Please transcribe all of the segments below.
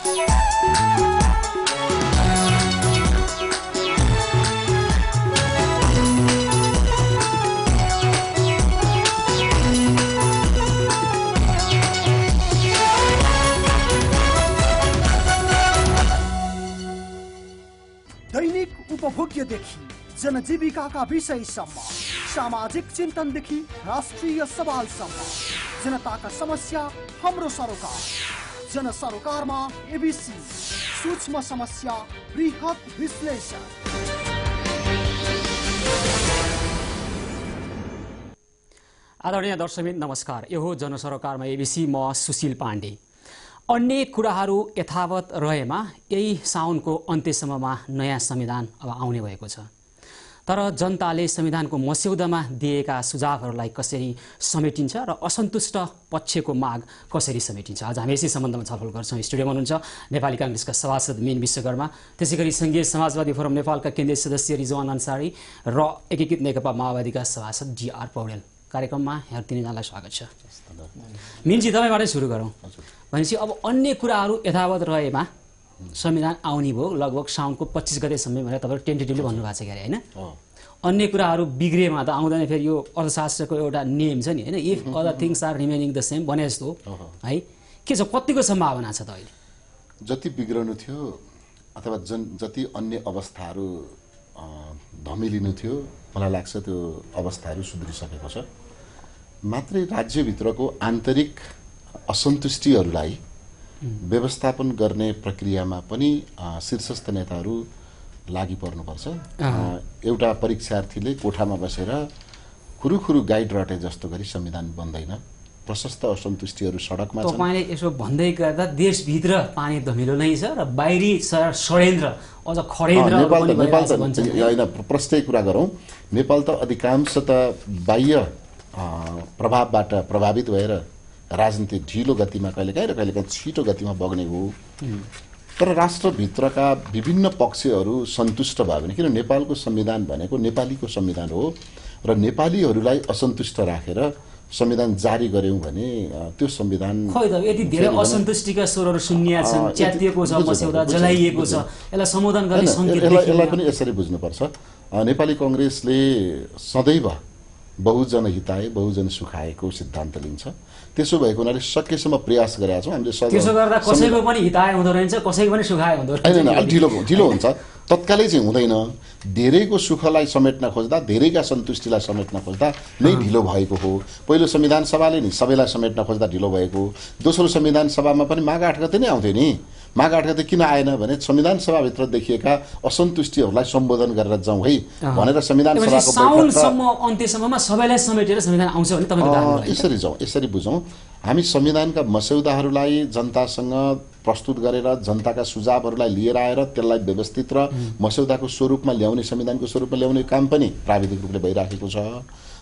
दैनिक उपभोग्यदेखि जनजीविकाका विषयसम्म, सामाजिक चिन्तनदेखि राष्ट्रिय सवालसम्म, जनताका समस्या हाम्रो सरोकार। जनसरोकारमा एबिसी, सूक्ष्म समस्या बृहत विश्लेषण। आदरणीय दर्शकवृन्द नमस्कार। यो हो जनसरोकारमा एबिसी, म सुशील पाण्डे। अन्य कुराहरू यथावत रहेमा यही साउनको अन्त्यसम्ममा नयाँ संविधान अब आउने भएको छ। तर जनताले संविधानको मस्यौदामा दिएका सुझावहरूलाई कसरी समेटिन्छ र असन्तुष्ट पक्षको माग कसरी समेटिन्छ, आज हामी यसै सम्बन्धमा छलफल गर्छौँ। स्टुडियोमा हुनुहुन्छ नेपाली काङ्ग्रेसका सभासद मीन विश्वकर्मा, त्यसैगरी संघीय समाजवादी फोरम नेपालका केन्द्रीय सदस्य रिजवान अन्सारी र एकीकृत नेकपा माओवादीका सभासद जीआर पौडेल। कार्यक्रममा यहाँ तिनैजनालाई स्वागत छ। मीनजी, तपाईँबाटै सुरु गरौँ। भनेपछि अब अन्य कुराहरू यथावत रहेमा संविधान आउने भयो लगभग साउनको 25 गतेसम्म भनेर तपाईँले टेन्टेटिभली भन्नुभएको छ क्यारे, होइन? अन्य कुराहरू बिग्रिएमा त आउँदैन। फेरि यो अर्थशास्त्रको एउटा नियम छ नि, होइन? If other things are remaining the same भने जस्तो है। के छ, कतिको सम्भावना छ त अहिले? जति बिग्रनु थियो अथवा जति अन्य अवस्थाहरू धमिलिनु थियो, मलाई लाग्छ त्यो अवस्थाहरू सुध्रिसकेको छ। मात्रै राज्यभित्रको आन्तरिक असन्तुष्टिहरूलाई व्यवस्थापन गर्ने प्रक्रियामा पनि शीर्षस्थ नेताहरू लागि पर्नुपर्छ। एउटा परीक्षार्थीले कोठामा बसेर खुरुखुरु गाइड रटे जस्तो गरी संविधान बन्दैन। प्रशस्त असन्तुष्टिहरू सडकमा छन्। तपाईँले यसो भन्दै गर्दा देशभित्र पानी धमिलो नै छ र बाहिरी षड्यन्त्र अझ खडेन्द्र नेपाल त होइन, प्रष्टै कुरा गरौँ। नेपाल त अधिकांश त बाह्य प्रभावबाट प्रभावित भएर राजनीतिक ढिलो गतिमा कहिलेकाहीँ र कहिलेकाहीँ छिटो गतिमा बग्ने हो। तर राष्ट्रभित्रका विभिन्न पक्षहरू सन्तुष्ट भयो भने, किन नेपालको संविधान भनेको नेपालीको संविधान हो र नेपालीहरूलाई असन्तुष्ट राखेर संविधान जारी गर्यौं भने त्यो संविधान खै त यति धेरै असन्तुष्टिका स्वरहरू सुनिया छन्, च्यातिएको छ, मस्यौदा जलाइएको छ, यसलाई सम्बोधन गर्ने संकेत देखिन्छ। यसलाई पनि यसरी बुझ्नुपर्छ। नेपाली कांग्रेसले सदैव बहुजन हिताय बहुजन सुखायको सिद्धान्त लिन्छ। त्यसो भएको हुनाले सकेसम्म प्रयास गरेका छौं हामीले। त्यसो गर्दा कसैको पनि हिताय हुँदो रहेछ, कसैको पनि सुखाय हुँदो रहेछ। हैन, अलि ढिलो हुन्छ, तत्कालै चाहिँ हुँदैन। धेरैको सुखलाई समेट्न खोज्दा, धेरैका सन्तुष्टिलाई समेट्न खोज्दा नै ढिलो भएको हो। पहिलो संविधान सभाले नि सबैलाई समेट्न खोज्दा ढिलो भएको। दोस्रो संविधान सभामा पनि माघ 8 गते नै आउँथ्यो नि। माघ 8 गते किन आएन भने संविधान सभाभित्र देखिएका असन्तुष्टिहरूलाई सम्बोधन गरेर जाउँ है भनेर संविधान सभाको साउनसम्म अन्त्यसम्ममा सबैलाई समेटेर संविधान आउँछ भने तपाईको धारणा हो? यसरी जाउँ, यसरी बुझौँ। हामी संविधानका मस्यौदाहरूलाई जनतासँग प्रस्तुत गरेर जनताका सुझावहरूलाई लिएर आएर त्यसलाई व्यवस्थित र मस्यौदाको स्वरूपमा ल्याउने, संविधानको स्वरूपमा ल्याउने काम पनि प्राविधिक रूपले भइराखेको छ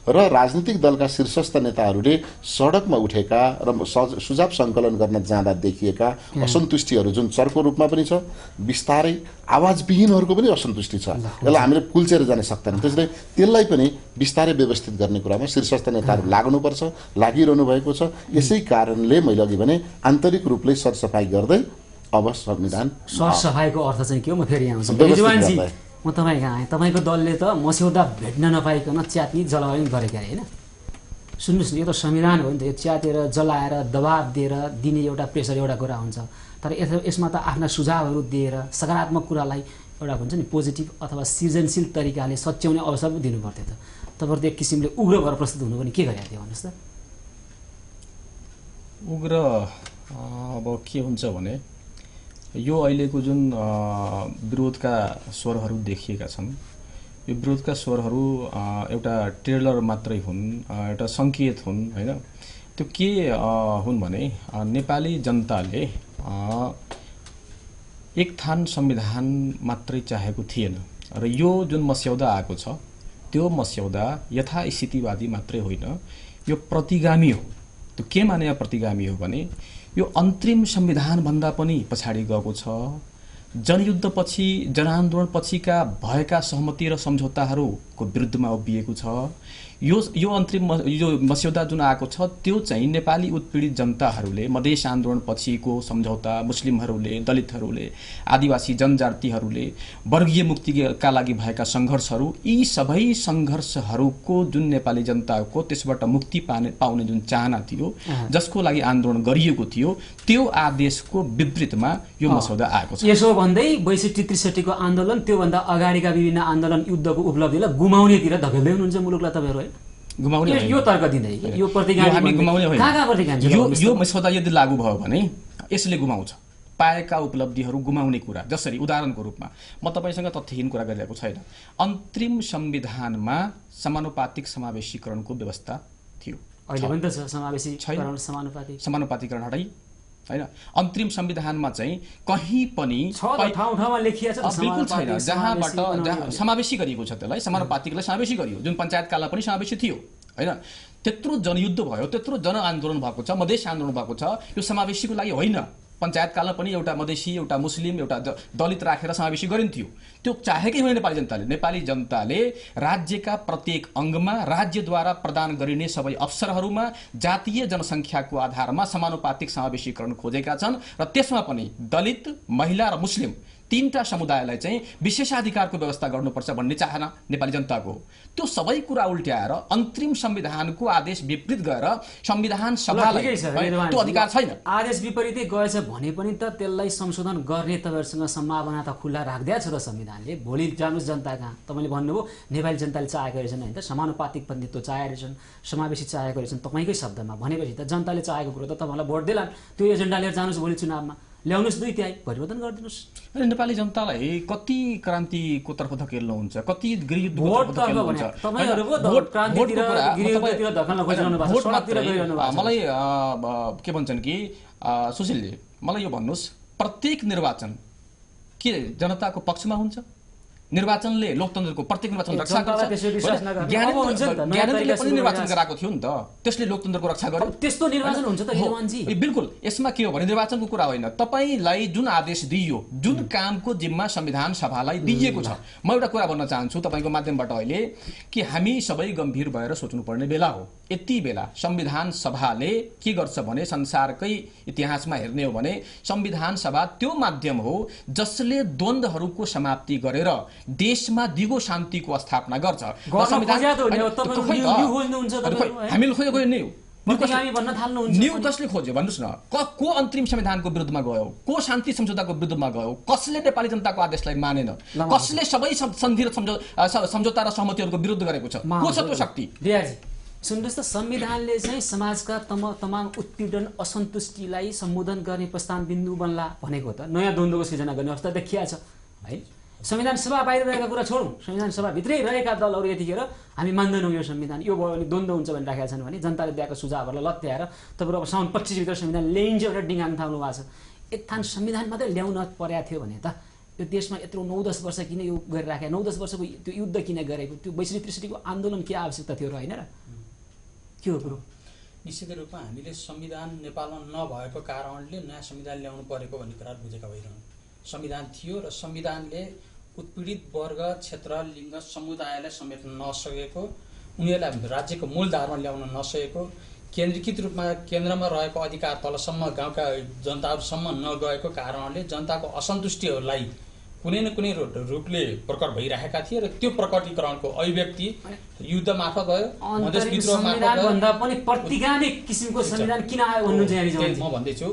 र राजनीतिक दलका शीर्षस्थ नेताहरूले सडकमा उठेका र सुझाव सङ्कलन गर्न जाँदा देखिएका असन्तुष्टिहरू जुन चर्को रूपमा पनि छ, बिस्तारै आवाजविहीनहरूको पनि असन्तुष्टि छ, यसलाई हामीले कुल्चेर जान सक्दैनौँ। त्यसैले त्यसलाई पनि बिस्तारै व्यवस्थित गर्ने कुरामा शीर्षस्थ नेताहरू लाग्नुपर्छ, लागिरहनु भएको छ। यसै कारणले मैले अघि भने आन्तरिक रूपले सरसफाई गर्दै अब संविधान। सरसफाइको अर्थ चाहिँ के हो? म फेरि आउँछु। म तपाईँ कहाँ आएँ, तपाईँको दलले त मस्यौदा भेट्न नपाइकन च्याति जलाउने गरेका अरे, होइन? सुन्नुहोस् न, यो त संविधान हो नि त। यो च्यातेर जलाएर दबाब दिएर दिने एउटा प्रेसर एउटा कुरा हुन्छ, तर यसमा त आफ्ना सुझावहरू दिएर सकारात्मक कुरालाई एउटा भन्छ नि पोजिटिभ अथवा सृजनशील तरिकाले सच्याउने अवसर पनि दिनु पर्थ्यो। त तपाईँहरू त एक किसिमले उग्र भएर प्रस्तुत हुनु पनि के गरेका थियो भन्नुहोस् त? उग्र अब के हुन्छ भने यो अहिलेको जुन विरोधका स्वरहरू देखिएका छन्, यो विरोधका स्वरहरू एउटा ट्रेलर मात्रै हुन्, एउटा सङ्केत हुन्, होइन? त्यो के हुन् भने नेपाली जनताले एक थान संविधान मात्रै चाहेको थिएन र यो जुन मस्यौदा आएको छ त्यो मस्यौदा यथास्थितिवादी मात्रै होइन, यो प्रतिगामी हो। त्यो के माने प्रतिगामी हो भने यो अन्तरिम संविधान भन्दा पनि पछाडि गएको छ। जनयुद्धपछि, जनआन्दोलन पछिका भएका सहमति र सम्झौताहरू को विरुद्धमा उभिएको छ। यो अन्तरिम यो मस्यौदा जुन आएको छ त्यो चाहिँ नेपाली उत्पीडित जनताहरूले मधेस आन्दोलन पछिको सम्झौता, मुस्लिमहरूले, दलितहरूले, आदिवासी जनजातिहरूले वर्गीय मुक्तिका लागि भएका सङ्घर्षहरू, यी सबै सङ्घर्षहरूको जुन नेपाली जनताको त्यसबाट मुक्ति पाउने जुन चाहना थियो, जसको लागि आन्दोलन गरिएको थियो, त्यो आदेशको विपरीतमा यो मस्यौदा आएको छ। यसो भन्दै ६२-६३ को आन्दोलन, त्योभन्दा अगाडिका विभिन्न आन्दोलन, युद्धको उपलब्धिलाई गुमाउनेतिर धकेल्दै हुनुहुन्छ मुलुकलाई तपाईँहरू? गुमाउने यो तर्क दिँदै यो हामी गुमाउने होइन। कहाँ यो मस्यौदा यदि लागू भयो भने यसले गुमाउँछ पाएका उपलब्धिहरू गुमाउने कुरा। जसरी उदाहरणको रूपमा म तपाईँसँग तथ्यहीन कुरा गरिरहेको छैन। अन्तरिम संविधानमा समानुपातिक समावेशीकरणको व्यवस्था थियो। अहिले पनि त छ समावेशीकरण, समानुपातिकरण हटाइ हैन। अन्तरिम संविधानमा चाहिँ कहीँ पनि ठाउँमा लेखिएको छ बिल्कुल छैन जहाँबाट समावेशी गरिएको छ। त्यसलाई समानुपातिकलाई समावेशी गरियो, जुन पञ्चायत कालमा पनि समावेशी थियो हैन। त्यत्रो जनयुद्ध भयो, त्यत्रो जनआन्दोलन भएको छ, मधेस आन्दोलन भएको छ। यो समावेशीको लागि होइन। पञ्चायत कालमा पनि एउटा मधेसी, एउटा मुस्लिम, एउटा दलित राखेर समावेशी गरिन्थ्यो। त्यो चाहेकै होइन नेपाली जनताले। नेपाली जनताले राज्यका प्रत्येक अङ्गमा राज्यद्वारा प्रदान गरिने सबै अवसरहरूमा जातीय जनसङ्ख्याको आधारमा समानुपातिक समावेशीकरण खोजेका छन् र त्यसमा पनि दलित, महिला र मुस्लिम तीनटा समुदायलाई चाहिँ विशेषाधिकारको व्यवस्था गर्नुपर्छ भन्ने चाहना नेपाली जनताको। त्यो सबै कुरा उल्ट्याएर अन्तरिम संविधानको आदेश विपरीत गएर संविधान सभालाई त्यो अधिकार छैन। आदेश विपरीतै गएछ भने पनि त त्यसलाई संशोधन गर्ने तपाईँहरूसँग सम्भावना त खुल्ला राख्दै छ र संविधानले। भोलि जानुस् जनता कहाँ। तपाईँले भन्नुभयो नेपाली जनताले चाहेको रहेछन् होइन त, समानुपातिक प्रतिनिधित्व चाहेका रहेछन्, समावेशी चाहेको रहेछन्। तपाईँकै शब्दमा भनेपछि त जनताले चाहेको कुरो त तपाईँलाई भोट दिलान्। त्यो एजेन्डा लिएर जानुहोस् भोलि चुनावमा, ल्याउनुहोस् 2 तिहाई परिवर्तन गरिदिनुहोस्। नेपाली जनतालाई कति क्रान्तिको तर्फ धकेल्नुहुन्छ, कति गृहयुद्धको तर्फ धकेल्नुहुन्छ। मलाई के भन्छन् कि सुशीलले, मलाई यो भन्नुहोस्, प्रत्येक निर्वाचन के जनताको पक्षमा हुन्छ? निर्वाचनले लोकतन्त्रको प्रत्येक निर्वाचन रक्षा गर्छ। ज्ञानेन्द्रले पनि निर्वाचन गराएको थियो नि त, त्यसले लोकतन्त्रको रक्षा गर्यो। त्यस्तो निर्वाचन हुन्छ त हिलवानजी? बिल्कुल। यसमा के हो भने निर्वाचनको कुरा होइन, तपाईँलाई जुन आदेश दिइयो, जुन कामको जिम्मा संविधान सभालाई दिइएको छ। म एउटा कुरा भन्न चाहन्छु तपाईँको माध्यमबाट अहिले कि हामी सबै गम्भीर भएर सोच्नुपर्ने बेला हो। यति बेला संविधान सभाले के गर्छ भने, संसारकै इतिहासमा हेर्ने हो भने संविधान सभा त्यो माध्यम हो जसले द्वन्द्वहरूको समाप्ति गरेर देशमा दिगो शान्तिको स्थापना गर्छ। न्यू कसले खोज्यो भन्नुहोस् न? को अन्तरिम संविधानको विरुद्धमा गयो? को शान्ति सम्झौताको विरुद्धमा गयो? कसले नेपाली जनताको आदेशलाई मानेन? कसले सबै सन्धि र सम्झौता र सहमतिहरूको विरुद्ध गरेको छ? को छ त्यो शक्ति? सुन्नुहोस् त, संविधानले चाहिँ समाजका तमाम उत्पीडन, असन्तुष्टिलाई सम्बोधन गर्ने प्रस्थान बिन्दु बन्ला भनेको त नयाँ द्वन्द्वको सृजना गर्ने अवस्था देखिया छ है। संविधान सभा बाहिर रहेका कुरा छोडौँ, संविधान सभा भित्रै रहेका दलहरू यतिखेर हामी मान्दैनौँ यो संविधान, यो भयो भने द्वन्द्व हुन्छ भनेर राखेका छन् भने जनताले दिएका सुझावहरूलाई लत्याएर तपाईँहरू अब साउन 25 भित्र संविधान ल्याइन्छ भनेर डिङ्गाङ थाल्नु भएको छ। एक थान संविधान मात्रै ल्याउन परेको थियो भने त यो देशमा यत्रो 9-10 वर्ष किन यो गरिराखे, 9-10 वर्षको त्यो युद्ध किन गरेको, त्यो 62-63 को आन्दोलन के आवश्यकता थियो र होइन र? के हो कुरो? निश्चित रूपमा हामीले संविधान नेपालमा नभएको कारणले नयाँ संविधान ल्याउनु परेको भन्ने कुरा बुझेका होइनौँ। संविधान थियो र संविधानले उत्पीडित वर्ग, क्षेत्र, लिङ्ग, समुदायलाई समेट्न नसकेको, उनीहरूलाई राज्यको मूलधारमा ल्याउन नसकेको, केन्द्रीकृत रूपमा केन्द्रमा रहेको अधिकार तलसम्म गाउँका जनताहरूसम्म नगएको कारणले जनताको असन्तुष्टिहरूलाई कुनै न कुनै रूपले प्रकट भइरहेका थिए र त्यो प्रकटीकरणको अभिव्यक्ति युद्ध मार्फत भयो, मधेस विद्रोह मार्फत पनि प्रतिगामी किसिमको संविधान किन आयो भन्नु चाहिँ म भन्दैछु।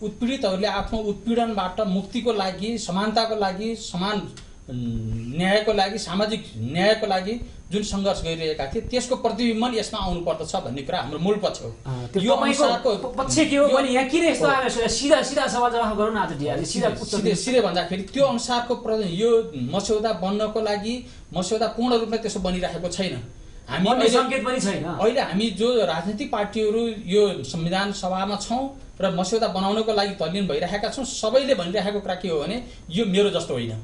उत्पीडितहरूले आफ्नो उत्पीडनबाट मुक्तिको लागि, समानताको लागि, समान न्यायको लागि, सामाजिक न्यायको लागि जुन सङ्घर्ष गरिरहेका थिए त्यसको प्रतिबिम्बन यसमा आउनु पर्दछ भन्ने कुरा हाम्रो मूल पक्ष हो। यो पक्ष के हो भने यहाँ किन यस्तो आयो? सिधा सवाल जवाफ गरौँ न आज डिआरले, सिधै भन्दाखेरि त्यो अनुसारको यो मस्यौदा बन्नको लागि मस्यौदा पूर्ण रूपमा त्यसो बनिरहेको छैन। हामी संकेत पनि छैन। अहिले हामी जो राजनीतिक पार्टीहरू यो संविधान सभामा छौँ र मस्यौदा बनाउनको लागि तल्लीन भइरहेका छौँ, सबैले भनिरहेको कुरा के हो भने यो मेरो जस्तो होइन,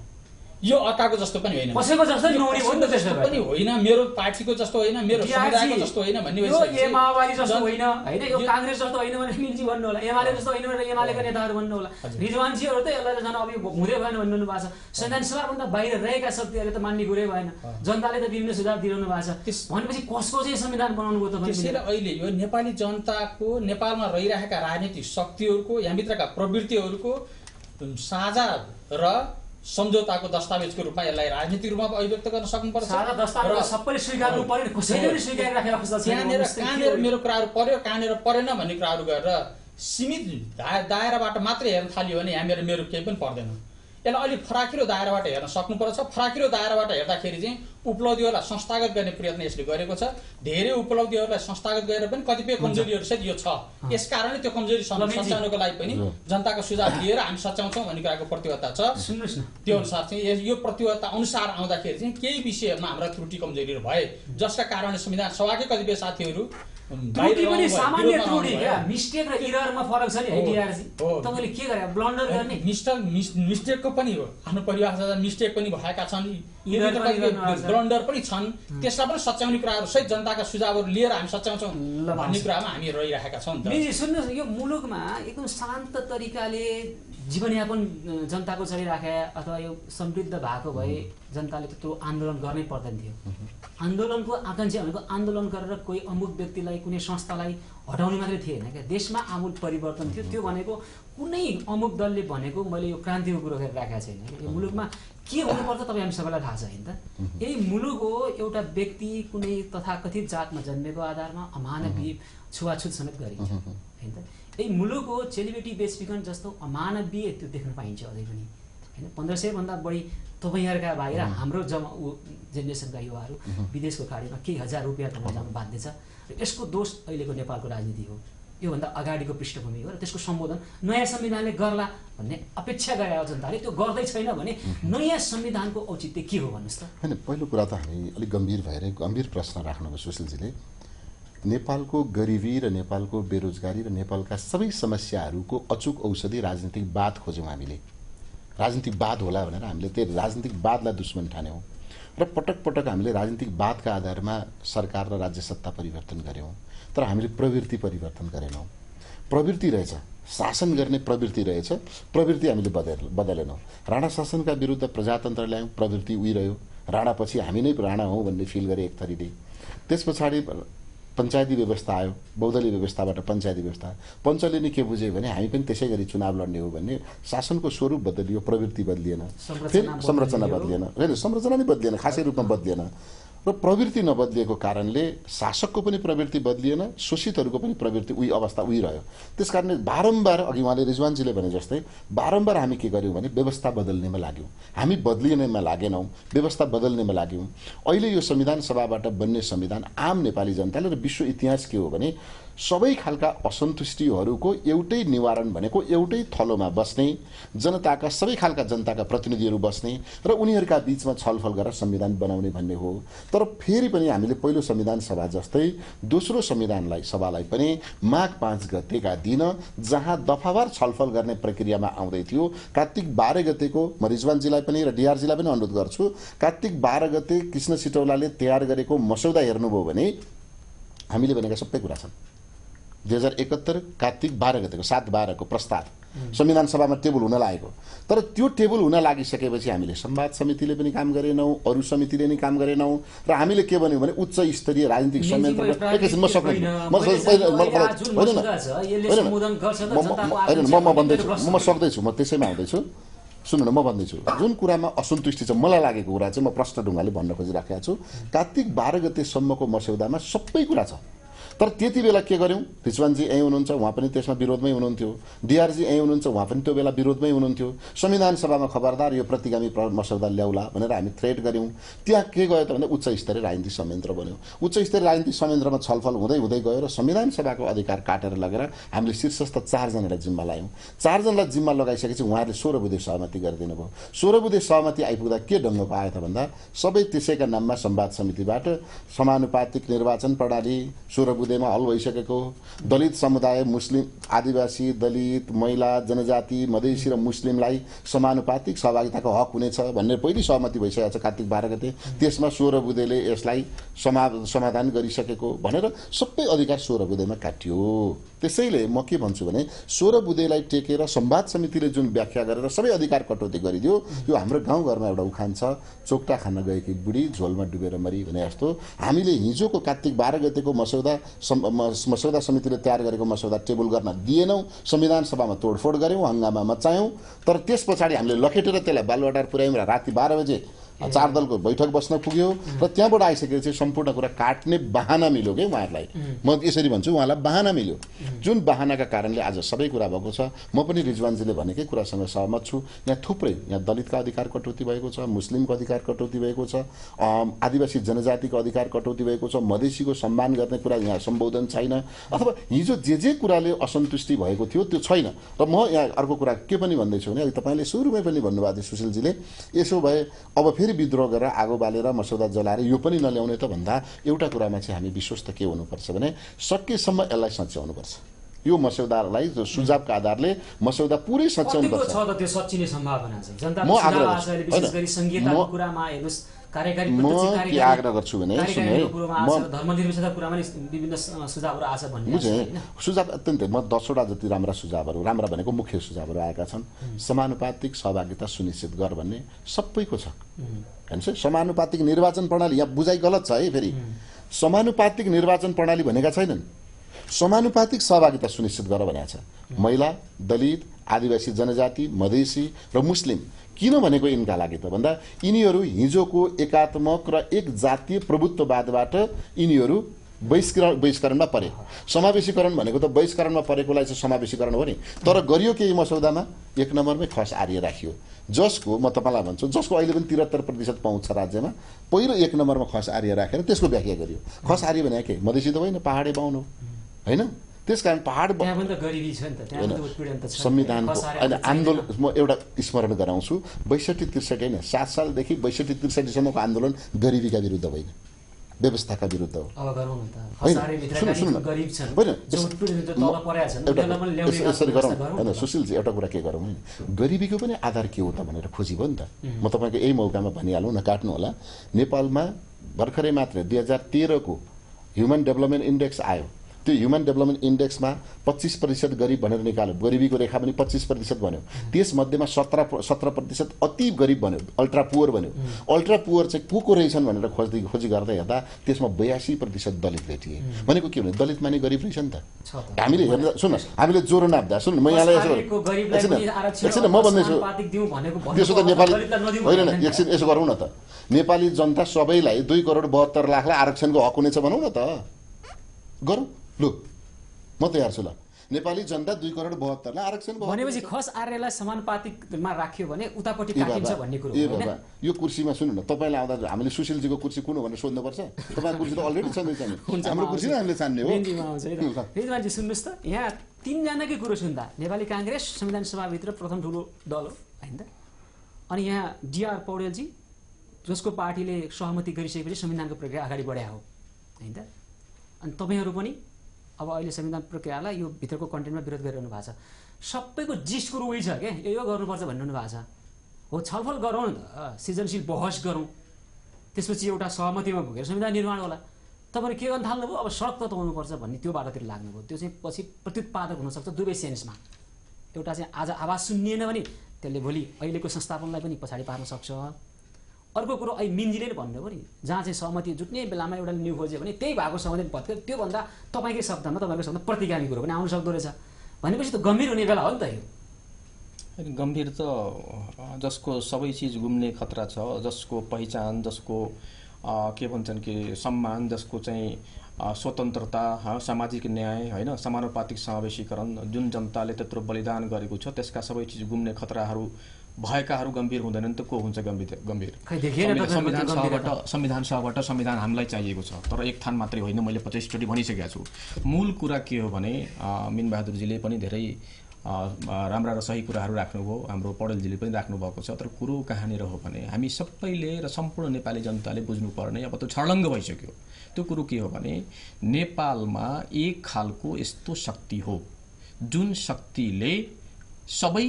यो अर्काको जस्तो पनि होइन, कसैको जस्तो नहुने हो नि त, त्यसो पनि होइन, मेरो पार्टीको जस्तो होइन, मेरो समुदायको जस्तो होइन भन्ने यो माओवादी जस्तो होइन हैन, यो कांग्रेस जस्तो होइन भने निजी भन्नु होला, एमाले जस्तो होइन भने एमालेका नेताहरू भन्नु होला, रिजवानजीहरू त यसलाई त झन् अब हुँदै भएन भन्नु भएको छ। संविधान सभाभन्दा बाहिर रहेका शक्तिहरूले त मान्ने कुरै भएन, जनताले त विभिन्न सुझाव दिइरहनु भएको छ। भनेपछि कसको चाहिँ संविधान बनाउनु भयो तपाईँ? त्यसैले अहिले यो नेपाली जनताको, नेपालमा रहिरहेका राजनीतिक शक्तिहरूको, यहाँभित्रका प्रवृत्तिहरूको साझा र सम्झौताको दस्तावेजको रूपमा यसलाई राजनीतिक रूपमा अभिव्यक्त गर्न सक्नुपर्छ। साझा दस्तावेज सबैले स्वीकार्नु पर्यो, कसैले पनि स्वीकारिराखेको अवस्था छैन। कहाँनिर मेरो कुराहरू पर्यो, कहाँनिर परेन भन्ने कुराहरू गरेर सीमित दायराबाट मात्रै हेर्न थाल्यो भने यहाँ मेरो केही पनि पर्दैन। यसलाई अलिक फराकिलो दायराबाट हेर्न सक्नुपर्छ। फराकिलो दायराबाट हेर्दाखेरि चाहिँ उपलब्धिहरूलाई संस्थागत गर्ने प्रयत्न यसले गरेको छ। धेरै उपलब्धिहरूलाई संस्थागत गरेर पनि कतिपय कमजोरीहरू सहित यो छ। यस कारणले त्यो कमजोरी सच्याउनको लागि पनि जनताको सुझाव लिएर हामी सच्याउँछौँ भन्ने कुराको प्रतिबद्धता छ। सुन्नुहोस् न, त्यो अनुसार चाहिँ यो प्रतिबद्धता अनुसार आउँदाखेरि चाहिँ केही विषयहरूमा हाम्रा त्रुटि कमजोरीहरू भए, जसका कारणले संविधान सभाकै कतिपय साथीहरू त्रुटि पनि सामान्य त्रुटि क्या, मिस्टेक र इररमा फरक छ नि है डिआरजी। तपाईले के गरे, ब्लन्डर गर्ने? मिस्टेकको पनि हो, आफ्नो परिभाषा मिस्टेक पनि भएका छन्, ब्लन्डर पनि छन्, त्यसलाई पनि सच्याउने कुराहरू सहित जनताका सुझावहरू लिएर हामी सच्याउँछौँ भन्ने कुरामा हामी रहिरहेका छौँ। सुन्नुहोस्, यो मुलुकमा एकदम शान्त तरिकाले जीवनयापन जनताको चलिराखे अथवा यो समृद्ध भएको भए जनताले त्यो आन्दोलन गर्नै पर्दैन थियो। आन्दोलनको आकांक्षा भनेको आन्दोलन गरेर कोही अमुक व्यक्तिलाई, कुनै संस्थालाई हटाउने मात्रै थिएन क्या, देशमा आमूल परिवर्तन थियो। त्यो भनेको कुनै अमुक दलले भनेको मैले यो क्रान्तिको कुरो गरिराखेको छैन। यो मुलुकमा के हुनुपर्छ तपाईँ हामी सबैलाई थाहा छ होइन त। यही मुलुक हो, एउटा व्यक्ति कुनै तथाकथित जातमा जन्मेको आधारमा अमानवीय छुवाछुत समेत गरिन्छ होइन त। यही मुलुक हो, चेलीबेटी बेचबिखन जस्तो अमानवीय त्यो देख्न पाइन्छ अझै पनि होइन। 1500 भन्दा बढी तपाईँहरूका बाहिर हाम्रो जेनेरेसनका युवाहरू विदेशको खाडीमा केही हजार रुपियाँ कमाउन जानु बाध्य छ। यसको दोष अहिलेको नेपालको राजनीति हो, योभन्दा अगाडिको पृष्ठभूमि हो। र त्यसको सम्बोधन नयाँ संविधानले गर्ला भन्ने अपेक्षा गरे जनताले, त्यो गर्दै छैन भने नयाँ संविधानको औचित्य के हो भन्नुहोस् त? होइन, पहिलो कुरा त हामी अलिक गम्भीर प्रश्न राख्नुभयो सुशीलजीले। नेपालको गरिबी र नेपालको बेरोजगारी र नेपालका सबै समस्याहरूको अचुक औषधि राजनीतिकवाद खोज्यौँ हामीले। राजनीतिकवाद होला भनेर हामीले त्यो राजनीतिकवादलाई दुश्मन ठान्यौँ र पटक पटक हामीले राजनीतिकवादका आधारमा सरकार र राज्य सत्ता परिवर्तन गऱ्यौँ। तर हामीले प्रवृत्ति परिवर्तन गरेनौँ। प्रवृत्ति रहेछ, शासन गर्ने प्रवृत्ति रहेछ, प्रवृत्ति हामीले बदलेनौँ। राणा शासनका विरुद्ध प्रजातन्त्र ल्यायौँ, प्रवृत्ति उहिरह्यो। राणापछि हामी नै राणा हौँ भन्ने फिल गरे एक थरीले। त्यस पछाडि पञ्चायती व्यवस्था आयो, बहुदलीय व्यवस्थाबाट पञ्चायती व्यवस्था। पञ्चले नै के बुझ्यो भने हामी पनि त्यसै गरी चुनाव लड्ने हो भन्ने शासनको स्वरूप बदलियो, प्रवृत्ति बदलिएन, फेरि संरचना बदलिएन। होइन, संरचना नै बदलिएन, खासै रूपमा बदलिएन। र प्रवृत्ति नबदलिएको कारणले शासकको पनि प्रवृत्ति बदलिएन, शोषितहरूको पनि प्रवृत्ति अवस्था उहिरह्यो। त्यस कारणले बारम्बार अघि उहाँले रिजवानजीले भने जस्तै बारम्बार हामी के गर्यौँ भने व्यवस्था बदल्नेमा लाग्यौँ। हामी बदलिनेमा लागेनौँ, व्यवस्था बदल्नेमा लाग्यौँ। अहिले यो संविधान सभाबाट बन्ने संविधान आम नेपाली जनताले र विश्व इतिहास के हो भने सबै खालका असन्तुष्टिहरूको एउटै निवारण भनेको एउटै थलोमा बस्ने, जनताका सबै खालका जनताका प्रतिनिधिहरू बस्ने र उनीहरूका बीचमा छलफल गरेर संविधान बनाउने भन्ने हो। तर फेरि पनि हामीले पहिलो संविधान सभा जस्तै दोस्रो संविधान सभालाई पनि माघ 5 गतेका दिन जहाँ दफावार छलफल गर्ने प्रक्रियामा आउँदै थियो, कार्तिक 12 गतेको म रिजवानजीलाई पनि र डिआरजीलाई पनि अनुरोध गर्छु, कार्तिक 12 गते कृष्ण सिटौलाले तयार गरेको मसौदा हेर्नुभयो भने हामीले भनेका सबै कुरा छन्। 2071 कार्तिक 12 गतेको 7/12 को प्रस्ताव संविधान सभामा टेबल हुन लागेको। तर त्यो टेबल हुन लागिसकेपछि हामीले संवाद समितिले पनि काम गरेनौँ, अरू समितिले पनि काम गरेनौँ र हामीले के भन्यौँ भने उच्च स्तरीय राजनीतिक संयन्त्र म सक्दैछु, म त्यसैमा आउँदैछु। सुन्नु न, म भन्दैछु जुन कुरामा असन्तुष्टि छ, मलाई लागेको कुरा चाहिँ म प्रश्न ढुङ्गाले भन्न खोजिराखेको छु। कार्तिक 12 गतेसम्मको मस्यौदामा सबै कुरा छ। तर त्यति बेला के गर्यौँ, रिजवानजी यहीँ हुनुहुन्छ, उहाँ पनि त्यसमा विरोधमै हुनुहुन्थ्यो, डिआरजी यहीँ हुनुहुन्छ, उहाँ पनि त्यो बेला विरोधमै हुनुहुन्थ्यो। संविधान सभामा खबरदार यो प्रतिगामी मसौदा ल्याउला भनेर हामी थ्रेट गर्यौँ। त्यहाँ के गयो त भन्दा उच्च स्तरीय राजनीतिक संयन्त्र बन्यो। उच्च स्तरीय राजनीतिक संयन्त्रमा छलफल हुँदै हुँदै गयो र संविधान सभाको अधिकार काटेर लगेर हामीले शीर्षस्थ 4 जनालाई जिम्मा लायौँ। 4 जनालाई जिम्मा लगाइसकेपछि उहाँहरूले 16 बुँदे सहमति गरिदिनु भयो। 16 बुँदे सहमति आइपुग्दा के ढङ्गको आयो त भन्दा सबै त्यसैका नाममा संवाद समितिबाट समानुपातिक निर्वाचन प्रणाली, 16 बुँदे बुँदेमा हल भइसकेको, दलित समुदाय, मुस्लिम, आदिवासी, दलित, महिला, जनजाति, मधेसी र मुस्लिमलाई समानुपातिक सहभागिताको हक हुनेछ भन्ने पहिली सहमति भइसकेको छ कार्तिक 12 गते। त्यसमा 16 बुँदेले यसलाई समाधान गरिसकेको भनेर सबै अधिकार 16 बुँदेमा काटियो। त्यसैले म के भन्छु भने 16 बुँदेलाई टेकेर संवाद समितिले जुन व्याख्या गरेर सबै अधिकार कटौती गरिदियो, यो हाम्रो गाउँघरमा एउटा उखान छ, चोक्टा खान गएकी बुढी झोलमा डुबेर मरी भने जस्तो। हामीले हिजोको कार्तिक 12 गतेको मसौदा समितिले तयार गरेको मसौदा टेबल गर्न दिएनौँ, संविधान सभामा तोडफोड गऱ्यौँ, हङ्गामा मचायौँ। तर त्यस पछाडि हामीले लखेटेर त्यसलाई बालुवाटार पुर्यायौँ र राति 12 बजे 4 दलको बैठक बस्न पुग्यो र त्यहाँबाट आइसकेपछि सम्पूर्ण कुरा काट्ने बहाना मिल्यो के उहाँहरूलाई। म यसरी भन्छु, उहाँलाई बहाना मिल्यो, जुन बहानाका कारणले आज सबै कुरा भएको छ। म पनि रिजवानजीले भनेकै कुरासँग सहमत छु। यहाँ थुप्रै, यहाँ दलितका अधिकार कटौती भएको छ, मुस्लिमको अधिकार कटौती भएको छ, आदिवासी जनजातिको अधिकार कटौती भएको छ, मधेसीको सम्मान गर्ने कुरा यहाँ सम्बोधन छैन, अथवा हिजो जे कुराले असन्तुष्टि भएको थियो त्यो छैन। र म यहाँ अर्को कुरा के पनि भन्दैछु भने, अघि तपाईँले सुरुमै पनि भन्नुभएको थियो सुशीलजीले, यसो भए अब फेरि विद्रोह गरेर आगो बालेर मसौदा जलाएर यो पनि नल्याउने त भन्दा एउटा कुरामा चाहिँ हामी विश्वस्त के हुनुपर्छ भने सकेसम्म यसलाई सच्याउनुपर्छ। यो मसौदालाई सुझावका आधारले मसौदा पुरै सच्याउनुपर्छ। म आग्रह गर्छु भने सुझाव अत्यन्तै, म 10वटा जति राम्रा सुझावहरू, राम्रा भनेको मुख्य सुझावहरू आएका छन्। समानुपातिक सहभागिता सुनिश्चित गर भन्ने सबैको छ। हेर्नुहोस्, समानुपातिक निर्वाचन प्रणाली, यहाँ बुझाइ गलत छ है। फेरि समानुपातिक निर्वाचन प्रणाली भनेका छैनन्, समानुपातिक सहभागिता सुनिश्चित गर भनेको छ। महिला, दलित, आदिवासी जनजाति, मधेसी र मुस्लिम किन भनेको यिनका लागि त भन्दा यिनीहरू हिजोको एकात्मक र एक जातीय प्रभुत्ववादबाट यिनीहरू बहिष्करणमा परे। समावेशीकरण भनेको त बहिष्करणमा परेकोलाई चाहिँ समावेशीकरण हो नि। तर गरियो के मसौदामा 1 नम्बरमै खस आर्य राखियो, जसको म तपाईँलाई भन्छु, जसको अहिले पनि 73% पहुँच छ राज्यमा। पहिलो 1 नम्बरमा खस आर्य राखेर त्यसको व्याख्या गरियो। खस आर्य भने के, मधेसी त होइन, पहाडे बाहुन हो होइन। त्यसकारण पहाड संविधानको आन्दोलन म एउटा स्मरण गराउँछु, 62-63 होइन, 7 सालदेखि 62-63सम्मको आन्दोलन गरिबीका विरुद्ध होइन, व्यवस्थाका विरुद्ध हो। यसरी गरौँ होइन सुशीलजी, एउटा कुरा के गरौँ, गरिबीको पनि आधार के हो त भनेर खोजियो नि त। म तपाईँको यही मौकामा भनिहालौँ, नकाट्नु होला। नेपालमा भर्खरै मात्र 2013 को ह्युमन डेभलपमेन्ट इन्डेक्स आयो। त्यो ह्युमन डेभलपमेन्ट इन्डेक्समा 25% गरिब भनेर निकाल्यो, गरिबीको रेखा पनि 25% भन्यो। त्यसमध्येमा 17% अति गरिब भन्यो, अल्ट्रा पुवर भन्यो। अल्ट्रा पुवर चाहिँ को रहेछन् भनेर खोजी गर्दै हेर्दा त्यसमा 82% दलित भेटिए। भनेको के भने दलित माने गरिब रहेछ नि त। हामीले हेर्दा सुन्नुहोस्, हामीले जोरो नाप्दा सुन्नु, म यहाँलाई एकछिन म भन्दैछु, त्यसो त नेपाली होइन, एकछिन यसो गरौँ न त, नेपाली जनता सबैलाई 2,72,00,000लाई आरक्षणको हक हुनेछ भनौँ न त, गरौँ लु, म तयार छु। ल, नेपाली जनता 2,72,00,000लाई आरक्षणको भनेपछि खस आर्यलाई समानुपातिकमा राख्यो भने उतापट्टि काटिन्छ भन्ने कुरो हो हैन। यो कुर्सीमा सुन्नु न, तपाईलाई आउँदा हामीले सुशीलजीको कुर्सी कुन हो भनेर सोध्नुपर्छ। तपाईको कुर्सी त अलरेडी छँदैछ नि, हाम्रो कुर्सी नै हामीले छान्ने हो। रिजवानजी सुन्नुस् त, यहाँ 3 जनाकै कुरो सुन्दा नेपाली कांग्रेस संविधान सभाभित्र प्रथम ठुलो दल हो हैन त, अनि यहाँ डीआर पौडेलजी जसको पार्टीले सहमति गरिसकेपछि संविधानको प्रक्रिया अगाडि बढाएको हो हैन त, अनि तपाईहरु पनि अब अहिले संविधान प्रक्रियालाई यो भित्रको कन्टेन्टमा विरोध गरिरहनु भएको छ। सबैको जिस्को रुई छ के यो गर्नुपर्छ भन्नु भएको छ। हो, छलफल गरौँ न त, सृजनशील बहस गरौँ, त्यसपछि एउटा सहमतिमा पुगेर संविधान निर्माण होला। तपाईहरु के गर्न थाल्नुभयो, अब सडक तताउनुपर्छ भन्ने त्यो बाटोतिर लाग्नुभयो। त्यो चाहिँ पछि प्रत्युत्पादक हुन सक्छ दुवै सेन्समा। एउटा चाहिँ आज आवाज सुनिएन भने त्यसले भोलि अहिलेको संस्थापनलाई पनि पछाडी पार्न सक्छ। अर्को कुरो अहिले मिन्जीले नै भन्नुभयो नि, जहाँ चाहिँ सहमति जुट्ने बेलामा एउटा न्यू खोज्यो भने त्यही भएको सहमति पत्कर, त्यो भन्दा तपाईकै शब्दमा तपाईको शब्द प्रतिगामी कुरो पनि आउन सक्दो रहेछ। भनेपछि त गम्भीर हुने बेला हो नि त यो। गम्भीर त जसको सबै चिज गुम्ने खतरा छ, जसको पहिचान, जसको के भन्छन् कि सम्मान, जसको चाहिँ स्वतन्त्रता, सामाजिक न्याय हैन, समानुपातिक समावेशीकरण, जुन जनताले त्यत्रो बलिदान गरेको छ त्यसका सबै चिज गुम्ने खतराहरू भएकाहरू गम्भीर हुँदैनन् त को हुन्छ गम्भीर? संविधान सभाबाट संविधान हामीलाई चाहिएको छ, तर एक थान मात्रै होइन। मैले 25 चोटि भनिसकेको छु। मूल कुरा के हो भने मिनबहादुरजीले पनि धेरै राम्रा र सही कुराहरू राख्नुभयो, हाम्रो पौडेलजीले पनि राख्नुभएको छ। तर कुरो कहाँनिर हो भने हामी सबैले र सम्पूर्ण नेपाली जनताले बुझ्नुपर्ने अब त छर्लङ्ग भइसक्यो। त्यो कुरो के हो भने नेपालमा एक खालको यस्तो शक्ति हो जुन शक्तिले सबै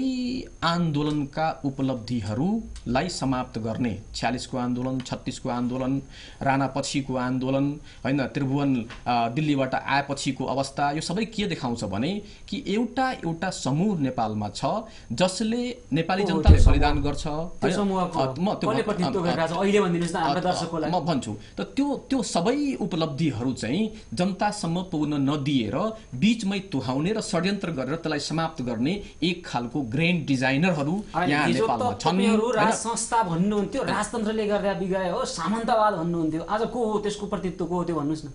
आन्दोलनका उपलब्धिहरूलाई समाप्त गर्ने, 46 को आन्दोलन, 36 को आन्दोलन, राणा पछिको आन्दोलन, हैन, त्रिभुवन दिल्लीबाट आएपछिको अवस्था, यो सबै के देखाउँछ भने कि एउटा समूह नेपालमा छ जसले नेपाली जनताले बलिदान गर्छ। म भन्छु त त्यो सबै उपलब्धिहरू चाहिँ जनतासम्म पुग्न नदिएर बीचमै तुहाउने र षड्यन्त्र गरेर त्यसलाई समाप्त गर्ने एक खालको ग्रेन्ड डिजाइनरहरू यहाँ नेपालमा छन्। राज संस्था भन्नुहुन्थ्यो, राजतन्त्रले गर्दा बिगाए हो, सामन्तवाद भन्नुहुन्थ्यो। आज को हो त्यसको प्रतित्व को हो त्यो भन्नुहोस् न।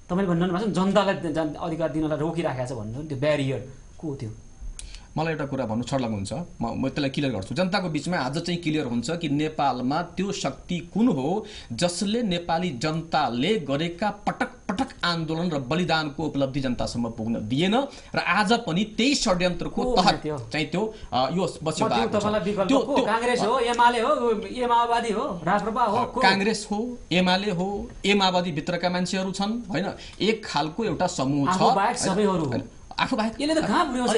तपाईँले भन्नु भएको छ जनतालाई अधिकार दिनलाई रोकिराखेको छ भन्नु, त्यो ब्यारियर को हो त्यो? मलाई एउटा कुरा भन्नु छर्लङ्ग हुन्छ, म त्यसलाई क्लियर गर्छु। जनताको बिचमा आज चाहिँ क्लियर हुन्छ कि नेपालमा त्यो शक्ति कुन हो जसले नेपाली जनताले गरेका पटक पटक आन्दोलन र बलिदानको उपलब्धि जनतासम्म पुग्न दिएन र आज पनि त्यही षड्यन्त्रको तहत चाहिँ त्यो यो बसेको त्यो कांग्रेस हो, एमाले हो, ए माओवादी हो, राप्रपा हो, कांग्रेस हो, एमाले हो, ए माओवादी भित्रका मान्छेहरू छन्, हैन, एक खालको एउटा समूह छ। आफू बाहेक यसले त कहाँ पुर्याउँछ?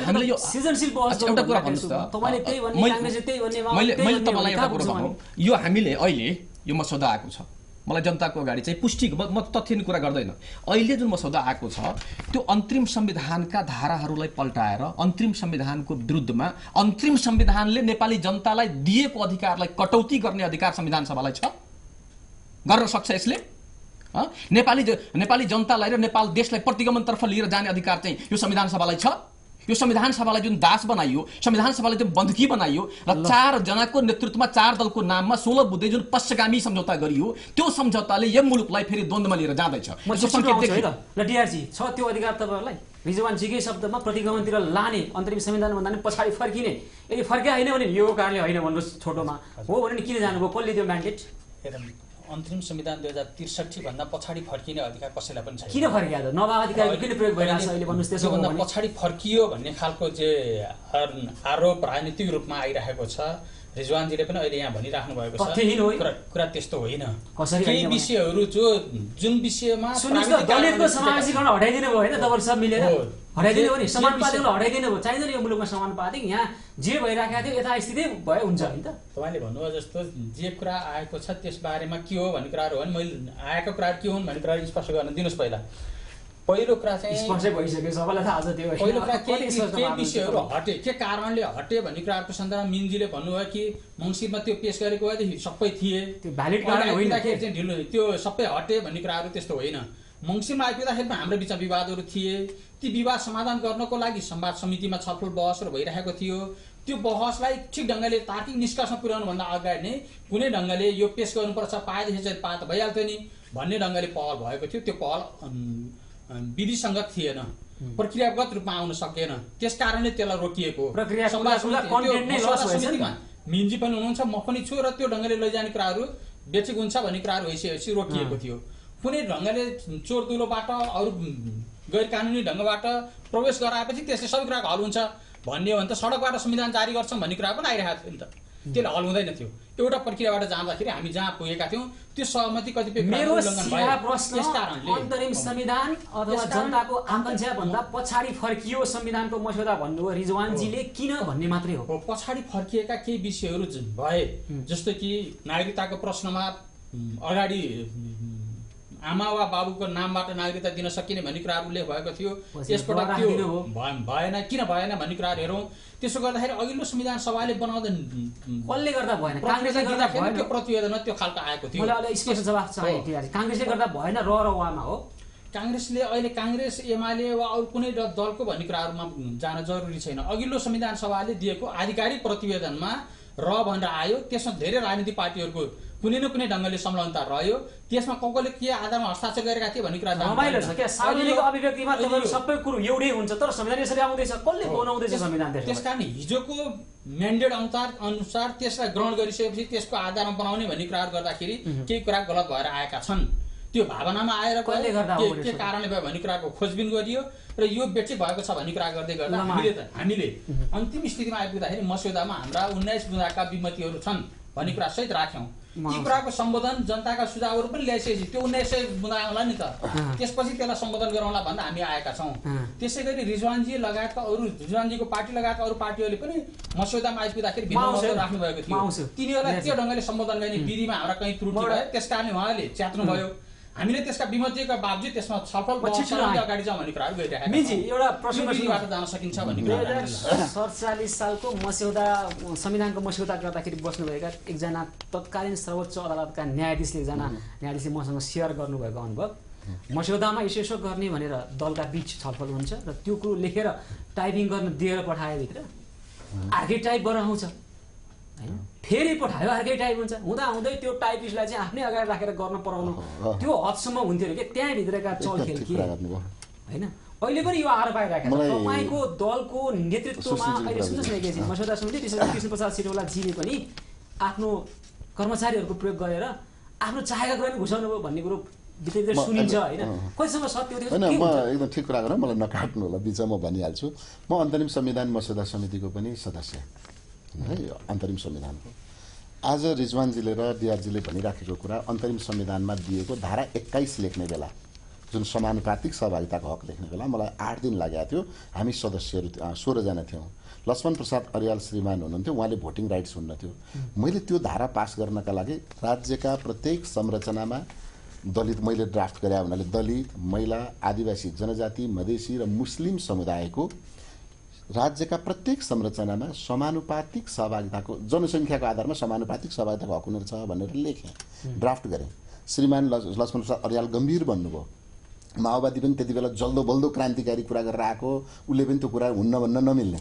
हामीले यो सृजनशील बहस एउटा कुरा भन्नुस् त, तपाईले त्यही भन्ने, कांग्रेसले त्यही भन्ने, मैले तपाईलाई एउटा कुरा भन्नु, यो हामीले अहिले यो मसौदा आएको छ, मलाई जनताको अगाडि चाहिँ पुष्टि, म तथ्यहीन कुरा गर्दैन, अहिले जुन मसौदा आएको छ त्यो अन्तरिम संविधानका धाराहरूलाई पल्टाएर अन्तरिम संविधानको विरुद्धमा, अन्तरिम संविधानले नेपाली जनतालाई दिएको अधिकारलाई कटौती गर्ने अधिकार संविधान सभालाई छ, गर्न सक्छ यसले। नेपाली जनतालाई र नेपाल देशलाई प्रतिगमनतर्फ लिएर जाने अधिकार चाहिँ यो संविधान सभालाई छ। यो संविधान सभालाई जुन दास बनाइयो, संविधान सभालाई जुन बन्धकी बनाइयो र 4 जनाको नेतृत्वमा 4 दलको नाममा 16 बुँदे जुन पश्चगामी सम्झौता गरियो, त्यो सम्झौताले यो मुलुकलाई फेरि द्वन्द्वमा लिएर जाँदैछ। ल डिआरजी छ त्यो अधिकार तपाईहरुलाई, रिजवानजीकै शब्दमा प्रतिगमनतिर लाने, अन्तरिम संविधान भन्दा पनि पछाडि फर्किने। यदि फर्के हैन भने यो कारणले हैन भन्नुस् छोटोमा, हो भने किन जानुभयो, कसले त्यो म्यान्डेट? अन्तरिम संविधान 2063 भन्दा पछाडि फर्किने अधिकार कसैलाई पनि छैन। किन फर्किया त? नभए अधिकार किन प्रयोग भइरहेछ अहिले भन्नुस्? त्यसो भन्दा पछाडि फर्कियो भन्ने खालको जे आरोप राजनीतिक रूपमा आइरहेको छ, रिजवानजीले पनि अहिले यहाँ भनिराख्नु भएको छ, कुरा त्यस्तो होइन। केही विषयहरू जुन विषयमा दलितको समावेशीकरण हटाइदिनु भयो हैन, तपाईहरु सब मिलेर हटाइदिनु हो नि, समानुपातिकलाई हटाइदिनु भयो। चाहिँदैन यो मुलुकमा समानुपातिक, यहाँ जे भइराखेको थियो यथास्थिति भए हुन्छ नि त। तपाईले भन्नुभयो जस्तो जे कुरा आएको छ त्यस बारेमा के हो भन्ने कुराहरू हो नि, मैले आएको कुराहरू के हुन् भन्ने कुराहरू स्पष्ट गर्न दिनुस्। पहिलो कुरा चाहिँ स्पष्ट भइसक्यो, सबैलाई थाहा छ त्यो। पहिलो कुरा के विषयहरू हटे, के कारणले हटे भन्ने कुराहरूको सन्दर्भमा मिन्जीले भन्नुभयो कि मङ्सिरमा त्यो पेश गरेको भएदेखि सबै थिए, त्यो भ्यालिड कारण होइन, चाहिँ ढिलो त्यो सबै हटे भन्ने कुराहरू त्यस्तो होइन। मङ्सिरमा आइपुग्दाखेरिमा हाम्रो बिचमा विवादहरू थिए, ती विवाद समाधान गर्नको लागि संवाद समितिमा छलफल बहसहरू भइरहेको थियो। त्यो बहसलाई ठिक ढङ्गले तार्किक निष्कर्षमा पुर्याउनुभन्दा अगाडि नै कुनै ढङ्गले यो पेश गर्नुपर्छ, पाएदेखि चाहिँ पा त भइहाल्थ्यो नि भन्ने ढङ्गले पहल भएको थियो। त्यो पहल विधिसङ्गत थिएन, प्रक्रियागत रूपमा आउन सकेन, त्यस कारणले त्यसलाई रोकिएको। मिन्जी पनि हुनुहुन्छ, म पनि छु, र त्यो ढङ्गले लैजाने कुराहरू बेचिक हुन्छ भन्ने कुराहरू भइसकेपछि रोकिएको थियो। कुनै ढङ्गले चोर दुलोबाट अरू गैर कानुनी ढङ्गबाट प्रवेश गराएपछि त्यसले सबै कुराको हल हुन्छ भन्ने हो भने त सडकबाट संविधान जारी गर्छौँ भन्ने कुरा पनि आइरहेको थियो नि त, त्यसले हल हुँदैन थियो। एउटा प्रक्रियाबाट जाँदाखेरि हामी जहाँ पुगेका थियौँ त्यो सहमति कतिपय अन्तरिम संविधान अथवा जनताको आकांक्षा भन्दा पछाडि फर्कियो संविधानको मस्यौदा भन्नुभयो रिजवानजीले, किन भन्ने मात्रै हो। पछाडि फर्किएका केही विषयहरू भए, जस्तो कि नागरिकताको प्रश्नमा अगाडि आमा वा बाबुको नामबाट नागरिकता दिन सकिने भन्ने कुराहरू उल्लेख भएको थियो, यसपटक त्यो भएन, किन भएन भन्ने कुराहरू हेरौँ। त्यसो गर्दाखेरि अघिल्लो संविधान सभाले बनाउँदा कसले गर्दा भएन, कांग्रेसले गर्दा भएन, त्यो प्रतिवेदनमा त्यो खालको आएको थियो। मलाई अहिले स्पष्ट जवाफ चाहियो, कांग्रेसले गर्दा भएन र वामा हो। कांग्रेसले अहिले कांग्रेस एमाले वा अरू कुनै दलको भन्ने कुराहरूमा जान जरुरी छैन। अघिल्लो संविधान सभाले दिएको आधिकारिक प्रतिवेदनमा र भनेर आयो, त्यसमा धेरै राजनीतिक पार्टीहरूको कुनै न कुनै ढङ्गले संलग्नता रह्यो, त्यसमा कसले के आधारमा हस्ताक्षर गरेका थिए भन्ने कुरा रमाइलो छ क्या। सार्वजनिक अभिव्यक्तिमा तपाईहरु सबै कुरो एउटै हुन्छ, तर संविधान यसरी आउँदैछ, कसले बनाउँदैछ संविधान? त्यसकारण हिजोको म्यान्डेट अनुसार त्यसलाई ग्रहण गरिसकेपछि त्यसको आधारमा बनाउने भन्ने कुराहरू गर्दाखेरि केही कुरा गलत भएर आएका छन्। त्यो भावनामा आएर कसले गर्दा के कारणले भयो भन्ने कुराको खोजबिन गरियो र यो बेठिक भएको छ भन्ने कुरा गर्दै गर्दा हामीले अन्तिम स्थितिमा आइपुग्दाखेरि मस्यौदामा हाम्रा 19 बुँदाका विमतिहरू छन् भन्ने कुरा सहित राख्यौँ। यी कुराको सम्बोधन जनताका सुझावहरू पनि ल्याइसकेपछि त्यो 1900 बुँदा आउला नि त, त्यसपछि त्यसलाई सम्बोधन गराउँला भन्दा हामी आएका छौँ। त्यसै गरी रिजवानजी लगायतका अरू रिजवानजीको पार्टी लगायतका अरू पार्टीहरूले पनि मस्यौदामा आइपुग्दाखेरि भिन्न राख्नु भएको थियो। तिनीहरूलाई त्यो ढङ्गले सम्बोधन गर्ने विधिमा हाम्रा कहीँ त्रुटि भयो, त्यस कारणले उहाँले च्यात्नुभयो। हामीले त्यसका विमतिका बावजुद त्यसमा छलफल अगाडि जाउँ भन्ने कुराहरू गरिरहेका मिजी एउटा प्रश्नबाट जान सकिन्छ भन्ने कुरा 2047 सालको मस्यौदा संविधानको मस्यौदा गर्दाखेरि बस्नुभएका एकजना तत्कालीन सर्वोच्च अदालतका न्यायाधीशले न्यायाधीशले मसँग सेयर गर्नुभएको अनुभव, मस्यौदामा यसो गर्ने भनेर दलका बीच छलफल हुन्छ र त्यो कुरो लेखेर टाइपिङ गर्न दिएर पठायो भित्र अर्कै टाइप गरेर आउँछ हैन, फेरि पठायो अर्कै टाइप हुन्छ, हुँदै त्यो टाइपिस्टलाई चाहिँ आफ्नै अगाडि राखेर गर्न पराउनु त्यो हदसम्म हुन्थ्यो अरे के त्यहाँभित्रका चलखेल के हैन। अहिले पनि यो आरोप आइरहेको छ तपाईँको दलको नेतृत्वमा। अहिले सुन्नुहोस् न एकैछिन, मस्यौदा समिति विशेष कृष्ण प्रसाद सिटौलाजीले पनि आफ्नो कर्मचारीहरूको प्रयोग गरेर आफ्नो चाहेका कुरा पनि घुसाउनु भयो भन्ने कुरो भित्र सुनिन्छ हैन, कहिलेसम्म सत्य हो? हैन, म एकदम ठिक कुरा गरौँ, मलाई नकाट्नु होला, बिचमा म भनिहाल्छु। म अन्तरिम संविधान मस्यौदा समितिको पनि सदस्य है, अन्तरिम संविधानको। आज रिजवानजीले र डिआरजीले भनिराखेको कुरा अन्तरिम संविधानमा दिएको धारा 21 लेख्ने बेला, जुन समानुपातिक सहभागिताको हक लेख्ने बेला मलाई 8 दिन लागेको थियो। हामी सदस्यहरू 16 जना थियौँ। लक्ष्मण प्रसाद अर्याल श्रीमान हुनुहुन्थ्यो, उहाँले भोटिङ राइट्स हुन्न थियो। मैले त्यो धारा पास गर्नका लागि राज्यका प्रत्येक संरचनामा दलित मैले ड्राफ्ट गरे हुनाले दलित, महिला, आदिवासी जनजाति, मधेसी र मुस्लिम समुदायको राज्यका प्रत्येक संरचनामा समानुपातिक सहभागिताको जनसङ्ख्याको आधारमा समानुपातिक सहभागिताको हक हुने छ भनेर लेखेँ, ड्राफ्ट गरेँ। श्रीमान लक्ष्मण प्रसाद अर्याल गम्भीर भन्नुभयो। माओवादी पनि त्यति बेला जल्दो बल्दो क्रान्तिकारी कुरा गरेर आएको, उसले पनि त्यो कुरा हुन्न भन्न नमिल्ने।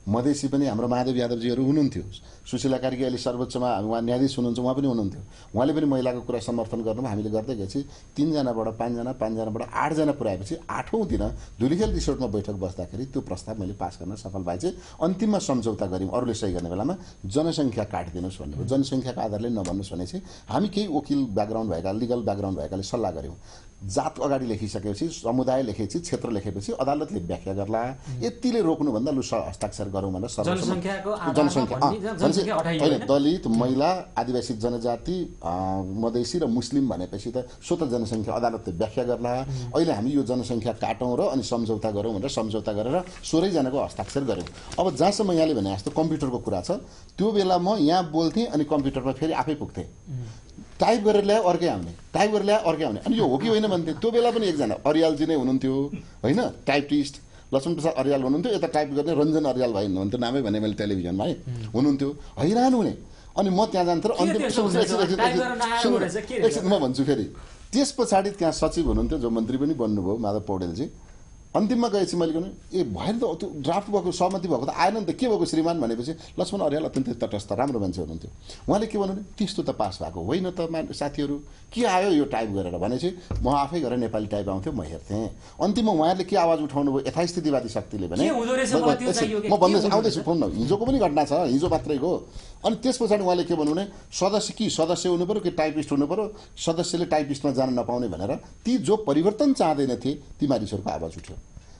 मधेसी पनि हाम्रो महादेव यादवजीहरू हुनुहुन्थ्यो, सुशीला कार्की अहिले सर्वोच्चमा उहाँ न्यायाधीश हुनुहुन्छ, उहाँ पनि हुनुहुन्थ्यो। उहाँले पनि महिलाको कुरा समर्थन गर्नुभयो। हामीले गर्दै गएपछि 3 जनाबाट 5 जना, 5 जनाबाट 8 जना पुऱ्याएपछि 8औं दिन धुलिखेल रिसोर्टमा बैठक बस्दाखेरि त्यो प्रस्ताव मैले पास गर्न सफल भए चाहिँ अन्तिममा सम्झौता गऱ्यौँ। अरूले सही गर्ने बेलामा जनसङ्ख्या काटिदिनुहोस् भन्नुभयो। जनसङ्ख्याको आधारले नभन्नुहोस् भनेपछि हामी केही वकिल ब्याकग्राउन्ड भएका, लिगल ब्याकग्राउन्ड भएकाले सल्लाह गऱ्यौँ। जात अगाडि लेखिसकेपछि, समुदाय लेखेपछि, क्षेत्र लेखेपछि अदालतले व्याख्या गर्ला, यतिले रोक्नुभन्दा लु हस्ताक्षर गरौँ भनेर जनसङ्ख्या होइन, दलित, महिला, आदिवासी जनजाति, मधेसी र मुस्लिम भनेपछि त स्वतः जनसङ्ख्या अदालतले व्याख्या गर्ला। अहिले हामी यो जनसङ्ख्या काटौँ र अनि सम्झौता गरौँ भनेर सम्झौता गरेर 16 जनाको हस्ताक्षर गऱ्यौँ। अब जहाँसम्म यहाँले भने जस्तो कम्प्युटरको कुरा छ, त्यो बेला म यहाँ बोल्थेँ अनि कम्प्युटरमा फेरि आफै पुग्थेँ, टाइप गरेर ल्यायो अर्कै आउने, टाइप गरेर ल्यायो अर्कै आउने। अनि यो हो कि होइन भन्थे। त्यो बेला पनि एकजना अर्यालजी नै हुनुहुन्थ्यो होइन, टाइपिस्ट लक्ष्मण प्रसाद अर्याल हुनुहुन्थ्यो, यता टाइप गर्ने रञ्जन अर्याल भाइ हुनुहुन्थ्यो, नामै भने मैले टेलिभिजनमा है हुनुहुन्थ्यो, हैरान हुने। अनि म त्यहाँ जान्थेँ र अन्तिम म भन्छु फेरि त्यस पछाडि त्यहाँ सचिव हुनुहुन्थ्यो, जो मन्त्री पनि बन्नुभयो, माधव पौडेलजी। अन्तिममा गएपछि मैले भने ए भएन त, त्यो ड्राफ्ट भएको सहमति भएको त आएन नि त, के भएको श्रीमान भनेपछि लक्ष्मण अर्याल अत्यन्तै तटस्थ राम्रो मान्छे हुनुहुन्थ्यो। उहाँले के भन्नु, त्यस्तो त पास भएको होइन त साथीहरू, के आयो यो टाइप गरेर भनेपछि म आफै गरेर नेपाली टाइप आउँथ्यो, म हेर्थेँ। अन्तिममा उहाँहरूले के आवाज उठाउनु भयो यथास्थितिवादी शक्तिले भने, म भन्दैछु आउँदैछु फोन न, हिजोको पनि घटना छ, हिजो मात्रैको। अनि त्यस पछाडि उहाँले के भन्नु भने सदस्य हुनु पऱ्यो कि टाइपिस्ट हुनु पऱ्यो, सदस्यले टाइपिस्टमा जान नपाउने भनेर ती जो परिवर्तन चाहँदैनथे ती मानिसहरूको आवाज उठ्यो।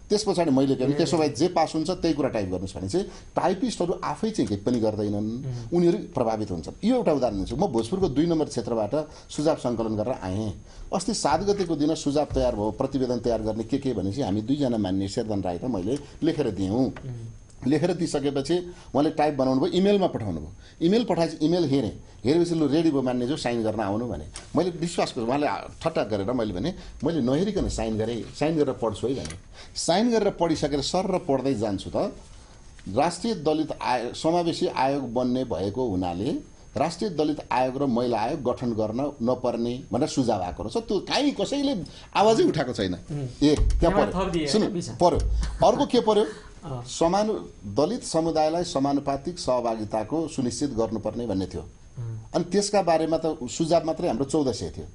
त्यस पछाडि मैले के भने त्यसो भए जे पास हुन्छ त्यही कुरा टाइप गर्नुहोस् भने चाहिँ टाइपिस्टहरू आफै चाहिँ केही पनि गर्दैनन्, उनीहरू प्रभावित हुन्छन्। यो एउटा उदाहरण दिन्छु। म भोजपुरको 2 नम्बर क्षेत्रबाट सुझाव सङ्कलन गरेर आएँ। अस्ति 7 गतेको दिन सुझाव तयार भयो, प्रतिवेदन तयार गर्ने के भनेपछि हामी 2 जना मान्ने शेरधन राई र मैले लेखेर दियौँ। लेखेर दिइसकेपछि उहाँले टाइप बनाउनु भयो, इमेलमा पठाउनु भयो। इमेल पठाएपछि इमेल हेरेपछि लु रेडी भयो मान्ने जो साइन गर्न आउनु भने मैले विश्वास गरेँ। उहाँले ठट्टा गरेर मैले नहेरिकन साइन गरेँ, साइन गरेर पढ्छु है भने साइन गरेर पढिसकेर सर र पढ्दै जान्छु त राष्ट्रिय दलित समावेशी आयोग बन्ने भएको हुनाले राष्ट्रिय दलित आयोग र महिला आयोग गठन गर्न नपर्ने भनेर सुझाव आएको रहेछ। त्यो काहीँ कसैले आवाजै उठाएको छैन। त्यहाँ पर्यो। अर्को के पर्यो, दलित समुदायलाई समानुपातिक सहभागिताको सुनिश्चित गर्नुपर्ने भन्ने थियो। अनि त्यसका बारेमा त सुझाव मात्रै हाम्रो 1400 थियो।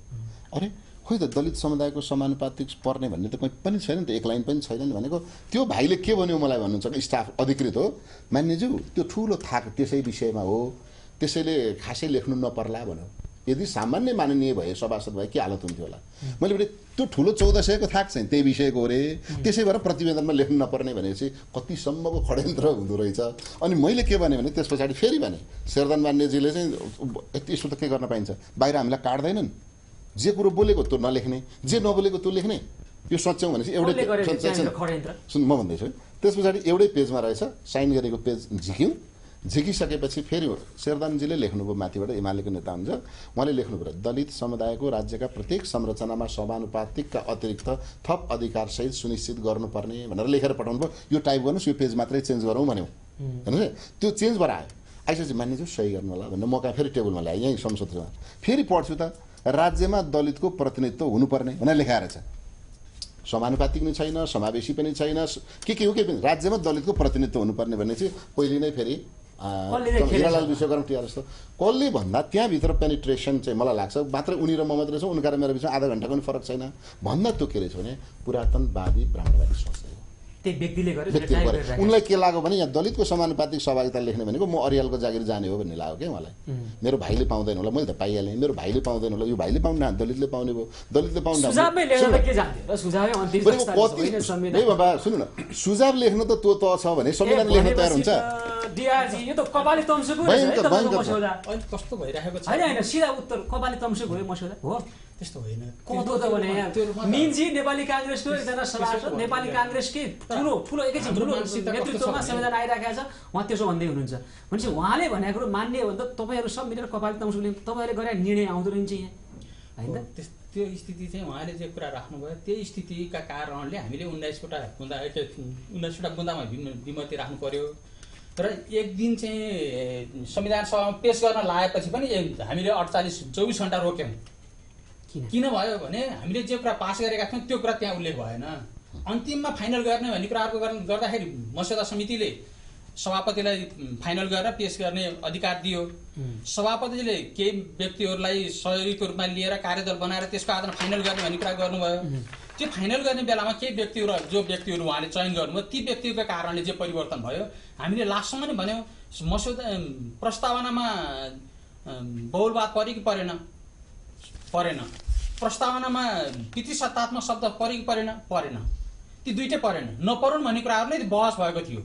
अरे खोइ त दलित समुदायको समानुपातिक पर्ने भन्ने त कहीँ पनि छैन नि त, एक लाइन पनि छैन नि भनेको। त्यो भाइले के भन्यो मलाई भन्नुहुन्छ, स्टाफ अधिकृत हो मान्यज्यू, त्यो ठुलो थाक त्यसै विषयमा हो, त्यसैले खासै लेख्नु नपर्ला भन्यो। यदि सामान्य माननीय भए सभासद भए के हालत हुन्थ्यो होला। मैले भने त्यो ठुलो 1400 को थाक चाहिँ त्यही विषयको रे, त्यसै भएर प्रतिवेदनमा लेख्नु नपर्ने भनेपछि कतिसम्मको षड्यन्त्र हुँदो रहेछ। अनि मैले के भने त्यस पछाडि फेरि भने शेरधन मान्यजीले चाहिँ यस्तो त के गर्न पाइन्छ, बाहिर हामीलाई काट्दैनन्, जे कुरो बोलेको त्यो नलेख्ने, जे नबोलेको त्यो लेख्ने, यो सोच्छौँ भनेपछि एउटै सुन म भन्दैछु। त्यस पछाडि एउटै पेजमा रहेछ, साइन गरेको पेज झिकिसकेपछि फेरि शेरधनजीले लेख्नुभयो, माथिबाट एमालेको नेता हुन्छ उहाँले लेख्नुभयो, दलित समुदायको राज्यका प्रत्येक संरचनामा समानुपातिकका अतिरिक्त थप अधिकारसहित सुनिश्चित गर्नुपर्ने भनेर लेखेर पठाउनु भयो। यो टाइप गर्नुहोस्, यो पेज मात्रै चेन्ज गरौँ भन्यो। हेर्नुहोस् त्यो चेन्ज भएर आयो। आइसकेपछि मान्यज्यू सही गर्नु होला भनेर म कहाँ फेरि टेबलमा ल्याएँ, यहीँ संसदमा फेरि पढ्छु त, राज्यमा दलितको प्रतिनिधित्व हुनुपर्ने भनेर लेखाएर छ। समानुपातिक नै छैन, समावेशी पनि छैन, के हो के पनि, राज्यमा दलितको प्रतिनिधित्व हुनुपर्ने भने चाहिँ पहिले नै फेरि हिरालाल विश्वकर्म टिआर जस्तो कसले भन्दा त्यहाँभित्र पेनिट्रेसन चाहिँ मलाई लाग्छ मात्रै उनी र म मात्रै छौँ, उनका र मेरो बिचमा आधा घन्टाको पनि फरक छैन भन्दा त्यो के रहेछ भने पुरातनवादी ब्राह्मणवादी सोच त्यही व्यक्तिले गरे। उनलाई के लाग्यो भने यहाँ दलितको समानुपातिक सहभागिता लेख्ने भनेको म अरियालको जागिर जाने हो भन्ने लाग्यो क्या उहाँलाई। मेरो भाइले पाउँदैन होला, मैले त पाइहालेँ, मेरो भाइले पाउँदैन होला, यो भाइले पाउनु दलितले पाउने भयो, दलितले पाउनु बाबा सुन्नु न, सुझाव लेख्न त त्यो त छ भने संविधान लेख्न तयार हुन्छ। कस्तो भइरहेको छ होइन सिधा उत्तर कपाली तम्सुक भयो मस्यौदा हो, त्यस्तो होइन। कस्तो त भने निन्जी नेपाली काङ्ग्रेसको एकजना सभासद, नेपाली काङ्ग्रेसकै ठुलो ठुलो एकैछिन ठुलो नेतृत्वमा संविधान आइराखेको छ, उहाँ त्यसो भन्दै हुनुहुन्छ भनेपछि उहाँले भनेको कुरो मान्ने हो भने त तपाईँहरू सब मिलेर कपाली तम्सुकले तपाईँहरूले गरेर निर्णय आउँदो रहन्छ यहाँ होइन। त्यो स्थिति चाहिँ उहाँले जे कुरा राख्नुभयो त्यही स्थितिका कारणले हामीले 19वटा बुन्दामा विमति राख्नु पर्यो र एक दिन चाहिँ संविधान सभामा पेश गर्न लागेपछि पनि हामीले 48-24 घण्टा रोक्यौँ। किन भयो भने हामीले जे कुरा पास गरेका थियौँ त्यो कुरा त्यहाँ उल्लेख भएन। अन्तिममा फाइनल गर्ने भन्ने कुराहरूको गर्दाखेरि मस्यौदा समितिले सभापतिलाई फाइनल गरेर पेश गर्ने अधिकार दियो। सभापतिले केही व्यक्तिहरूलाई सहयोगीको रूपमा लिएर कार्यदल बनाएर त्यसको आधारमा फाइनल गर्ने भन्ने कुरा गर्नुभयो। त्यो फाइनल गर्ने बेलामा केही व्यक्तिहरू जो व्यक्तिहरू उहाँले चयन गर्नुभयो ती व्यक्तिको कारणले जे परिवर्तन भयो हामीले लास्टसम्म नै भन्यौँ मस्यौदा प्रस्तावनामा बहुलवाद पऱ्यो कि परेन, प्रस्तावनामा पितृसत्तात्मक शब्द पऱ्यो कि परेन, ती दुइटै परेन, नपरुन् भन्ने कुराहरू नै बहस भएको थियो।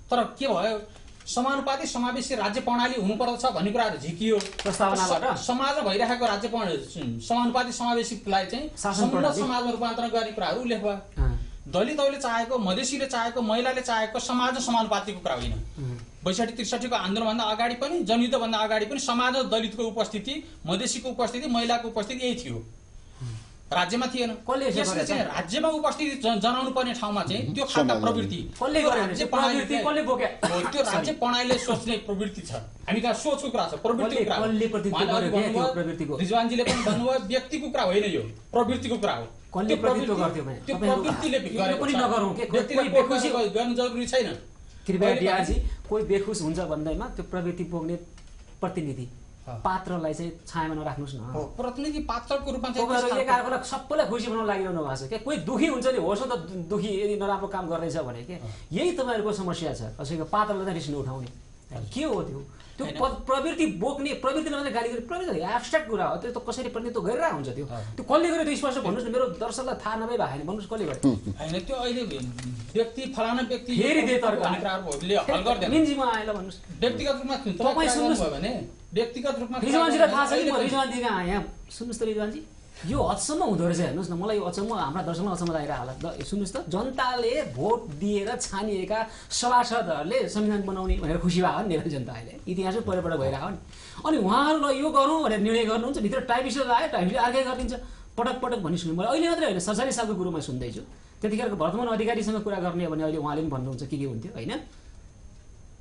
तर के भयो, समानुपातिक समावेशी राज्य प्रणाली हुनुपर्दछ भन्ने कुराहरू झिकियो प्रस्तावनाबाट। समाजमा भइरहेको राज्य समानुपातिक समावेशीलाई चाहिँ सम्पूर्ण समाजमा रूपान्तरण गर्ने कुराहरू उल्लेख भयो। दलितहरूले चाहेको, मधेसीले चाहेको, महिलाले चाहेको समाजमा समानुपातिकको कुरा होइन। 62-63 को आन्दोलनभन्दा अगाडि पनि, जनयुद्धभन्दा अगाडि पनि समाजमा दलितको उपस्थिति, मधेसीको उपस्थिति, महिलाको उपस्थिति यही थियो, राज्यमा थिएन। यसले चाहिँ राज्यमा उपस्थिति जनाउनु पर्ने ठाउँमा चाहिँ त्यो खालका प्रवृत्ति त्यो राज्य प्रणालीले सोच्ने प्रवृत्ति छ। हामी कहाँ सोचको कुरा छ, प्रवृत्तिको कुरा। रिजवानजीले पनि भन्नुभयो व्यक्तिको कुरा होइन, यो प्रवृत्तिको कुरा हो। त्यो प्रवृत्तिले गर्नु जरुरी छैन। कोही बेखुस हुन्छ भन्दैमा त्यो प्रवृत्ति पोख्ने प्रतिनिधि पात्रलाई चाहिँ छायामा नराख्नुहोस् न। प्रतिनिधि पात्रको रूपमा चाहिँ सबैलाई खुसी बनाउन लागिरहनु भएको छ क्या। कोही दुखी हुन्छ नि, होस् न त दुखी, यदि नराम्रो काम गर्दैछ भने के यही तपाईँहरूको समस्या छ। कसैको पात्रलाई चाहिँ रिस नउठाउने के हो त्यो प्रवृत्ति बोक्ने, प्रवृत्तिले मात्रै गाली गर्ने, प्रवृत्ति एब्स्ट्र्याक्ट कुरा हो, त्यो त कसरी प्रतिनिधित्व गरिरहेको हुन्छ। त्यो कसले गर्यो त्यो स्पष्ट भन्नुहोस् न, मेरो दर्शकलाई थाहा नभए भएन भन्नुहोस् कसले गर्यो होइन। त्यो अहिले व्यक्ति फलाना व्यक्ति निन्जीमा आएन भन्नुहोस्, व्यक्तिगत रूपमा तपाईँ सुन्नुहोस् भने व्यक्तिगत रूपमा रिजवानजीलाई थाहा छ कि म रिजवानजी कहाँ यहाँ सुन्नुहोस् त रिजवानजी, यो हदसम्म हुँदो रहेछ। हेर्नुहोस् न, मलाई यो अचम्म, हाम्रा दर्शकमा अचम्म लागेर हालत सुन्नुहोस् त, जनताले भोट दिएर छानिएका सभासदहरूले संविधान बनाउने भनेर खुसी भयो नि नेपाली जनता। अहिले इतिहासै परिवर्तन भइरहेको नि, अनि उहाँहरूलाई यो गरौँ भनेर निर्णय गर्नुहुन्छ, भित्र टाइपिस्टले आयो, टाइपिस्टले अर्कै गरिदिन्छ, पटक पटक भनी सुन्नु। मैले अहिले मात्रै होइन 47 सालको कुरो म सुन्दैछु। त्यतिखेरको वर्तमान अधिकारीसँग कुरा गर्ने भने अहिले उहाँले पनि भन्नुहुन्छ के हुन्थ्यो होइन।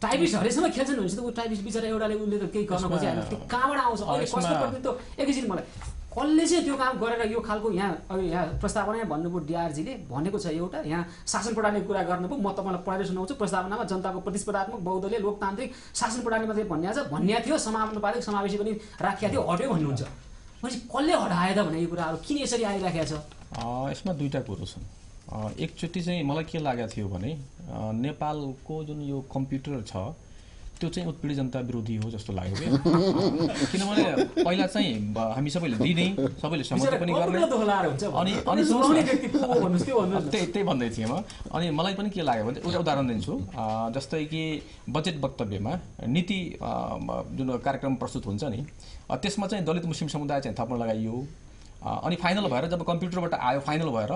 टाइपिस्ट हरेसम्म खेल्छन् भनेपछि त ऊ टाइपिस्ट बिचरा एउटाले उसले त केही गर्न खोजिहाल्छ, त्यो कहाँबाट आउँछ अहिले कसको प्रतिनिधित्व। एकैछिन मलाई कसले चाहिँ त्यो काम गरेर यो खालको यहाँ प्रस्तावना भन्नुभयो, डिआरजीले भनेको छ एउटा यहाँ शासन प्रणालीको कुरा गर्नुभयो। म तपाईँलाई पढाएर सुनाउँछु, प्रस्तावनामा जनताको प्रतिस्पर्धात्मक बहुदलीय लोकतान्त्रिक शासन प्रणाली मात्रै भन्ने थियो, समानुपातिक समावेशी पनि राखिया थियो, हट्यो भन्नुहुन्छ। भनेपछि कसले हटायो त भने यो कुराहरू किन यसरी आइराखेको छ? यसमा दुईवटा कुरो छन्। एकचोटि चाहिँ मलाई के लागेको थियो भने नेपालको जुन यो कम्प्युटर छ त्यो चाहिँ उत्पीडित जनता विरोधी हो जस्तो लाग्यो कि किनभने पहिला चाहिँ हामी सबैले दिने सबैले समर्थन पनि गर्ने त्यही भन्दै थिएँ म। अनि मलाई पनि के लाग्यो भने एउटा उदाहरण दिन्छु। जस्तै कि बजेट वक्तव्यमा नीति जुन कार्यक्रम प्रस्तुत हुन्छ नि त्यसमा चाहिँ दलित मुस्लिम समुदाय चाहिँ थप्न लगाइयो। अनि फाइनल भएर जब कम्प्युटरबाट आयो फाइनल भएर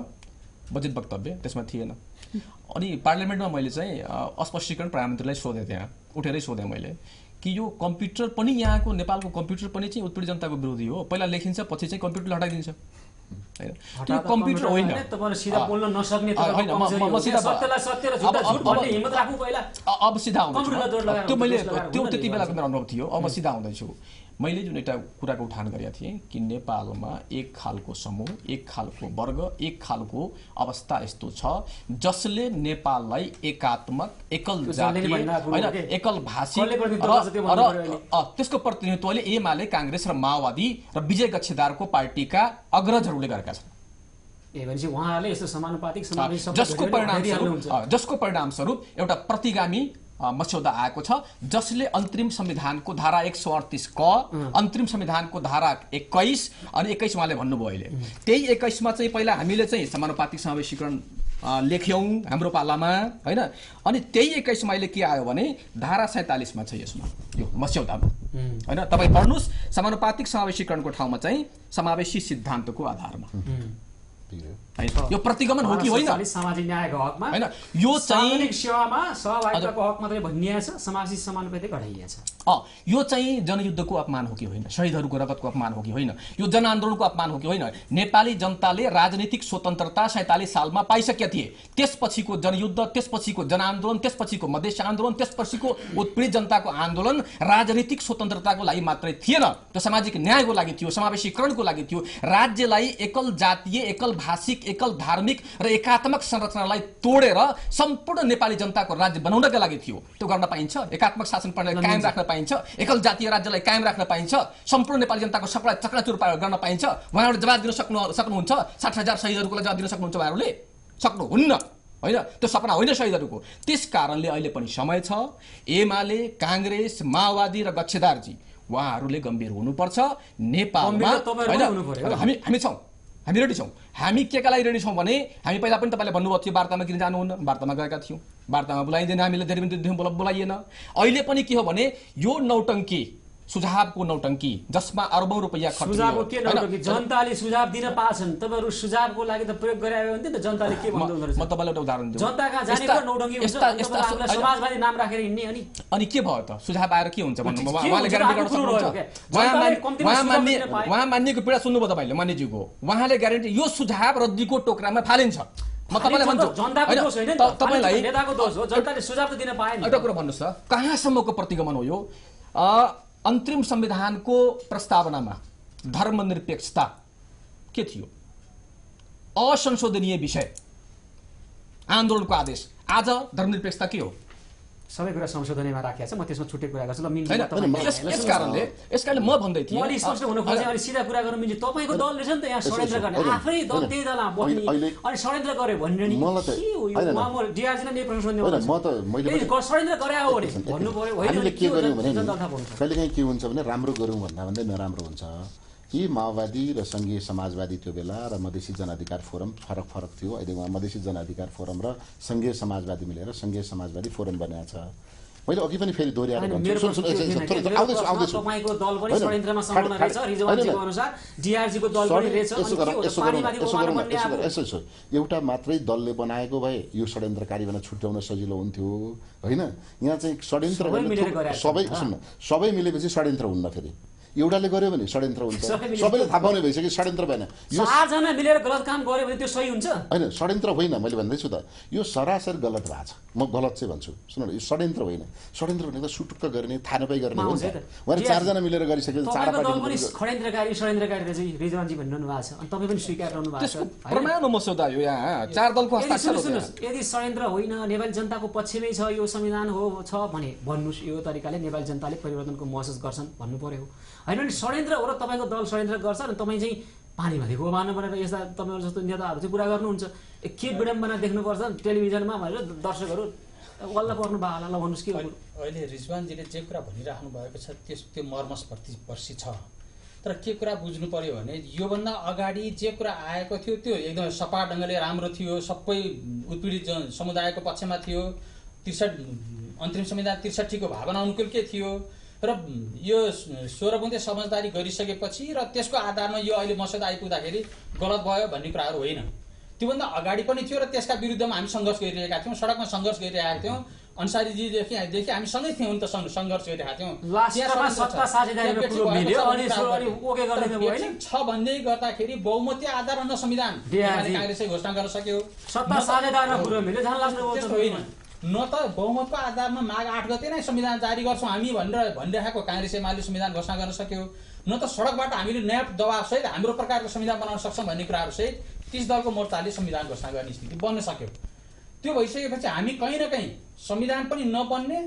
बजेट वक्तव्य त्यसमा थिएन। अनि पार्लियामेन्टमा मैले चाहिँ स्पष्टीकरण प्रधानमन्त्रीलाई सोधेँ, त्यहाँ उठेरै सोधेँ मैले कि यो कम्प्युटर पनि यहाँको नेपालको कम्प्युटर पनि चाहिँ उत्पीडित जनताको विरोधी हो। पहिला लेखिन्छ पछि चाहिँ कम्प्युटरले हटाइदिन्छ हैन। त्यो कम्प्युटर होइन। अब सिधा आउँदैछु। त्यो मैले त्यो त्यति बेलाको मेरो अनुभव थियो। अब सिधा आउँदैछु। मैले जुन एउटा कुराको उठान गरेका थिएँ कि नेपालमा एक खालको समूह, एक खालको वर्ग, एक खालको अवस्था यस्तो छ जसले नेपाललाई एकात्मक, एकल जातीय हैन, एकल भाषी र त्यसको प्रतिनिधित्वले एमाले, कांग्रेस र माओवादी र विजय गच्छेदारको पार्टीका अग्रजहरूले गरेका छन्। जसको परिणामस्वरूप एउटा प्रतिगामी मस्यौदा आएको छ जसले अन्तरिम संविधानको धारा 138 क, अन्तरिम संविधानको धारा 21 अनि 21 उहाँले भन्नुभयो अहिले। त्यही 21 मा चाहिँ पहिला हामीले चाहिँ समानुपातिक समावेशीकरण लेख्यौं हाम्रो पालामा हैन। अनि त्यही 21 मा अहिले के आयो भने धारा 47 मा छ यसमा, यो मस्यौदामा हैन। तपाई पढ्नुस्, समानुपातिक समावेशीकरणको ठाउँमा चाहिँ समावेशी सिद्धान्तको आधारमा यो प्रतिगमन हो कि होइन? सामाजिक न्यायको हकमा हैन, यो चाहिँ सेवामा सहभागिताको हक मात्रै भनिएको छ, सामाजिक समानुपातिक हटाइएको छ। यो चाहिँ जनयुद्धको अपमान हो कि होइन? शहीदहरूको रगतको अपमान हो कि होइन? यो जनआन्दोलनको अपमान हो कि होइन? नेपाली जनताले राजनीतिक स्वतन्त्रता 47 सालमा पाइसकेका थिए। त्यसपछिको जनयुद्ध, त्यसपछिको जनआन्दोलन, त्यसपछिको मधेस आन्दोलन, त्यसपछिको उत्पीडित जनताको आन्दोलन राजनीतिक स्वतन्त्रताको लागि मात्रै थिएन, त्यो सामाजिक न्यायको लागि थियो, समावेशीकरणको लागि थियो। राज्यलाई एकल जातीय, एकल भाषिक, एकल धार्मिक र एकात्मक संरचनालाई तोडेर सम्पूर्ण नेपाली जनताको राज्य बनाउनका लागि थियो। त्यो गर्न पाइन्छ? एकात्मक शासन प्रणाली कायम राख्न पाइन्छ? एकल जातीय राज्यलाई कायम राख्न पाइन्छ? सम्पूर्ण नेपाली जनताको सबैलाई चकनाचुर गर्न पाइन्छ? उहाँहरूले जवाब दिन सक्नुहुन्छ? 60,000 शहीदहरूको लागि जवाब दिन सक्नुहुन्छ? उहाँहरूले सक्नुहुन्न हैन। त्यो सपना होइन शहीदहरूको। त्यस कारणले अहिले पनि समय छ। एमाले, कांग्रेस, माओवादी र गच्छेदारजी उहाँहरूले गम्भीर हुनुपर्छ। नेपालमा हामी छौँ, हामी रेडी छौँ। हामी केका लागि रेडी छौँ भने हामी पहिला पनि तपाईँले भन्नुभएको थियो वार्तामा किन जानुहुन्न, वार्तामा गएका थियौँ, वार्तामा बोलाइँदैन, हामीले धेरै दिन बोलाइएन। अहिले पनि के हो भने यो नौटङ्की, सुझावको नौटङ्की जसमा अरबौं रुपैयाँ खर्च सुझावको के नौटङ्की? जनताले सुझाव दिन पाछन्, तपाईँहरू सुझावको लागि त प्रयोग गरायो भने त जनताले के भन्दै रहेछ? म तपाईँलाई एउटा उदाहरण दिन्छु। जनताका जानेको नौटङ्की हुन्छ, समाजवादी नाम राखेर हिँड्ने अनि के भयो त? सुझाव आएर के हुन्छ भन्नु? उहाँले ग्यारेन्टी गर्न सक्नुहुन्छ? उहाँ मान्नेको पीडा सुन्नुभयो तपाईँले, मान्यज्यूको? उहाँले ग्यारेन्टी यो सुझाव रद्दीको टोक्रामा फालिन्छ। म तपाईँलाई भन्छु, जनताको दोष होइन, तपाईँलाई नेताको दोष हो। जनताले सुझाव त दिन पाएन। एउटा कुरा भन्नुहोस् त, कहाँसम्मको प्रतिगमन हो यो? अन्तरिम संविधानको प्रस्तावनामा धर्मनिरपेक्षता के थियो? असंशोधनीय विषय, आन्दोलनको आदेश। आज धर्मनिरपेक्षता के हो? सबै कुरा संशोधनीयमा राखिएको छ। म त्यसमा छुट्टै कुरा गर्छु। ल मिल्छ। यसकारणले म भन्दै थिएँ, मैले स्पष्ट हुनु खोजेँ। अनि सिधा कुरा गर्नु मिल्छ। तपाईँको दलले छ नि त यहाँ षड्यन्त्र गर्ने, आफै दल त्यही दलमा बस्ने अनि षड्यन्त्र गर्यो भन्ने नि के हो यो? म डिआरजीले नै प्रश्न सोध्ने म त मैले षड्यन्त्र गरे हो भने भन्नु पर्यो। हामीले के गर्यौँ भने कहिलेकाहीँ के हुन्छ भने राम्रो गरौँ भन्दा भन्दै नराम्रो हुन्छ। यी माओवादी र सङ्घीय समाजवादी त्यो बेला र मधेसी जनअधिकार फोरम फरक थियो। अहिले उहाँ मधेसी जनअधिकार फोरम र सङ्घीय समाजवादी मिलेर सङ्घीय समाजवादी फोरम बनाएको छ। मैले अघि पनि फेरि दोहोऱ्याएर भन्छु, आउँदैछु। तपाईँको दल पनि षड्यन्त्रमा संलग्न रहेछ, रिजवानजीको अनुसार डिआरजीको दल पनि रहेछ। यसो एउटा मात्रै दलले बनाएको भए यो षड्यन्त्रकारी भनेर छुट्याउन सजिलो हुन्थ्यो होइन? यहाँ चाहिँ षड्यन्त्र सबै मिलेपछि षड्यन्त्र हुन्न। फेरि एउटाले गर्यो भने षड्यन्त्र हुन्छ, सबैले थाहा पाउने भइसक्यो षड्यन्त्र भएन। यो 4जना मिलेर गलत काम गर्यो भने त्यो सही हुन्छ होइन? षड्यन्त्र होइन, मैले भन्दैछु त यो सरासर गलत भएको छ। म गलत चाहिँ भन्छु, सुन न, यो षड्यन्त्र होइन। षड्यन्त्र भनेको सुटुक्क गर्ने, थाहा नपाई गर्ने हो। उहाँले 4जना मिलेर गरिसक्यो। षड्यन्त्रकारी रहेछ रिजवानजी भनिरहनु भएको छ, अनि तपाईँ पनि स्वीकार गर्नु भएको छ। प्रमाणमा मस्यौदा यो यहाँ 4 दलको हस्ताक्षर हो। यदि षड्यन्त्र होइन, नेपाली जनताको पक्षमै छ, यो संविधान हो छ भने भन्नुहोस्। यो तरिकाले नेपाली जनताले परिवर्तनको महसुस गर्छन् भन्नु पर्यो होइन? अनि षड्यन्त्र हो र तपाईँको दल षड्यन्त्र गर्छ अनि तपाईँ चाहिँ पानीमाथि गोबानो बनेर यस्ता तपाईँहरू जस्तो नेताहरू चाहिँ पुरा गर्नुहुन्छ। के विडम्बना देख्नुपर्छ टेलिभिजनमा भनेर दर्शकहरू वल्ल पर्नु भयो होला ल भन्नुहोस् के हो अहिले रिजवानजीले जे कुरा भनिराख्नु भएको छ त्यो मर्मस्पर्शी छ। तर के कुरा बुझ्नु पर्यो भने योभन्दा अगाडि जे कुरा आएको थियो त्यो एकदमै सपाट ढङ्गले राम्रो थियो, सबै उत्पीडित समुदायको पक्षमा थियो। 63 अन्तरिम संविधान 63 को भावना अनुकूल के थियो र यो 16 बुँदे समझदारी गरिसकेपछि र त्यसको आधारमा यो अहिले मसौदा आइपुग्दाखेरि गलत भयो भन्ने कुराहरू होइन। त्योभन्दा अगाडि पनि थियो र त्यसका विरुद्धमा हामी सङ्घर्ष गरिरहेका थियौँ, सडकमा सङ्घर्छ गरिरहेका थियौँ। अन्सारीजीदेखि हामी सँगै थियौँ नि त, सङ्घर्ष गरिरहेका थियौँ। छ भन्दै गर्दाखेरि बहुमती आधारमा न संविधान काङ्ग्रेसले घोषणा गर्न सक्यो, होइन न त बहुमतको आधारमा माघ 8 गते नै संविधान जारी गर्छौँ हामी भनेर भनिरहेको काङ्ग्रेस एमाले संविधान घोषणा गर्न सक्यो, न त सडकबाट हामीले नयाँ दबावसहित हाम्रो प्रकारको संविधान बनाउन सक्छौँ भन्ने कुराहरूसहित 30 दलको मोर्चाले संविधान घोषणा गर्ने स्थिति बन्न सक्यो। त्यो भइसकेपछि हामी कहीँ न कहीँ संविधान पनि नबन्ने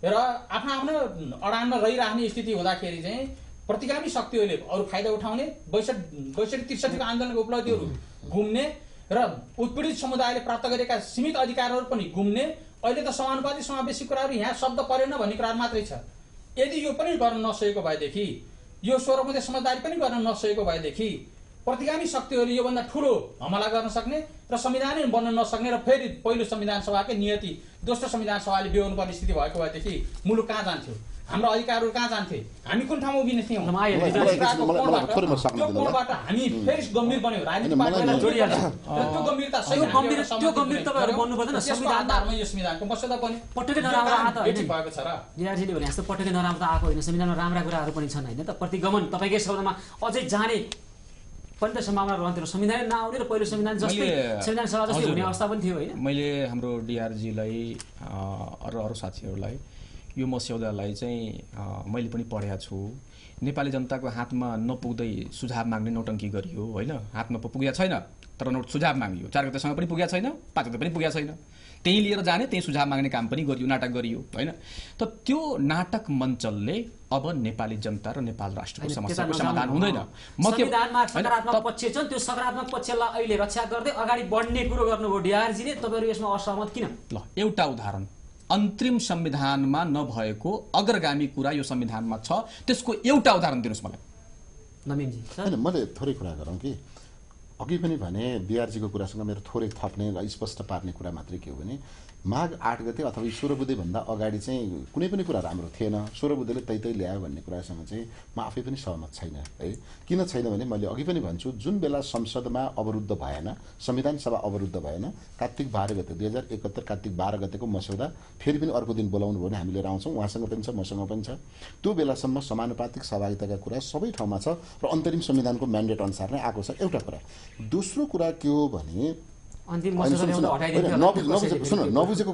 र आफ्नो अडानमा रहिराख्ने स्थिति हुँदाखेरि चाहिँ प्रतिगामी शक्तिहरूले अरू फाइदा उठाउने, 62-63 को आन्दोलनको उपलब्धिहरू गुम्ने र उत्पीडित समुदायले प्राप्त गरेका सीमित अधिकारहरू पनि गुम्ने। अहिले त समानुपातिक समावेशी कुराहरू यहाँ शब्द परेन भन्ने कुरा मात्रै छ। यदि यो पनि गर्न नसकेको भएदेखि, यो 16 बुँदे समझदारी पनि गर्न नसकेको भएदेखि प्रतिगामी शक्तिहरूले योभन्दा ठुलो हमला गर्न सक्ने र संविधानै बन्न नसक्ने र फेरि पहिलो संविधान सभाकै नियति दोस्रो संविधान सभाले बेहोर्नु पर्ने स्थिति भएको भएदेखि मुलुक कहाँ जान्थ्यो, हाम्रो अधिकारहरू कहाँ जान्थे, हामी कुन ठाउँमा उभिने थियौँ? हामी फेरि गम्भीर बन्यौँ, राजनीतिक यो संविधानको मसौदा बन्यो, पटक्कै नराम्रो भएको छ र डिआरजीले भने जस्तो पटक्कै नराम्रो त आएको होइन, संविधानमा राम्रा कुराहरू पनि छन् होइन त। प्रतिगमन तपाईँकै शब्दमा अझै जाने पनि त सम्भावना रहन्थ्यो, संविधान नआउने र पहिलो संविधान जस्तै संविधान सभा जस्तै हुने अवस्था पनि थियो होइन। मैले हाम्रो डिआरजीलाई अरू साथीहरूलाई यो मस्यौदालाई चाहिँ मैले पनि पढेको छु। नेपाली जनताको हातमा नपुग्दै सुझाव माग्ने नौटङ्की गरियो होइन, हातमा पुगेको छैन तर सुझाव मागियो, 4 गतेसँग पनि पुगेको छैन, 5 गते पनि पुगेको छैन, त्यही लिएर जाने त्यही सुझाव माग्ने काम पनि गरियो, नाटक गरियो होइन। त त्यो नाटक मञ्चलले अब नेपाली जनता र नेपाल राष्ट्रको समस्याको समाधान हुँदैन। संविधानमा सकारात्मक पक्ष छ, त्यो सकारात्मक पक्षलाई अहिले रक्षा गर्दै अगाडि बढ्ने कुरो गर्नुभयो डिआरजीले, तपाईँहरू यसमा असहमत किन? ल एउटा उदाहरण, अन्तरिम संविधानमा नभएको अग्रगामी कुरा यो संविधानमा छ, त्यसको एउटा उदाहरण दिनुहोस् मलाई। नवीनजी हैन, मैले थोरै कुरा गरौँ कि अघि पनि भने डिआरजीको कुरासँग मेरो थोरै थप्ने र स्पष्ट पार्ने कुरा मात्रै के हो भने माघ 8 गते अथवा 16 बुँदे भन्दा अगाडि चाहिँ कुनै पनि कुरा राम्रो थिएन, 16 बुँदेले तै ल्यायो भन्ने कुरासँग चाहिँ म आफै पनि सहमत छैन है। किन छैन भने मैले अघि पनि भन्छु, जुन बेला संसदमा अवरुद्ध भएन, संविधान सभा अवरुद्ध भएन, कार्तिक 12 गते 2071 कार्तिक 12 गतेको मसौदा फेरि पनि अर्को दिन बोलाउनु भयो भने हामी लिएर आउँछौँ, उहाँसँग पनि छ मसँग पनि छ। त्यो बेलासम्म समानुपातिक सहभागिताका कुरा सबै ठाउँमा छ र अन्तरिम संविधानको म्यान्डेट अनुसार नै आएको छ, एउटा कुरा। दोस्रो कुरा के हो भने नबुझेको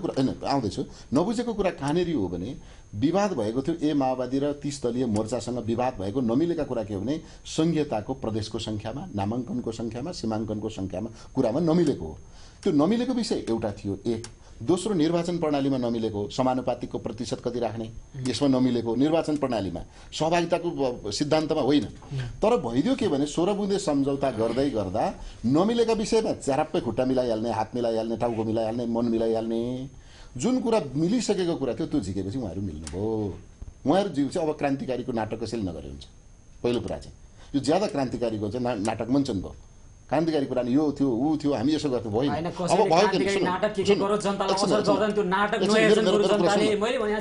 कुरा होइन, आउँदैछु, नबुझेको कुरा कहाँनिर हो भने विवाद भएको थियो ए माओवादी र 30 दलीय मोर्चासँग विवाद भएको, नमिलेका कुरा के हो भने संघीयताको प्रदेशको संख्यामा, नामाङ्कनको संख्यामा, सीमाङ्कनको संख्यामा कुरामा नमिलेको हो। त्यो नमिलेको विषय एउटा थियो एक। दोस्रो, निर्वाचन प्रणालीमा नमिलेको, समानुपातिकको प्रतिशत कति राख्ने यसमा नमिलेको, निर्वाचन प्रणालीमा सहभागिताको सिद्धान्तमा होइन। तर भइदियो के भने 16 बुँदे सम्झौता गर्दै गर्दा नमिलेका विषयमा च्याराप्पै खुट्टा मिलाइहाल्ने, हात मिलाइहाल्ने, टाउको मिलाइहाल्ने, मन मिलाइहाल्ने, जुन कुरा मिलिसकेको कुरा थियो त्यो झिकेपछि उहाँहरू मिल्नुभयो। उहाँहरू जिउ चाहिँ अब क्रान्तिकारीको नाटक कसैले नगरे हुन्छ। पहिलो कुरा चाहिँ यो ज्यादा क्रान्तिकारीको चाहिँ नाटक मञ्चन भयो। क्रान्तिकारी कुरा यो थियो ऊ थियो हामी यसो गर्नु भयो। अब भयो के नाटक के गरो जनतालाई असर गर्दैन, त्यो नाटक नयाँ गरो जनताले। मैले भने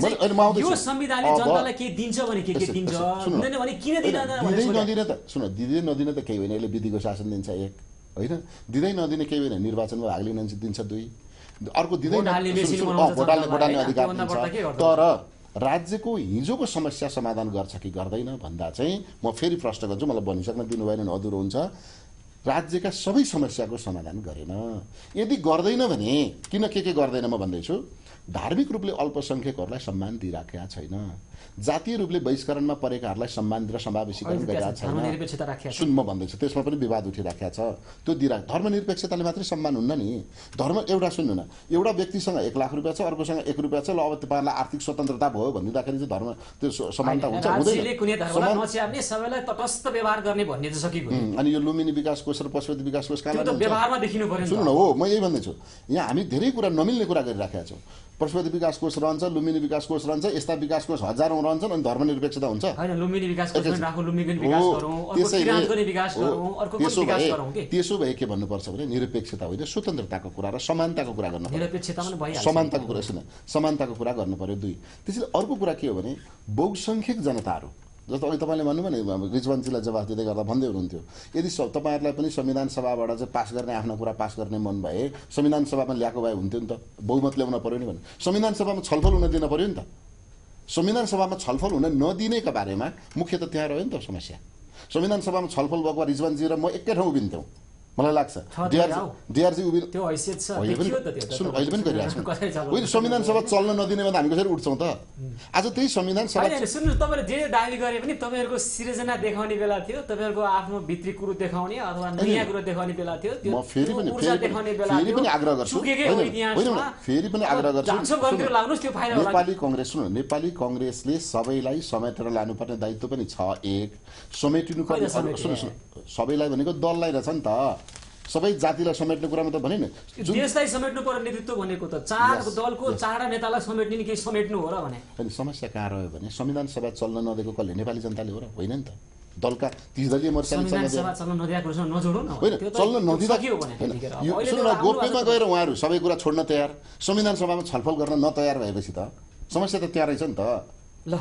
यो संविधानले जनतालाई के दिन्छ भने के दिन्छ, दिँदैन भने किन दिँदैन? नदिने त सुन, दिँदै नदिने त केही होइन, यसले विधिको शासन दिन्छ एक होइन, दिँदै नदिने केही होइन, निर्वाचनमा भाग लिन दिन्छ 2, अर्को दिँदै भोटाल्ने अधिकार दिन्छ। तर राज्यको हिजोको समस्या समाधान गर्छ कि गर्दैन भन्दा चाहिँ म फेरि प्रश्न गर्छु, मलाई भनिसक्न दिनु भएन भने अधुरो हुन्छ। राज्यका सबै समस्याको समाधान गरेन। यदि गर्दैन भने किन के गर्दैन म भन्दैछु, धार्मिक रूपले अल्पसंख्यकहरूलाई सम्मान दिइराखेका छैन, जातीय रूपले बहिष्करणमा परेकाहरूलाई सम्मान दिएर समावेशीकरण गरिरहेको छैन। सुन म भन्दैछु, त्यसमा पनि विवाद उठिराखेको छ। त्यो धर्मनिरपेक्षताले मात्रै सम्मान हुन्न नि। धर्म एउटा सुन्नु न, एउटा व्यक्तिसँग 1 लाख रुपियाँ छ, अर्कोसँग 1 रुपियाँ छ, ल अब तपाईँहरूलाई आर्थिक स्वतन्त्रता भयो भनिदिँदाखेरि चाहिँ धर्म त्यो समानता हुन्छ हुँदैन? सबैलाई तटस्थ व्यवहार गर्ने भन्ने त सकिएको। अनि यो लुम्बिनी विकास कोष र पशुपति विकास कोष व्यवहारमा देखिनु पर्यो। सुन्नु न, हो म यही भन्दैछु, यहाँ हामी धेरै कुरा नमिल्ने कुरा गरिराखेका छौँ। पशुपति विकास कोष रहन्छ, लुम्बिनी विकास कोष रहन्छ, यस्ता विकास कोष हजारौँ रहन्छन् अनि धर्मनिरपेक्षता हुन्छ? हैन, लुम्बिनी विकास कोष पनि राखौँ, लुम्बिनी विकास गरौँ, अर्को किराँतको नि विकास गरौँ, अर्को पनि विकास गरौँ के? त्यसो भए के भन्नुपर्छ भने निरपेक्षता होइन, स्वतन्त्रताको कुरा र समानताको कुरा गर्नु पर्यो। निरपेक्षता पनि भइहाल्छ, समानताको कुरा सुन, समानताको कुरा गर्नु पर्यो। 2 त्यसैले अर्को कुरा के हो भने बहुसङ्ख्यक जनताहरू जस्तो अघि तपाईँले भन्नुभयो नि, रिजवानजीलाई जवाफ दिँदै गर्दा भन्दै हुनुहुन्थ्यो, यदि तपाईँहरूलाई पनि संविधान सभाबाट चाहिँ पास गर्ने आफ्नो कुरा पास गर्ने मन भए संविधान सभामा ल्याएको भए हुन्थ्यो नि त, बहुमत ल्याउन पर्यो नि भने संविधान सभामा छलफल हुन दिन पर्यो नि त। संविधान सभामा छलफल हुन नदिनेका बारेमा मुख्य त त्यहाँ रह्यो नि त समस्या। संविधान सभामा छलफल भएको रिजवानजी र म एकै ठाउँ उभिन्थ्यौँ, मलाई लाग्छ डिआरजी उभिनु त्यो हैसियत छ, अहिले पनि गरिरहेको छौँ। होइन, संविधान सभा चल्न नदिनेमा त हामी कसरी उठ्छौँ त? आज त्यही संविधान सभा सुन्नुहोस्, तपाईँले जे दाबी गरे पनि तपाईँहरूको सिर्जना देखाउने बेला थियो, तपाईँहरूको आफ्नो भित्री कुरो देखाउने अथवा नयाँ कुरो देखाउने बेला थियो, म फेरि पनि आग्रह गर्छु, फेरि पनि आग्रह गर्छु, नेपाली कांग्रेस सुन्नु, नेपाली कांग्रेसले सबैलाई समेटेर लानुपर्ने दायित्व पनि छ। एक समेटिनुपर्ने, सुन्नु सबैलाई भनेको दललाई रहेछ नि त, सबै जातिलाई समेट्ने कुरामा त भनेन, देशलाई समेट्नु पर्ने नेतृत्व भनेको त चार दलको चारवटा नेतालाई समेट्ने नि के समेट्नु हो र भने। अनि समस्या कहाँ रह्यो भने संविधान सभा चल्न नदिएको कसले? नेपाली जनताले हो र? होइन नि त, दलका 30 दलीय मोर्चाले चल्न नदिएको नजोडौ न, होइन चल्न नदिँदा के हो भने गोप्यमा गएर उहाँहरू सबै कुरा छोड्न तयार, संविधान सभामा छलफल गर्न नतयार भएपछि त समस्या त त्यहाँ रहेछ नि त। ल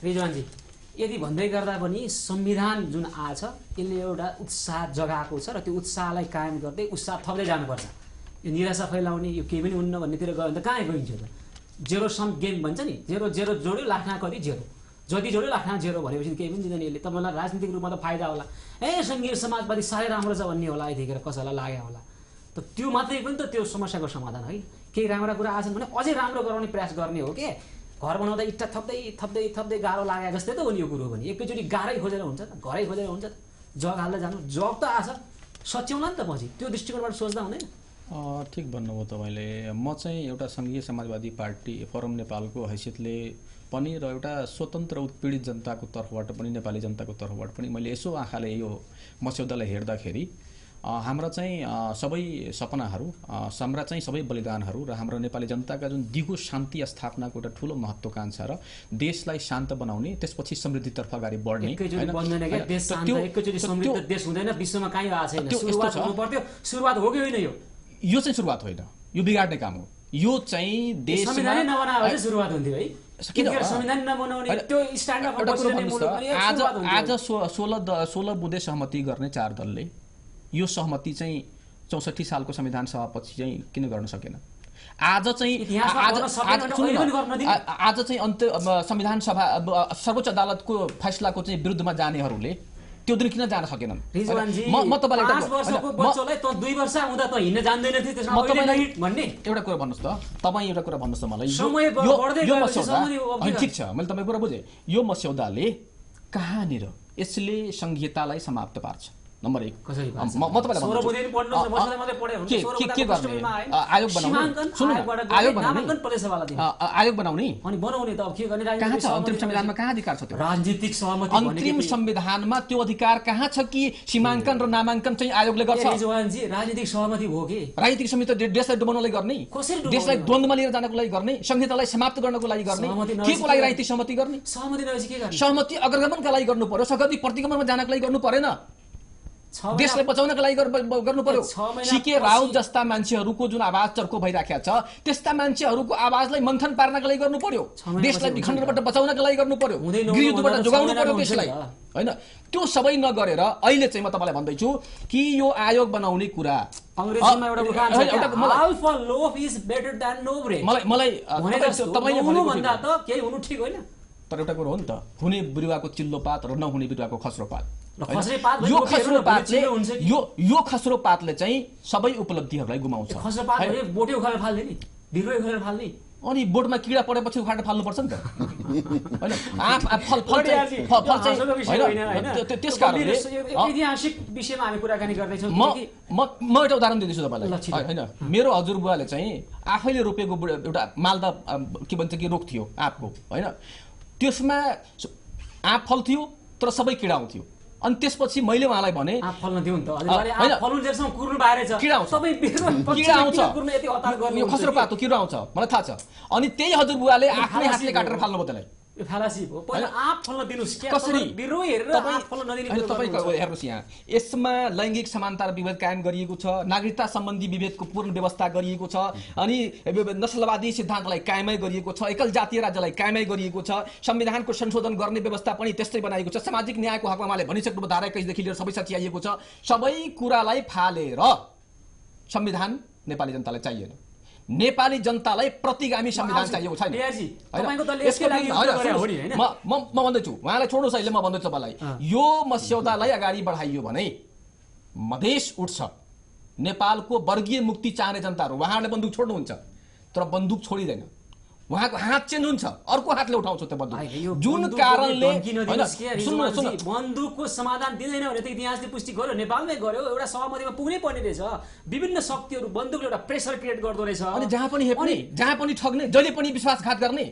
रिजवानजी, यदि भन्दै गर्दा पनि संविधान जुन आछ यसले एउटा उत्साह जगाएको छ र त्यो उत्साहलाई कायम गर्दै उत्साह थप्दै जानुपर्छ। यो निराशा फैलाउने, यो केही पनि हुन्न भन्नेतिर गयो भने त कहाँ गइन्छ त? जेरो सम गेम भन्छ नि, 0-0 जोड्यो लाखना कति 0, जति जोड्यो लाखना 0 भनेपछि केही पनि दिँदैन यसले। तपाईँलाई राजनीतिक रूपमा त फाइदा होला, सङ्घीय समाजवादी साह्रै राम्रो छ भन्ने होला, यतिखेर कसैलाई लाग्यो होला। त त्यो मात्रै पनि त त्यो समस्याको समाधान होइन। केही राम्रा कुरा आछन् भने अझै राम्रो गराउने प्रयास गर्ने हो के? घर बनाउँदा इट्टा थप्दै थप्दै थप्दै गाह्रो लागे जस्तै त हो नि यो कुरो पनि। एकैचोटि गाह्रै खोजेर हुन्छ त, घरै खोजेर हुन्छ त, जग हाल्दै जानु, जग त आछ सच्याउला नि त पछि, त्यो दृष्टिकोणबाट सोच्दा हुँदैन? ठिक भन्नुभयो तपाईँले। म चाहिँ एउटा सङ्घीय समाजवादी पार्टी फोरम नेपालको हैसियतले पनि र एउटा स्वतन्त्र उत्पीडित जनताको तर्फबाट पनि, नेपाली जनताको तर्फबाट पनि मैले यसो आँखाले यो मस्यौदालाई हेर्दाखेरि हाम्रा चाहिँ सबै सपनाहरू, हाम्रा चाहिँ सबै बलिदानहरू र हाम्रो नेपाली जनताका जुन दिगो शान्ति स्थापनाको एउटा ठुलो महत्त्वाकांक्षा र देशलाई शान्त बनाउने, त्यसपछि समृद्धितर्फ अगाडि बढ्ने, सुरुवात हो कि होइन? यो चाहिँ सुरुवात होइन, यो बिगाड्ने काम हो। यो चाहिँ देशमा सुरुवात हुन्थ्यो है। आज 16 बुँदे सहमति गर्ने 4 दलले यो सहमति चाहिँ 64 सालको संविधान सभापछि चाहिँ किन गर्न सकेन? आज चाहिँ संविधान सभा सर्वोच्च अदालतको फैसलाको चाहिँ विरुद्धमा जानेहरूले त्यो दिन किन जान सकेनन्? म तपाईलाई 5 वर्षको बच्चालाई त 2 वर्ष आउँदा त हिँड्न जान्दैन थियो, त्यसमा अहिले भन्ने एउटा कुरा भन्नुस् त, तपाईँ एउटा कुरा भन्नुस् त मलाई। यो मस्यौदा ठिक छ, मैले तपाईको कुरा बुझेँ। यो मस्यौदाले कहाँनिर यसले संहितालाई समाप्त पार्छ? नम्बर 1 म तपाईलाई के गर्ने? आयोग बनाउने अनि बनाउने त अब के गर्ने? कहाँ छ अन्तरिम संविधानमा? कहाँ अधिकार छ त्यो? राजनीतिक सहमति अन्तरिम संविधानमा त्यो अधिकार कहाँ छ कि सीमाङ्कन र नामाङ्कन चाहिँ आयोगले गर्छ? राजनीतिक सहमति हो कि राजनीतिक सहमति देशलाई डुबाउनलाई गर्ने, देशलाई द्वन्द्वमा लिएर जानको लागि गर्ने, संहितालाई समाप्त गर्नको लागि गर्ने, के को लागि राजनीतिक सहमति गर्ने? सहमति नभएपछि के गर्ने? सहमति अग्रगमनका लागि गर्नु पर्यो, सहमति प्रतिगमनमा जानको लागि गर्नु परेन, देशलाई बचाउनका लागि गर्नु पर्यो। सिके राउत जस्ता मान्छेहरूको जुन आवाज चर्को भइराखेको छ, त्यस्ता मान्छेहरूको आवाजलाई मन्थन पार्नका लागि गर्नु पर्यो, देशलाई विखण्डनबाट बचाउनका लागि गर्नु पर्यो, गृहयुद्धबाट जोगाउनु पर्यो देशलाई, होइन? त्यो सबै नगरेर अहिले चाहिँ म तपाईँलाई भन्दैछु कि यो आयोग बनाउने कुरा अंग्रेजीमा एउटा उखान छ, half a loaf is better than no bread। मलाई तपाईले भन्दा त केही हुनु ठीक होइन, तर एउटा कुरो हो नि त, हुने बिरुवाको चिल्लो पात र नहुने बिरुवाको खस्रो पात। यो खस्रो पातले चाहिँ सबै उपलब्धिहरूलाई गुमाउँछ। खस्रो पात भने बोटै उखालेर फाल्ने नि, बिरुवा उखालेर फाल्ने, अनि बोटमा किरा परेपछि उखालेर फाल्नुपर्छ नि त, होइन? ऐतिहासिक विषयमा हामी कुराकानी गर्दैछौँ। म एउटा उदाहरण दिँदैछु तपाईँलाई, होइन? मेरो हजुरबुवाले चाहिँ आफैले रोपेको एउटा मालदा के भन्छ कि रुख थियो आँपको, होइन? त्यसमा आँप फल्थ्यो तर सबै किरा आउँथ्यो, अनि त्यसपछि मैले उहाँलाई भने आँप फल्न दिउँ त हजुरले आँप फल्नु जेसम्म कुर्नु बाहिर छ किरा आउँछ सबै किरा आउँछ कुर्नु यति हतार गर्नु यो खस्रो पातो किरा आउँछ मलाई थाहा छ अनि त्यही हजुरबुवाले आफ्नै हातले काटेर फाल्नु भयो त्यसलाई यो फालासी हो पहिला आँप फल्न दिनुस् के कसरी बिरु हेरेर आँप फल्न नदिने हैन तपाईको हेर्नुस् यहाँ यसमा लैंगिक समानता र विभेद कायम गरिएको छ नागरिकता सम्बन्धी विभेदको पूर्ण व्यवस्था गरिएको छ अनि नस्लवादी सिद्धान्तलाई कायमै गरिएको छ एकल जातीय राज्यलाई कायमै गरिएको छ संविधानको संशोधन गर्ने व्यवस्था पनि त्यस्तै बनाएको छ सामाजिक न्यायको हकमा उहाँले भनिसक्नुभयो धारा 21 देखि लिएर सबै सच्याइएको छ सबै कुरालाई फालेर संविधान नेपाली जनतालाई चाहिएन नेपाली जनतालाई प्रतिगामी संविधान चाहिएको छैन तपाईको दलले यसको लागि युद्ध गरे हो नि हैन म भन्दैछु उहाँलाई छोड्नुस् अहिले म भन्दैछु तपाईलाई यो मस्यौदालाई अगाडि बढाइयो भने मधेस उठ्छ नेपालको वर्गीय मुक्ति चाहने जनताहरु उहाँहरूले बन्दुक छोड्नुहुन्छ तर बन्दुक छोडिदैन उहाँको हात चेन्ज हुन्छ अर्को हातले उठाउँछ त्यो बन्दुक जुन कारणले बन्दुकको समाधान दिँदैन भने त इतिहासले पुष्टि गर्यो नेपालमै गर्यो एउटा सहमतिमा पुग्नै पर्ने रहेछ विभिन्न शक्तिहरू बन्दुकले एउटा प्रेसर क्रिएट गर्दो रहेछ अनि जहाँ पनि हेप्ने जहाँ पनि ठग्ने जहिले पनि विश्वासघात गर्ने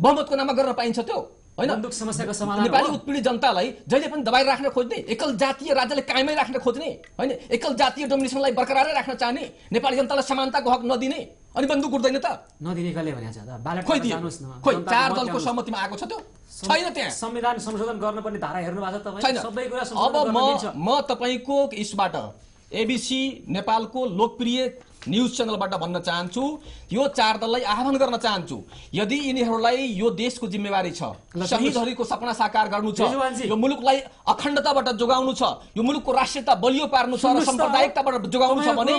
बहुमतको नाममा गर्न पाइन्छ त्यो हैन बन्दुक समस्याको समाधान नेपाली उत्पीडित जनतालाई जहिले पनि दबाई राख्न खोज्ने एकल जातीय राज्यले कायमै राख्न खोज्ने हैन एकल जातीय डोमिनेसनलाई बरकरारै राख्न चाहने नेपाली जनतालाई समानताको हक नदिने अनि बन्दुक उठ्दैन त नदिने कसले भनेको छ त ब्यालेट जानुस् न खोइ चार दलको सहमतिमा आएको छ त्यो छैन त्यहाँ संविधान संशोधन गर्नुपर्ने धारा हेर्नु भएको छ तपाईँ सबै कुरा अब म तपाईको यसबाट एबीसी नेपालको लोकप्रिय न्यूज च्यानलबाट भन्न चाहन्छु यो चार दललाई आह्वान गर्न चाहन्छु यदि यिनीहरूलाई यो देशको जिम्मेवारी छ शहीदहरूको सपना साकार गर्नु छ यो मुलुकलाई अखण्डताबाट जोगाउनु छ यो मुलुकको राष्ट्रियता बलियो पार्नु छ र साम्प्रदायिकताबाट जोगाउनु छ भने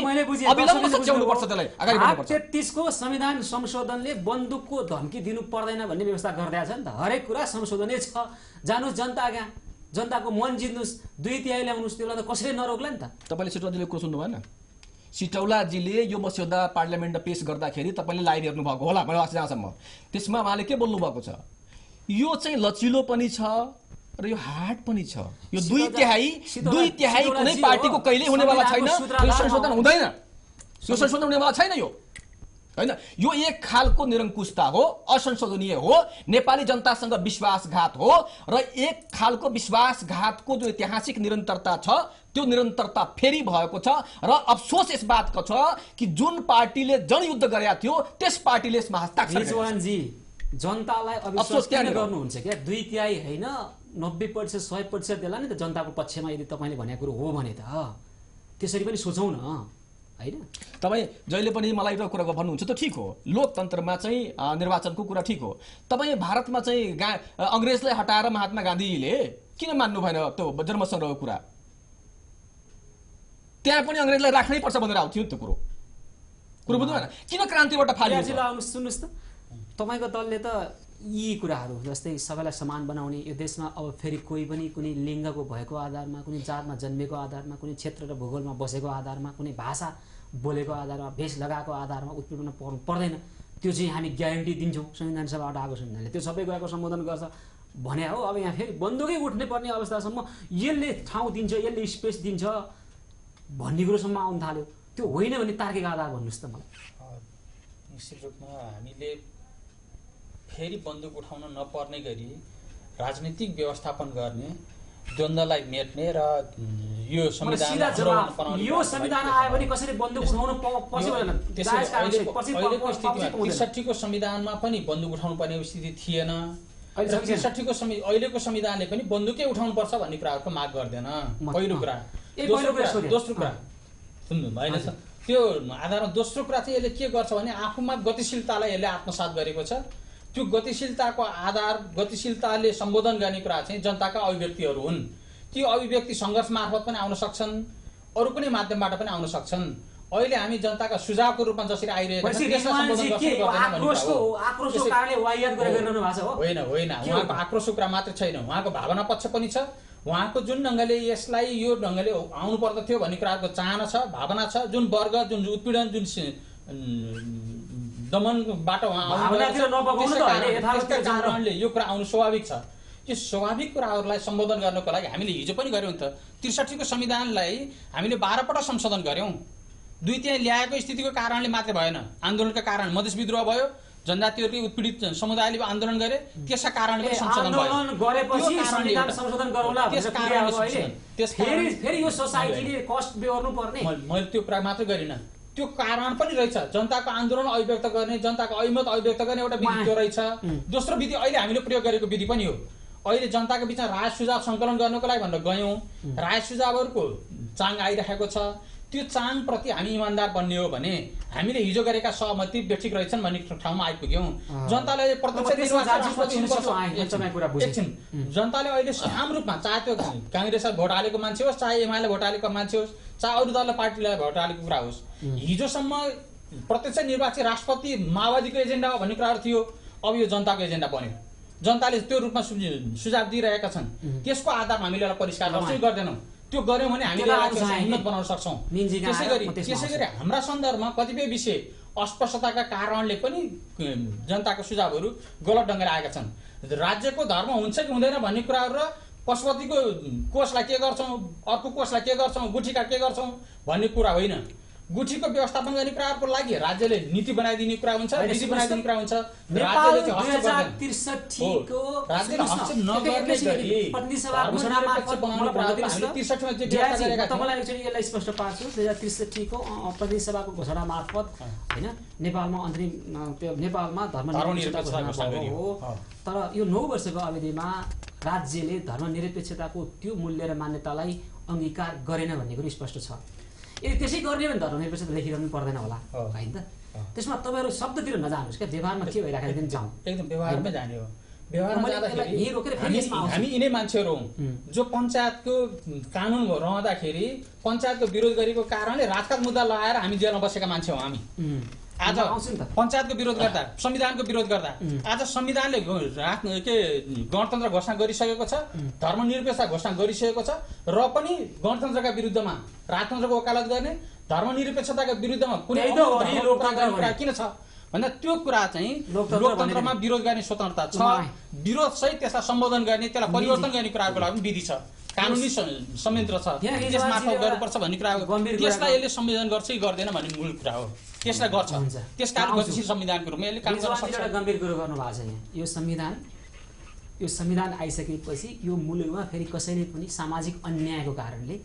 अविलम्ब सच्याउनु पर्छ त्यसलाई अगाडि बढ्नुपर्छ 33 को संविधान संशोधनले बन्दुकको धम्की दिनु पर्दैन भन्ने व्यवस्था गर्दैछ नि त हरेक कुरा संशोधनै छ जानुस् जनता कहाँ जनताको मन जित्नुस् 2/3 ल्याउनुस् त्यसलाई त कसैले नरोक्ला नि त तपाईले सिटौलाजीले कुरा सुन्नु भएन सिटौलाजीले यो मस्यौदा पार्लियामेन्टमा पेश गर्दाखेरि तपाईले लाइभ हेर्नु भएको होला मैले आज जहाँसम्म त्यसमा उहाँले के बोल्नु भएको छ यो चाहिँ लचिलो पनि छ र यो हार्ड पनि छ यो 2/3 कुनै पार्टीको कहिले हुनेवाला छैन यो संशोधन हुँदैन यो संशोधन हुनेवाला छैन यो हैन यो एक खालको निरंकुशता हो असंशोधनीय हो नेपाली जनतासँग विश्वासघात हो र एक खालको विश्वासघातको जो ऐतिहासिक निरन्तरता छ त्यो निरन्तरता फेरि भएको छ र अफसोस यस बातको छ कि जुन पार्टीले जनयुद्ध गरेका थियो त्यस पार्टीले यसमा हस्ताक्षर जी जनतालाई अविश्वास किन गर्नुहुन्छ के 2/3 हैन 90% 100% देला नि त जनताको पक्षमा यदि तपाईले भनेको कुरो हो भने त त्यसरी पनि सोचौं न हैन तपाई जहिले पनि मलाई एउटा कुरा भन्नुहुन्छ त ठीक हो लोकतन्त्रमा चाहिँ निर्वाचनको कुरा ठीक हो तपाई भारतमा चाहिँ अंग्रेजलाई हटाएर महात्मा गान्धीले किन मान्नु भएन त्यो जन्मसङ्ग्रहको कुरा त्यहाँ पनि अंग्रेजलाई राख्नै पर्छ भनेर आउँथ्यो त्यो कुरो बुझ्नु भएन किन क्रान्तिबाट फाल्यो सुन्नुस् त तपाईको दलले त यी कुराहरू जस्तै सबैलाई समान बनाउने यो देशमा अब फेरि कोही पनि कुनै लिङ्गको भएको आधारमा कुनै जातमा जन्मेको आधारमा कुनै क्षेत्र र भूगोलमा बसेको आधारमा कुनै भाषा बोलेको आधारमा भेष लगाएको आधारमा उत्पीडन पर्नु पर्दैन त्यो चाहिँ हामी ग्यारेन्टी दिन्छौँ संविधान सभाबाट आएको संविधानले त्यो सबै कुराको सम्बोधन गर्छ भने हो अब यहाँ फेरि बन्दुकै उठ्ने पर्ने अवस्थासम्म यसले ठाउँ दिन्छ यसले स्पेस दिन्छ भन्ने कुरोसम्म आउन थाल्यो त्यो होइन भने तार्किक आधार भन्नुस् त मलाई निश्चित रूपमा हामीले फेरि बन्दुक उठाउन नपर्ने गरी राजनीतिक व्यवस्थापन गर्ने द्वन्द्वलाई मेट्ने र यो संविधान यो संविधान आयो भने कसरी बन्दुक उठाउन पर्दैन 63 को संविधानमा पनि बन्दुक उठाउनु पर्ने स्थिति थिएन 63 को अहिलेको संविधानले पनि बन्दुकै उठाउनु पर्छ भन्ने कुराहरुको माग गर्दैन पहिलो कुरा दोस्रो कुरा सुन्नु हैन त्यो आधारमा दोस्रो कुरा चाहिँ यसले के गर्छ भने आफूमा गतिशीलतालाई यसले आत्मसात गरेको छ त्यो गतिशीलताको आधार गतिशीलताले सम्बोधन गर्ने कुरा चाहिँ जनताका अभिव्यक्तिहरू हुन् ती अभिव्यक्ति संघर्ष मार्फत पनि आउन सक्छन् अरु कुनै माध्यमबाट पनि आउन सक्छन् अहिले हामी जनताका सुझावको रूपमा जसरी आइरहेका छौं त्यसलाई सम्बोधन गर्दै आक्रोशको कारणले वायत गरिरहनु भएको छ हो होइन उहाँको आक्रोशको कुरा मात्र छैन उहाँको भावना पक्ष पनि छ उहाँको जुन ढंगले यसलाई यो ढंगले आउनु पर्दथ्यो भन्ने कुराको चाहना छ भावना छ जुन वर्ग जुन उत्पीडन जुन दमनबाट कारणले यो कुरा आउनु स्वाभाविक छ यो स्वाभाविक कुराहरूलाई सम्बोधन गर्नको लागि हामीले हिजो पनि गर्यौं त 63 को संविधानलाई हामीले 12 पटक संशोधन गर्यौं 2/3 ल्याएको स्थितिको कारणले मात्र भएन आन्दोलनका कारण मधेस विद्रोह भयो जनजातिहरूकै उत्पीडित समुदायले आन्दोलन गरे, त्यसका कारणले पनि संशोधन भयो। आन्दोलन गरेपछि संविधान संशोधन गरौँला त्यस भनेर कारणले कुरा अहिले फेरि यो सोसाइटीले कस्ट बेहोर्नु पर्ने। मैले त्यो कुरा मात्रै गरिनँ, त्यो कारण पनि रहेछ। जनताको आन्दोलन अभिव्यक्त गर्ने, जनताको अभिमत अभिव्यक्त गर्ने एउटा विधि त्यो रहेछ। दोस्रो विधि अहिले हामीले प्रयोग गरेको विधि पनि हो। अहिले जनताको बिचमा राय सुझाव सङ्कलन गर्नको लागि भनेर गयौँ, राय सुझावहरूको चाङ आइरहेको छ। त्यो चाङप्रति हामी इमान्दार बन्ने हो भने हामीले हिजो गरेका सहमति बेठिक रहेछन् भन्ने ठाउँमा आइपुग्यौँ। जनताले प्रत्यक्ष जनताले अहिले आम रूपमा चाहे त्यो काङ्ग्रेसलाई भोट हालेको मान्छे होस्, चाहे एमाले भोट हालेको मान्छे होस्, चाहे अरू दललाई पार्टीलाई भोट हालेको कुरा होस्, हिजोसम्म प्रत्यक्ष निर्वाचित राष्ट्रपति माओवादीको एजेन्डा हो भन्ने कुराहरू थियो। अब यो जनताको एजेन्डा बन्यो। जनताले त्यो रूपमा सुझाव दिइरहेका छन्। त्यसको आधारमा हामीले एउटा परिष्कार गर्दैनौँ। त्यो गऱ्यौँ भने हामीले उन्नत बनाउन सक्छौँ। त्यसै गरी हाम्रा सन्दर्भमा कतिपय विषय अस्पष्टताका कारणले पनि जनताको सुझावहरू गलत ढङ्गले आएका छन्। राज्यको धर्म हुन्छ कि हुँदैन भन्ने कुराहरू र पशुपतिको कोषलाई के गर्छौँ, अर्को कोषलाई के गर्छौँ, गुठीका के गर्छौँ भन्ने कुरा होइन। गुठीको व्यवस्थापन गर्ने कुराहरूको लागि राज्यले नीति बनाइदिने कुरा हुन्छ, नीति बनाइदिने कुरा हुन्छ। राज्यले तपाईँलाई यसलाई स्पष्ट पार्छु। 2063 को प्रतिनिधि सभाको घोषणा मार्फत होइन नेपालमा अन्तरिम नेपालमा धर्मनिरपेक्षता घोषणा हो। तर यो 9 वर्षको अवधिमा राज्यले धर्मनिरपेक्षताको त्यो मूल्य र मान्यतालाई अङ्गीकार गरेन भन्ने कुरो स्पष्ट छ। यदि त्यसै गर्ने भने धर्मनिरपेक्षता लेखिरहनु पर्दैन होला होइन त। त्यसमा तपाईँहरू शब्दतिर नजानुहोस् क्या, व्यवहारमा के भइराखेको पनि जाउँ। एकदम व्यवहारमै जाने हो। व्यवहारमा हामी यिनै मान्छेहरू हौँ जो पञ्चायतको कानुन रहँदाखेरि पञ्चायतको विरोध गरेको कारणले राजकाज मुद्दा लगाएर हामी जेलमा बसेका मान्छे हौँ। हामी आज पञ्चायतको विरोध गर्दा, संविधानको विरोध गर्दा, आज संविधानले गणतन्त्र घोषणा गरिसकेको छ, धर्मनिरपेक्षता घोषणा गरिसकेको छ र पनि गणतन्त्रका विरुद्धमा राजतन्त्रको वकालत गर्ने, धर्मनिरपेक्षताका विरुद्धमा कुनै किन छ भन्दा त्यो कुरा चाहिँ लोकतन्त्रमा विरोध गर्ने स्वतन्त्रता छ। विरोध सहित त्यसलाई सम्बोधन गर्ने, त्यसलाई परिवर्तन गर्ने कुराहरूको लागि पनि विधि छ, कानुनी संयन्त्र छ, त्यसमार्फत गर्नुपर्छ भन्ने कुरा हो। त्यसलाई यसले संविधान गर्छ कि गर्दैन भन्ने मूल कुरा हो। त्यसलाई गर्छ, त्यस कारण गतिशील संविधानको रूपमा यसले काम गर्न सक्छ। एउटा गम्भीर कुरो गर्नु भएको छ यहाँ। यो संविधान आइसकेपछि यो मुलुकमा फेरि कसैले पनि सामाजिक अन्यायको कारणले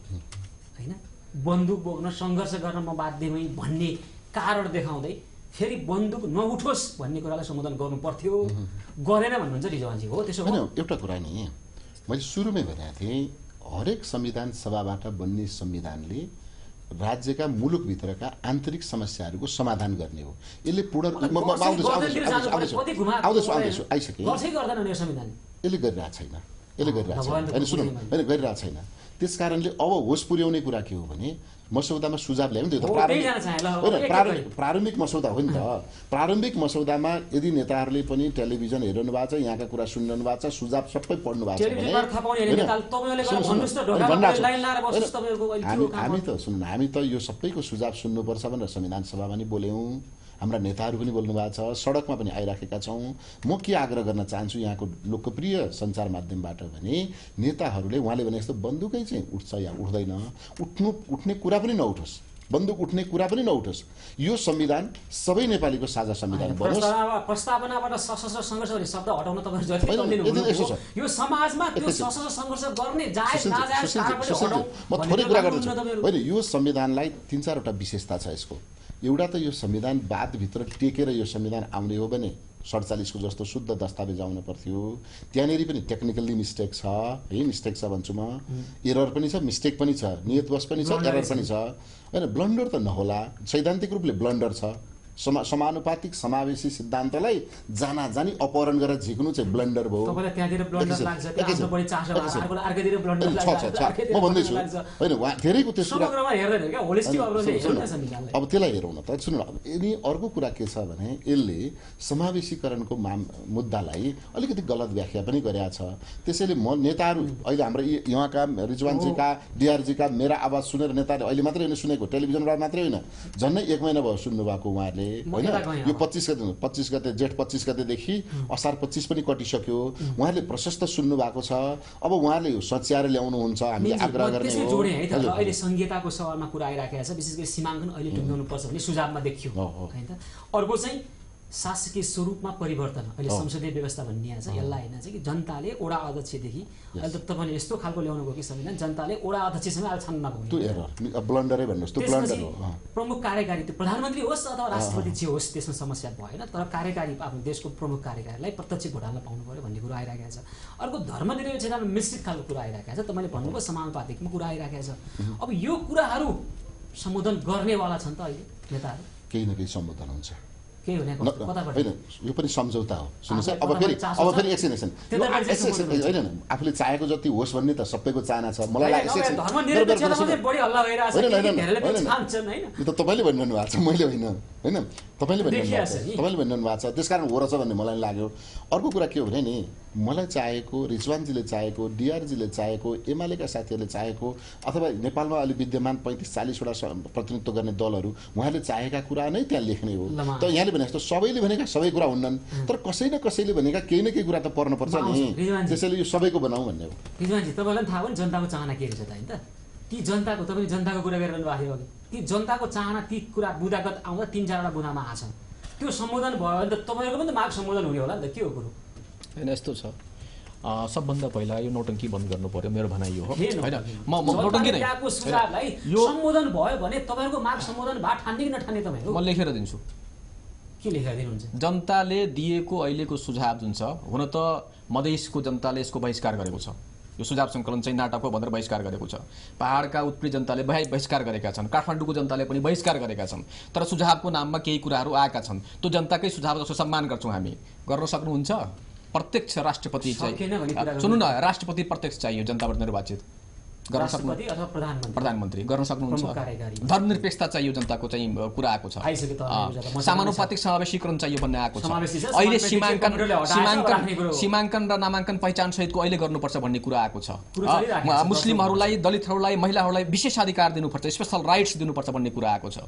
होइन बन्दुक बोक्न सङ्घर्ष गर्न म बाध्य भएँ भन्ने कारण देखाउँदै फेरि बन्दुक नउठोस् भन्ने कुरालाई सम्बोधन गर्नु पर्थ्यो, गरेन भन्नुहुन्छ रिजवानजी। हो त्यसो होइन, एउटा कुरा नि मैले सुरुमै भनेको थिएँ, हरेक संविधान सभाबाट बन्ने संविधानले राज्यका मुलुकभित्रका आन्तरिक समस्याहरूको समाधान गर्ने हो। यसले पूर्ण आइसके यसले गरिरहेको छैन, होइन सुन्नु, होइन गरिरहेको छैन। त्यस कारणले अब होस पुर्याउने कुरा के हो भने मसौदामा सुझाव ल्यायो नि, त्यो त प्रारम्भिक मसौदा हो नि त। प्रारम्भिक मसौदामा यदि नेताहरूले पनि टेलिभिजन हेर्नु भएको छ, यहाँका कुरा सुन्नु भएको छ, सुझाव सबै पढ्नु भएको छ भने हामी त सुन्नु, हामी त यो सबैको सुझाव सुन्नुपर्छ भनेर संविधान सभामा नि बोल्यौँ, हाम्रा नेताहरू पनि बोल्नु भएको छ, सडकमा पनि आइराखेका छौँ। म के आग्रह गर्न चाहन्छु यहाँको लोकप्रिय सञ्चार माध्यमबाट भने नेताहरूले उहाँले भने जस्तो बन्दुकै चाहिँ उठ्छ या उठ्दैन, उठ्ने कुरा पनि नउठोस्, बन्दुक उठ्ने कुरा पनि नउठोस्। यो संविधान सबै नेपालीको साझा संविधान बनोस्। प्रस्तावनाबाट सशस्त्र सङ्घर्ष गर्ने शब्द हटाउन तपाईहरु जति सक्नुहुन्छ यो समाजमा त्यो सशस्त्र सङ्घर्ष गर्ने जायज नाजायज कारबाही हटाउँ। म थोरै कुरा गर्दैछु हैन, यो संविधानलाई 3-4 वटा विशेषता छ यसको। एउटा त यो संविधान बादभित्र टेकेर यो संविधान आउने हो भने 47 को जस्तो शुद्ध दस्तावेज आउनु पर्थ्यो। त्यहाँनेरि पनि टेक्निकली मिस्टेक छ, है मिस्टेक छ भन्छु म, एरर पनि छ, मिस्टेक पनि छ, नियतवश पनि छ, एरर पनि छ हैन। ब्लन्डर त नहोला, सैद्धान्तिक रूपले ब्लन्डर छ। समानुपातिक समावेशी सिद्धान्तलाई जानी अपहरण गरेर झिक्नु चाहिँ ब्लन्डर भयो। तपाईलाई त्यहाँतिर ब्लन्डर लाग्छ, आफ्नो बढी चासो लाग्छ, अर्कोलाई अर्कोतिर ब्लन्डर लाग्छ। म भन्दैछु हैन, उहाँ धेरैको त्यस कुरा समग्रमा हेर्दैन क्या, होलिस्टिक अप्रोचले हेर्दैन संविधानलाई। अब त्यसलाई हेरौँ न त। सुन्नु, यदि अर्को कुरा के छ भने यसले समावेशीकरणको मुद्दालाई अलिकति गलत व्याख्या पनि गरेका छ। त्यसैले म नेताहरू अहिले हाम्रो यहाँका रिजवानजीका, डिआरजीका मेरा आवाज सुनेर नेताहरूले अहिले मात्रै होइन सुनेको, टेलिभिजनबाट मात्रै होइन, झन्डै 1 महिना भयो सुन्नु भएको उहाँहरूले हैन। यो 25 गते जेठ 25 गतेदेखि असार 25 पनि कटिसक्यो। उहाँहरूले प्रशस्त सुन्नु भएको छ। अब उहाँहरूले सच्याएर ल्याउनुहुन्छ, हामीले आग्रह गर्ने हो। जोडे है त अहिले संहिताको सवालमा कुरा आइराखेको छ, विशेष गरी सीमाङ्कन अहिले टुङ्ग्याउनु पर्छ भन्ने सुझावमा देखियो हैन त। अर्को चाहिँ शासकीय स्वरूपमा परिवर्तन अहिले संसदीय व्यवस्था भन्ने छ यसलाई हैन चाहिँ कि जनताले वडा अध्यक्षदेखि अहिले त तपाईले यस्तो खालको ल्याउनु भयो कि संविधान जनताले वडा अध्यक्षसँग अहिले छान्न नपुग्ने त्यो एरर ब्लन्डरै भन्नुस् त्यो ब्लन्डर हो प्रमुख कार्यकारी त्यो प्रधानमन्त्री होस् अथवा राष्ट्रपति जे होस् त्यसमा समस्या भएन तर कार्यकारी आफ्नो देशको प्रमुख कार्यकारीलाई प्रत्यक्ष भोट हाल्न पाउनु पर्यो भन्ने कुरा आइराखेको छ अर्को धर्मनिरपेक्षतामा मिश्रित खालको कुरा आइराखेको छ तपाईले भन्नुभयो समानुपातिकमा कुरा आइराखेको छ अब यो कुराहरू सम्बोधन गर्नेवाला छन् त अहिले नेताहरू केही न केही सम्बोधन हुन्छ केही हुने कताबाट होइन यो पनि सम्झौता हो सुन्नुहोस् अब फेरि एकछिन होइन आफूले चाहेको जति होस् भन्ने त सबैको चाहना छ मलाई लाग्छ तपाईँले भनिरहनु भएको छ मैले होइन तपाईँले भनिरहनु भएको छ त्यसकारण हो रहेछ भन्ने मलाई लाग्यो अर्को कुरा के हो भने नि मलाई चाहेको रिजवानजीले चाहेको डिआरजीले चाहेको एमालेका साथीहरूले चाहेको अथवा नेपालमा अहिले विद्यमान 35-40वटा प्रतिनिधित्व गर्ने दलहरू उहाँले चाहेका कुरा नै त्यहाँ लेख्ने हो त यहाँले भने जस्तो सबैले भनेका सबै कुरा हुन्नन् तर कसै न कसैले भनेका केही न केही कुरा त पर्नुपर्छ नि त्यसैले यो सबैको बनाऊ भन्ने हो रिजवानजी तपाईँलाई थाहा भयो नि जनताको चाहना के रहेछ त हैन त ती जनताको तपाईँले जनताको कुरा गरिरहनु भएको थियो ती जनताको चाहना ती कुरा बुदागत आउँदा 3-4वटा बुदामा आछन् त्यो सम्बोधन भयो भने त तपाईँहरूको पनि त माग सम्बोधन हुने होला नि त के हो कुरो हैन यस्तो छ सबभन्दा पहिला यो नौटंकी बन्द गर्नु पर्यो मेरो भनाइ यो हो हैन म नौटंकी नै यो सम्बोधन भयो भने तपाईहरुको माग सम्बोधन भा ठान्ने कि नठान्ने तपाईहरु म लेखेर दिन्छु के लेखेर दिनुहुन्छ जनताले दिएको अहिलेको सुझाव जुन छ हुन त मधेसको जनताले यसको बहिष्कार गरेको छ यो सुझाव संकलन चाहिँ नाटक हो भनेर बहिष्कार गरेको छ पहाडका उत्पीडित जनताले बहिष्कार गरेका छन् काठमाडौँको जनताले पनि बहिष्कार गरेका छन् तर सुझावको नाममा केही कुराहरू आएका छन् त्यो जनताकै सुझाव जसो सम्मान गर्छौं हामी गर्न सक्नुहुन्छ प्रत्यक्ष राष्ट्रपति चाहिँ सुन्नु न राष्ट्रपति प्रत्यक्ष चाहियो जनताबाट निर्वाचित गर्न सक्नुहुन्छ अथवा प्रधानमन्त्री गर्न सक्नुहुन्छ धर्मनिरपेक्षता चाहियो जनताको चाहिँ कुरा आएको छ समानुपातिक समावेशीकरण चाहियो भन्ने आएको छ अहिले सीमाङ्कन र नामाङ्कन पहिचान सहितको अहिले गर्नुपर्छ भन्ने कुरा आएको छ मुस्लिमहरूलाई दलितहरूलाई महिलाहरूलाई विशेषाधिकार दिनुपर्छ स्पेशल राइट्स दिनुपर्छ भन्ने कुरा आएको छ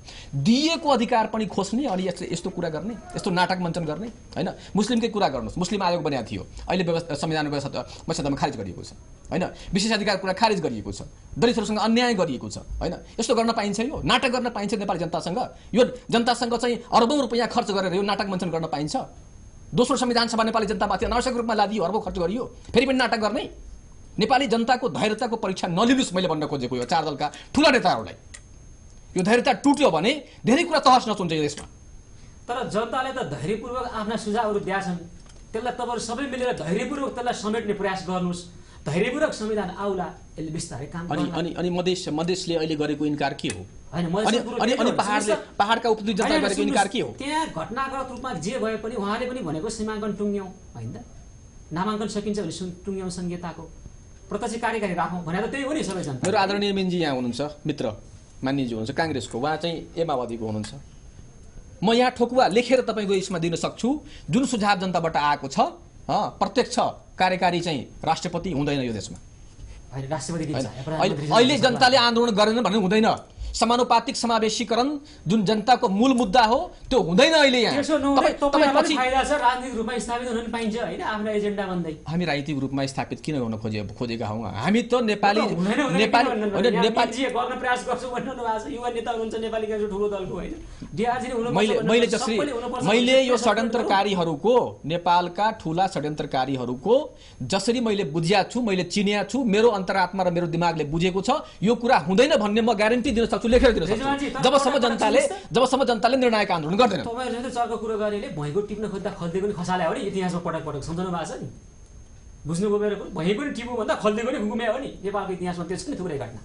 दिएको अधिकार पनि खोज्ने अनि यस्तो कुरा गर्ने यस्तो नाटक मञ्चन गर्ने हैन मुस्लिमकै कुरा गर्नुहोस् मुस्लिम आयोग बनेको थियो अहिले संविधान व्यवस्थामा खारिज गरिएको छ हैन विशेषाधिकार कुरा खारिज गरिएको छ दलितहरुसँग अन्याय गरिएको छ हैन यस्तो गर्न पाइन्छ यो नाटक गर्न पाइन्छ नेपाली जनतासँग यो जनतासँग चाहिँ अरबौं रुपैयाँ खर्च गरेर यो नाटक मञ्चन गर्न पाइन्छ दोस्रो संविधान सभा नेपाली जनतामाथि अनावश्यक रूपमा लादियो अरबौं खर्च गरियो फेरि पनि नाटक गर्ने नेपाली जनताको धैर्यताको परीक्षा नलिनुस् मैले भन्न खोजेको यो चार दलका ठूला नेताहरूलाई यो धैर्यता टुट्यो भने धेरै कुरा तहस नहुन्छ यो देशमा तर जनताले त धैर्यपूर्वक आफ्ना सुझावहरू दिएछन् त्यसलाई तपाईहरु सबै मिलेर धैर्यपूर्वक त्यसलाई समेट्ने प्रयास गर्नुस् धैर्यपूर्वक संविधान आउला यसले बिस्तारै काम अनि मधेसले अहिले गरेको इन्कार के हो अनि पहाडका उपद्रवी जनता गरेको इन्कार के हो त्यहाँ घटनागत रूपमा जे भए पनि उहाँले पनि भनेको सीमाङ्कन टुङ्ग्यौं हैन त नामाङ्कन सकिन्छ भने टुङ्ग्यौं संहिताको प्रत्यक्ष कार्यकारी राखौं भनेर त्यही हो नि सबै जनता मेरो आदरणीय मेनजी यहाँ हुनुहुन्छ मित्र मान्यजी हुनुहुन्छ कांग्रेसको उहाँ चाहिँ एमावादीको हुनुहुन्छ म यहाँ ठोकुवा लेखेर तपाईको यसमा दिन सक्छु जुन सुझाव जनताबाट आएको छ प्रत्यक्ष कार्यकारी चाहिँ राष्ट्रपति हुँदैन यो देशमा अहिले जनताले आन्दोलन गरेन भन्ने हुँदैन समानुपातिक समावेशीकरण जुन जनताको मूल मुद्दा हो त्यो हुँदैन अहिले यहाँ हामी राजनीतिक रूपमा स्थापित किन गर्न खोजेका हौं हामी त नेपाली मैले यो षड्यन्त्रकारीहरूको नेपालका ठूला षड्यन्त्रकारीहरूको जसरी मैले बुझ्या छु मैले चिन्या छु मेरो अन्तरात्मा र मेरो दिमागले बुझेको छ यो कुरा हुँदैन भन्ने म ग्यारेन्टी दिन सक्छु लेखेर दिन सक्छु जबसम्म जनताले निर्णायक आन्दोलन गर्दैन तपाईहरुले चर्को कुरा गरेले भैको टिप्न खोज्दा खल्दै पनि खसाले हो नि इतिहासमा पटक पटक सम्झनु भएको छ नि बुझ्नुको मेरो भै पनि टिप्नु भन्दा खल्दै पनि घुमे हो नि नेपालको इतिहासमा त्यस पनि थुप्रै घटना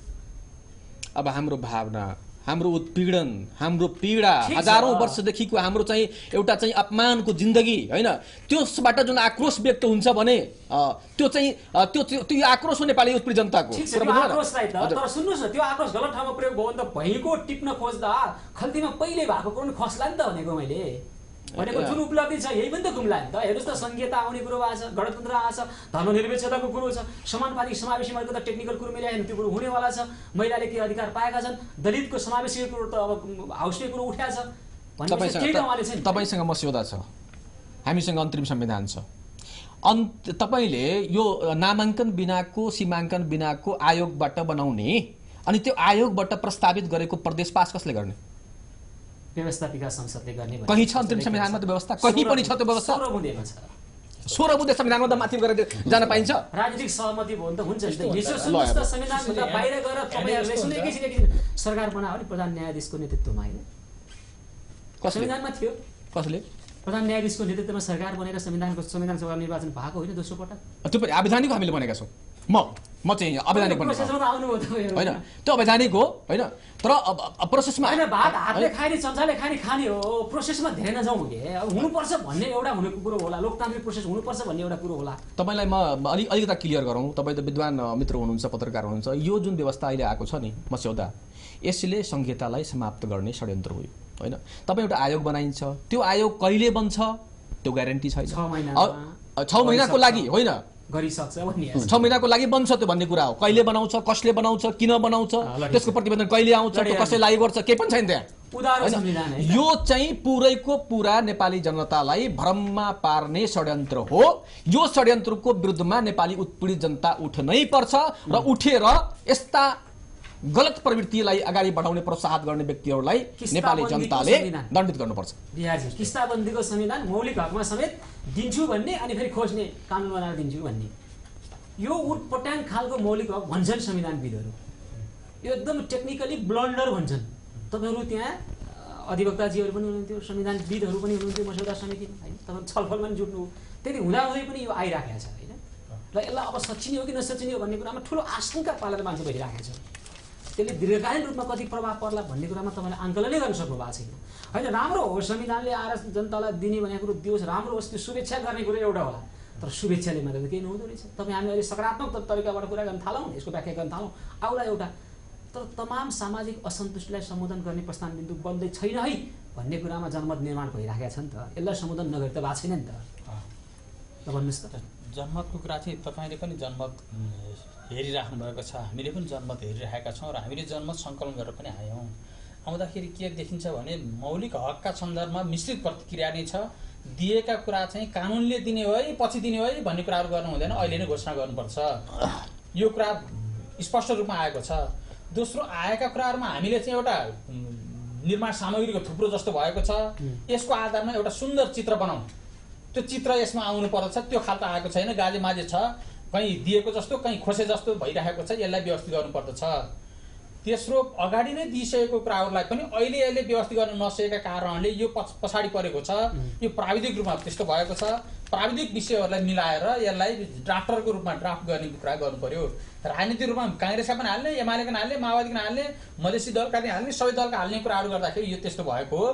अब हाम्रो भावना हाम्रो उत्पीडन हाम्रो पीडा हजारौं वर्षदेखिको हाम्रो चाहिँ एउटा चाहिँ अपमानको जिन्दगी हैन त्यसबाट जुन आक्रोश व्यक्त हुन्छ भने त्यो चाहिँ त्यो आक्रोश हो नेपाली उत्पीडित जनताको आक्रोशलाई त तर सुन्नुस् न त्यो आक्रोश गलत ठाउँमा प्रयोग भयो भने त भैको टिप्न खोज्दा खल्तीमा पहिले भएको कुरो खस्ला नि त भनेको मैले भनेको जुन उपलब्धि छ यही पनि त गुम्ला नि त हेर्नुस् त संहिता आउने कुरो आछ गणतन्त्र आछ धर्मनिरपेक्षताको कुरो छ समानुपातिक समावेशीमाको त टेक्निकल कुरो मिलाएन त्यो कुरो हुनेवाला छ महिलाले के अधिकार पाएका छन् दलितको समावेशीको कुरो त अब हाउसले कुरो उठाएको छ भने तपाईसँग मस्यौदा छ हामीसँग अन्तरिम संविधान छ तपाईले यो नामाङ्कन बिनाको सीमाङ्कन बिनाको आयोगबाट बनाउने अनि त्यो आयोगबाट प्रस्तावित गरेको प्रदेश पास कसले गर्ने व्यवस्थापिका संसदले गर्ने कहीँ छ अन्तरिम संविधानमा त्यो व्यवस्था? कहीँ पनि छ त्यो व्यवस्था? 16 बुँदेमा छ। 16 बुँदे संविधानमा त माथि गरेर जान पाइन्छ? राजनीतिक सहमति भयो भने त हुन्छ नि त। हिजो सुन्नुहोस् त, संविधानभन्दा बाहिर गएर तपाईँहरूले सुने एकैछिन सरकार बनायो भने प्रधान न्यायाधीशको नेतृत्वमा होइन? संविधानमा थियो। कसले? प्रधान न्यायाधीशको नेतृत्वमा सरकार बनेर संविधान सभा निर्वाचन भएको होइन दोस्रो पटक? त्यो पनि अवैधानिक हामीले बनेका छौँ। म चाहिँ अवैधानिक बनेको होइन, त्यो अवैधानिक हो होइन। तर प्रोसेसमा होइन, भात हातले खाने चम्चाले खाने हो। प्रोसेसमा धेरै नजाउँ कि अब हुनुपर्छ भन्ने एउटा हुनेको कुरो होला, लोकतान्त्रिक प्रोसेस हुनुपर्छ भन्ने एउटा कुरो होला। तपाईँलाई म अलिकता क्लियर गरौँ, तपाईँ त विद्वान मित्र हुनुहुन्छ, पत्रकार हुनुहुन्छ। यो जुन व्यवस्था अहिले आएको छ नि मस्यौदा, यसले संहितालाई समाप्त गर्ने षड्यन्त्र हो होइन। तपाईँ एउटा आयोग बनाइन्छ, त्यो आयोग कहिले बन्छ त्यो ग्यारेन्टी छैन। 6 महिनाको लागि होइन, गरिसक्छ भन्ने 6 महिनाको लागि बन्छ त्यो भन्ने कुरा हो। कहिले बनाउँछ, कसले बनाउँछ, किन बनाउँछ, त्यसको प्रतिवेदन कहिले आउँछ, त्यो कसले लागू गर्छ, केही पनि छैन त्यहाँ। यो चाहिँ पुरैको पुरा नेपाली जनतालाई भ्रममा पार्ने षड्यन्त्र हो। यो षड्यन्त्रको विरुद्धमा नेपाली उत्पीडित जनता उठ्नै पर्छ र उठेर यस्ता गलत प्रवृत्तिलाई अगाडि बढाउने प्रोत्साहन गर्ने व्यक्तिहरूलाई नेपाली जनताले दण्डित गर्नुपर्छ। बिहारजी किस्ताबन्दीको संविधान मौलिक हकमा समेत दिन्छु भन्ने अनि फेरि खोज्ने कानुन बनाएर दिन्छु भन्ने, यो उटपटाङ खालको मौलिक हक भन्छन् संविधानविदहरू। यो एकदम टेक्निकली ब्लन्डर भन्छन्। तपाईँहरू त्यहाँ अधिवक्ताजीहरू पनि हुनुहुन्थ्यो, संविधानविदहरू पनि हुनुहुन्थ्यो मस्यौदा समितिमा होइन, तपाईँहरू छलफलमा पनि जुट्नु। त्यति हुँदाहुँदै पनि यो आइराखेको छ होइन। र यसलाई अब सचिने हो कि नसचिने हो भन्ने कुरामा ठुलो आशंका पालेर मान्छे भइराखेको छ। त्यसले दीर्घकालीन रूपमा कति प्रभाव पर्ला भन्ने कुरामा तपाईँले आङ्कलनै गर्न सक्नु भएको छैन होइन। राम्रो हो संविधानले आएर जनतालाई दिने भनेको कुरो दियोस्, राम्रो होस्, त्यो शुभेच्छा गर्ने कुरो एउटा होला। तर शुभेच्छाले मात्र त केही नहुँदो रहेछ। तपाईँ हामी अहिले सकारात्मक तरिकाबाट कुरा गर्न थालौँ, यसको व्याख्या गर्न थालौँ, आउला एउटा। तर तमाम सामाजिक असन्तुष्टिलाई सम्बोधन गर्ने प्रस्थान बिन्दु बन्दै छैन है भन्ने कुरामा जनमत निर्माण भइराखेको छ नि त। यसलाई सम्बोधन नगरी त भएको छैन नि त। भन्नुहोस् त। जनमतको कुरा चाहिँ तपाईँले पनि जनमत हेरिराख्नु भएको छ, हामीले पनि जनमत हेरिरहेका छौँ र हामीले जनमत सङ्कलन गरेर पनि आयौँ। आउँदाखेरि के देखिन्छ भने मौलिक हकका सन्दर्भमा मिश्रित प्रतिक्रिया नै छ। दिएका कुरा चाहिँ कानुनले दिने हो है पछि दिने हो है भन्ने कुराहरू गर्नु हुँदैन, अहिले नै घोषणा गर्नुपर्छ। यो कुरा स्पष्ट रूपमा आएको छ। दोस्रो, आएका कुराहरूमा हामीले चाहिँ एउटा निर्माण सामग्रीको थुप्रो जस्तो भएको छ, यसको आधारमा एउटा सुन्दर चित्र बनाउँ, त्यो चित्र यसमा आउनु पर्छ। त्यो खालको आएको छैन, गाजे माझे छ, कहीँ दिएको जस्तो कहीँ खोसे जस्तो भइरहेको छ। यसलाई व्यवस्थित गर्नुपर्दछ। तेस्रो, अगाडि नै दिइसकेको कुराहरूलाई पनि अहिले यसले व्यवस्थित गर्न नसकेका कारणले यो पछाडि परेको छ। यो प्राविधिक रूपमा त्यस्तो भएको छ। प्राविधिक विषयहरूलाई मिलाएर यसलाई ड्राफ्टरको रूपमा ड्राफ्ट गर्ने कुरा गर्नु पर्यो। राजनीतिक रूपमा काङ्ग्रेसका पनि हाल्ने, एमालेका पनि हाल्ने, माओवादीका हाल्ने, मधेसी दलका पनि हाल्ने, सबै दलका हाल्ने कुराहरू गर्दाखेरि यो त्यस्तो भएको हो।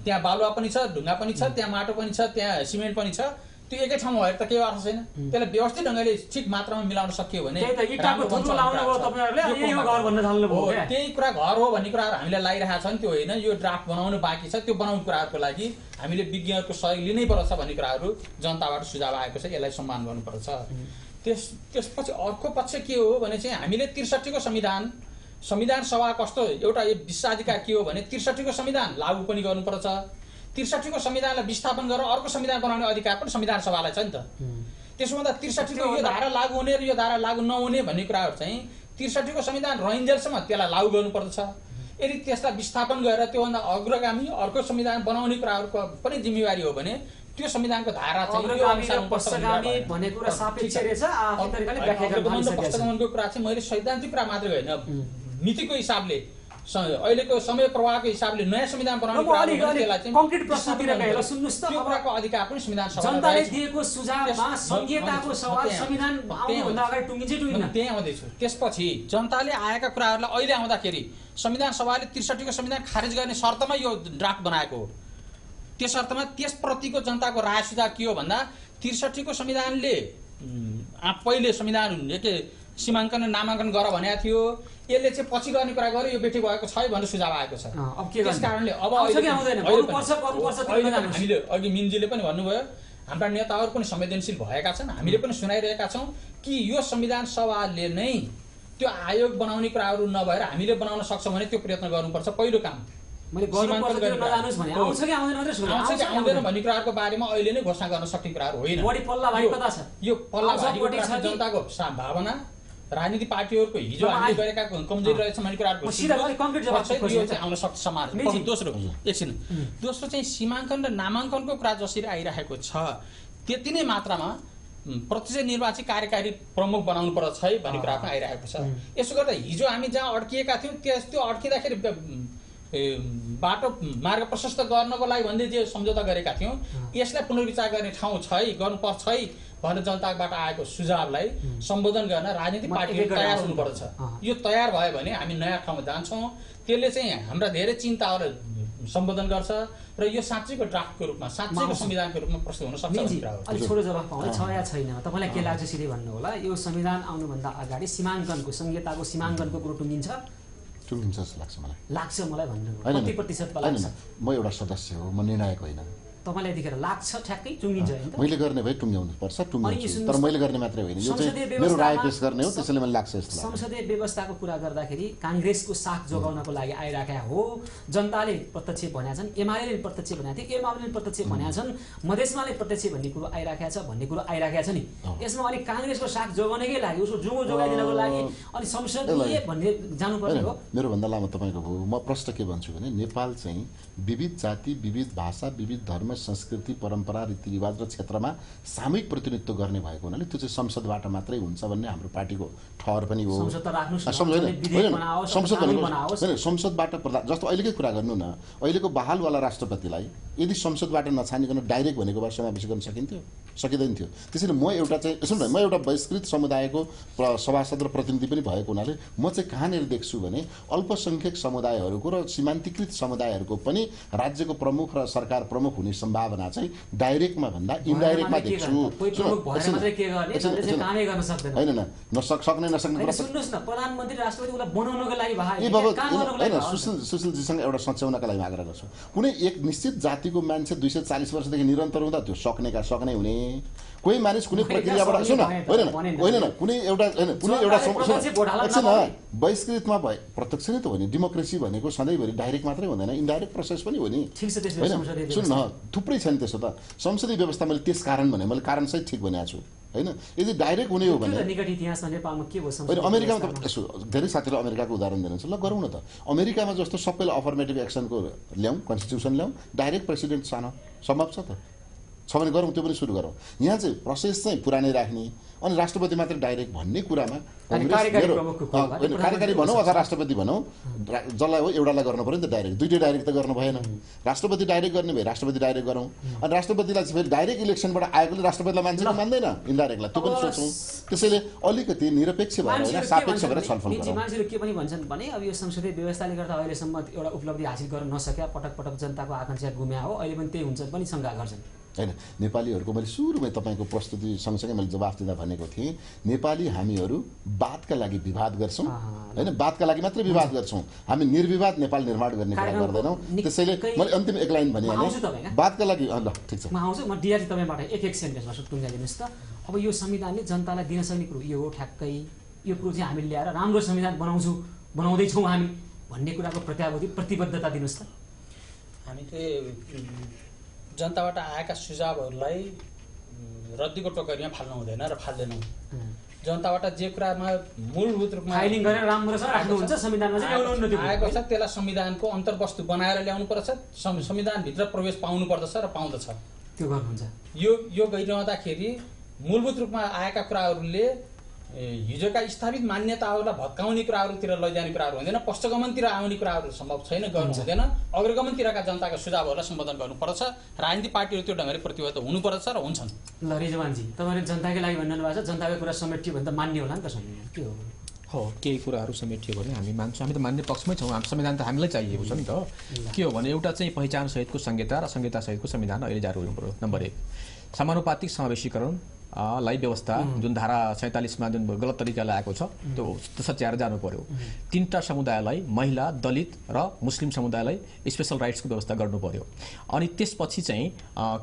त्यहाँ बालुवा पनि छ, ढुङ्गा पनि छ, त्यहाँ माटो पनि छ, त्यहाँ सिमेन्ट पनि छ। त्यो एकै ठाउँमा भएर त केही अर्थ छैन। त्यसलाई व्यवस्थित ढङ्गले ठिक मात्रामा मिलाउन सकियो भने त्यही कुरा घर हो भन्ने कुराहरू हामीलाई लागिरहेको छ नि, त्यो होइन। यो ड्राफ्ट बनाउनु बाँकी छ, त्यो बनाउने कुराहरूको लागि हामीले विज्ञहरूको सहयोग लिनै पर्छ भन्ने कुराहरू जनताबाट सुझाव आएको छ। यसलाई सम्मान गर्नुपर्छ। त्यसपछि अर्को पक्ष के हो भने चाहिँ हामीले 63 को संविधान सभा कस्तो एउटा विशेषाधिकार के हो भने 63 को संविधान लागू पनि गर्नुपर्छ। 63 को संविधानलाई विस्थापन गरेर अर्को संविधान बनाउने अधिकार पनि संविधान सभालाई छ नि त। त्यसो हुँदा 63 को यो धारा लागू हुने र यो धारा लागू नहुने भन्ने कुराहरू चाहिँ 63 को संविधान रहन्जेलसम्म त्यसलाई लागू गर्नुपर्दछ। यदि त्यसलाई विस्थापन गरेर त्योभन्दा अग्रगामी अर्को संविधान बनाउने कुराहरूको पनि जिम्मेवारी हो भने त्यो संविधानको धारा चाहिँ पश्चगमनको कुरा चाहिँ मैले सैद्धान्तिक कुरा मात्रै होइन, नीतिको हिसाबले अहिलेको समय प्रवाहको हिसाबले नयाँ संविधान बनाउने कङ्क्रिट प्रश्नतिर गएर सुन्नुस् त। त्यो कुराको अधिकार पनि संविधान सभाले जनताले दिएको सुझावमा संहिताको सवाल संविधान आउनुभन्दा अगाडि टुङ्गिन्छ टुङ्गिन्न त्यही आउँदैछु। त्यसपछि जनताले आएका कुराहरूलाई अहिले आउँदाखेरि संविधान सभाले 63 को संविधान खारेज गर्ने शर्तमा यो ड्राफ्ट बनाएको हो। त्यो शर्तमा त्यसप्रतिको जनताको राय सुझाव के हो भन्दा 63 को संविधानले पहिले संविधान के सीमाङ्कन नामाङ्कन गर भनेको थियो, यसले चाहिँ पछि गर्ने कुरा गर्यो, यो बेठी भएको छ भनेर सुझाव आएको छ। त्यस कारणले अब हामीले अघि मिनजीले पनि भन्नुभयो, हाम्रा नेताहरू पनि संवेदनशील भएका छन्, हामीले पनि सुनाइरहेका छौँ कि यो संविधान सभाले नै त्यो आयोग बनाउने कुराहरू नभएर हामीले बनाउन सक्छौँ भने त्यो प्रयत्न गर्नुपर्छ। पहिलो काम आउँदैन भन्ने कुराहरूको बारेमा अहिले नै घोषणा गर्न सक्ने कुराहरू होइन। यो पल्ला जनताको भावना राजनीतिक पार्टीहरूको हिजो हामीले गरेका कमजोरी रहेछ भन्ने कुराहरुको यो चाहिँ आउन सक्छ समाज। दोस्रो एकछिन दोस्रो चाहिँ सीमाङ्कन र नामाङ्कनको कुरा जसरी आइरहेको छ त्यति नै मात्रामा प्रत्यक्ष निर्वाचित कार्यकारी प्रमुख बनाउनु पर्छ है भन्ने कुरा पनि आइरहेको छ। यसो गर्दा हिजो हामी जहाँ अड्किएका थियौँ त्यो अड्किँदाखेरि बाटो मार्ग प्रशस्त गर्नको लागि भन्ने जे सम्झौता गरेका थियौँ यसलाई पुनर्विचार गर्ने ठाउँ छ है, गर्नुपर्छ है भनेर जनताबाट आएको सुझावलाई सम्बोधन गर्न राजनीतिक पार्टीहरू तयार हुनुपर्छ। यो तयार भयो भने हामी नयाँ ठाउँमा जान्छौँ, त्यसले चाहिँ हाम्रा धेरै चिन्ताहरू सम्बोधन गर्छ र यो साँच्चैको ड्राफ्टको रूपमा साँच्चैको संविधानको रूपमा प्रस्तुत हुन सक्छ भन्ने कुरा हो। अलि छोटो जवाफ पाउँदै छ या छैन तपाईँलाई के लाग्छ सिधै भन्नु होला। यो संविधान आउनुभन्दा अगाडि सीमाङ्कनको संहिताको सीमाङ्कनको कुरो टुङ्गिन्छ जस्तो लाग्छ मलाई। लाग्छ मलाई भन्नु कति प्रतिशत लाग्छ? म एउटा सदस्य हो, म निर्णायक होइन। तपाईलाई यतिखेर लाग्छ ठ्याक्कै टुङ्गिन्छ हैन त? मैले गर्ने भए टुङ्ग्याउनु पर्छ, टुङ्ग्याउँछु, तर मैले गर्ने मात्रै होइन। यो चाहिँ मेरो राय पेश गर्ने हो, त्यसैले मलाई लाग्छ जस्तो लाग्छ। संसदीय व्यवस्थाको कुरा गर्दाखेरि कांग्रेसको साथ जोगाउनको लागि आइराखेका हो। जनताले प्रत्यक्ष भनेका छन्, एमालेले प्रत्यक्ष भनेका थिए, एमालेले प्रत्यक्ष भनेका छन्, मधेसमाले प्रत्यक्ष भन्ने कुरो आइराखेको छ भन्ने कुरो आइराखेको छ नि। यसमा अलि कांग्रेसको साथ जोगाउनकै लागि उसको जुगो जोगाइदिनको लागि अलि संसदीय भन्ने जानुपर्ने हो। मेरो भन्दा लामो तपाईको हो। म प्रश्न के भन्छु भने नेपाल चाहिँ विविध जाति, विविध भाषा, विविध धर्म, संस्कृति, परम्परा, रीतिरिवाज र क्षेत्रमा सामूहिक प्रतिनिधित्व गर्ने भएको हुनाले त्यो चाहिँ संसदबाट मात्रै हुन्छ भन्ने हाम्रो पार्टीको ठहर पनि हो। संसदबाट जस्तो अहिलेकै कुरा गर्नु न, अहिलेको बहालवाला राष्ट्रपतिलाई यदि संसदबाट नछानिकन डाइरेक्ट भनेको भए समावेश गर्न सकिन्थ्यो? सकिँदैन थियो। त्यसैले म एउटा चाहिँ सुन्नु न, म एउटा बहिष्कृत समुदायको सभासद र प्रतिनिधि पनि भएको हुनाले म चाहिँ कहाँनिर देख्छु भने अल्पसंख्यक समुदायहरूको र सीमान्तकृत समुदायहरूको पनि राज्यको प्रमुख र सरकार प्रमुख हुने सम्भावना चाहिँ डाइरेक्टमा भन्दा इन्डाइरेक्टमा देख्छु। होइन सक्ने नसक्ने सुशीलजीसँग एउटा सच्याउनका लागि आग्रह गर्छु। कुनै एक निश्चित जातिको मान्छे 240 वर्षदेखि निरन्तर हुँदा त्यो सक्ने हुने कोही मानिस कुनै प्रक्रियाबाट सुन होइन कुनै एउटा बहिष्कृतमा भए प्रत्यक्ष नै त हो नि। डेमोक्रेसी भनेको सधैँभरि डाइरेक्ट मात्रै हुँदैन, इन्डाइरेक्ट प्रोसेस पनि हो नि। सुन न, थुप्रै छ नि त्यसो त। संसदीय व्यवस्था मैले त्यस कारण भने मैले कारण सहित ठिक भनेको छु होइन। यदि डाइरेक्ट हुने हो भने अमेरिकामा त यसो धेरै साथीहरू अमेरिकाको उदाहरण दिनुहुन्छ, ल गरौँ न त। अमेरिकामा जस्तो सबैलाई अफर्मेटिभ एक्सनको ल्याउँ, कन्स्टिट्युसन ल्याउँ, डाइरेक्ट प्रेसिडेन्ट सानो सम्भव छ त? छ भने गरौँ, त्यो पनि सुरु गरौँ। यहाँ चाहिँ प्रोसेस चाहिँ पुरानै राख्ने अनि राष्ट्रपति मात्र डाइरेक्ट भन्ने कुरामा कार्यकारी भनौँ अथवा राष्ट्रपति भनौँ, जसलाई हो एउटालाई गर्नु पऱ्यो नि त डाइरेक्ट। दुइटै डाइरेक्ट त गर्नु भएन। राष्ट्रपति डाइरेक्ट गर्ने भए राष्ट्रपति डाइरेक्ट गरौँ। अनि राष्ट्रपतिलाई चाहिँ फेरि डाइरेक्ट इलेक्सनबाट आएकोले राष्ट्रपतिलाई मान्छेले मान्दैन, इन्डाइरेक्टलाई त्यो पनि सोचौँ। त्यसैले अलिकति निरपेक्ष भएर होइन, सापेक्ष भएर छलफल गरौँ। मान्छेले के पनि भन्छन् भने अब यो संसदीय व्यवस्थाले गर्दा अहिलेसम्म एउटा उपलब्धि हासिल गर्न नसक्या, पटक पटक जनताको आकांक्षा गुम्या हो, अहिले पनि त्यही हुन्छ पनि शङ्का गर्छन् होइन। नेपालीहरूको मैले सुरुमै तपाईँको प्रस्तुति सँगसँगै मैले जवाफ दिँदा भनेको थिएँ, नेपाली हामीहरू वादका लागि विवाद गर्छौँ होइन, वादका लागि मात्रै विवाद गर्छौँ, हामी निर्विवाद नेपाल निर्माण गर्ने कुरा गर्दैनौँ। त्यसैले मैले अन्तिम एक लाइन भनिहालेँ, वादका लागि ल ठिक छ। म आउँछु, म डिआरजी तपाईँबाट एक सेन्टेन्समा टुङ्गाइदिनुहोस् त। अब यो संविधानले जनतालाई दिन सक्ने कुरो यो हो ठ्याक्कै, यो कुरो चाहिँ हामीले ल्याएर राम्रो संविधान बनाउँदैछौँ हामी भन्ने कुराको प्रत्याभूति प्रतिबद्धता दिनुहोस् त। हामी चाहिँ जनताबाट आएका सुझावहरूलाई रद्दीको टोकरीमा फाल्नु हुँदैन र फाल्दैनौँ। जनताबाट जे कुरामा मूलभूत रूपमा फाइलिङ गरेर राम्रोसँग राख्नुहुन्छ, संविधानमा चाहिँ एउटा उन्नति आएको छ त्यसलाई संविधानको अन्तर्वस्तु बनाएर ल्याउनु पर्छ, संविधानभित्र प्रवेश पाउनु पर्दछ र पाउँदछ, त्यो गर्नुहुन्छ। यो गइरहँदाखेरि मूलभूत रूपमा आएका कुराहरूले हिजोका स्थापित मान्यताहरूलाई भत्काउने कुराहरूतिर लैजाने कुराहरू हुँदैन, पश्चगमनतिर आउने कुराहरू सम्भव छैन, गर्नु हुँदैन। अग्रगमनतिरका जनताका सुझावहरूलाई सम्बोधन गर्नुपर्छ। राजनीतिक पार्टीहरू त्यो ढङ्गले प्रतिबद्ध हुनुपर्छ र हुन्छन्। ल रिजवानजी, तपाईँले जनताकै लागि भन्नु भएको छ, जनताको कुरा समेटियो भने त मान्य होला नि त संविधान, के हो? हो, केही कुराहरू समेटियो भने हामी मान्छौँ, हामी त मान्ने पक्षमै छौँ। हाम्रो संविधान त हामीलाई चाहिएको छ नि त। के हो भने एउटा चाहिँ पहिचान सहितको संहिता र संहिता सहितको संविधान अहिले जारी हुनु पर्यो। नम्बर 1, समानुपातिक समावेशीकरण लाई व्यवस्था जुन धारा 47मा जुन गलत तरिकाले आएको छ त्यो सच्याएर जानु पर्यो। 3टा समुदायलाई, महिला, दलित र मुस्लिम समुदायलाई स्पेशल राइट्सको व्यवस्था गर्नु पर्यो। अनि त्यसपछि चाहिँ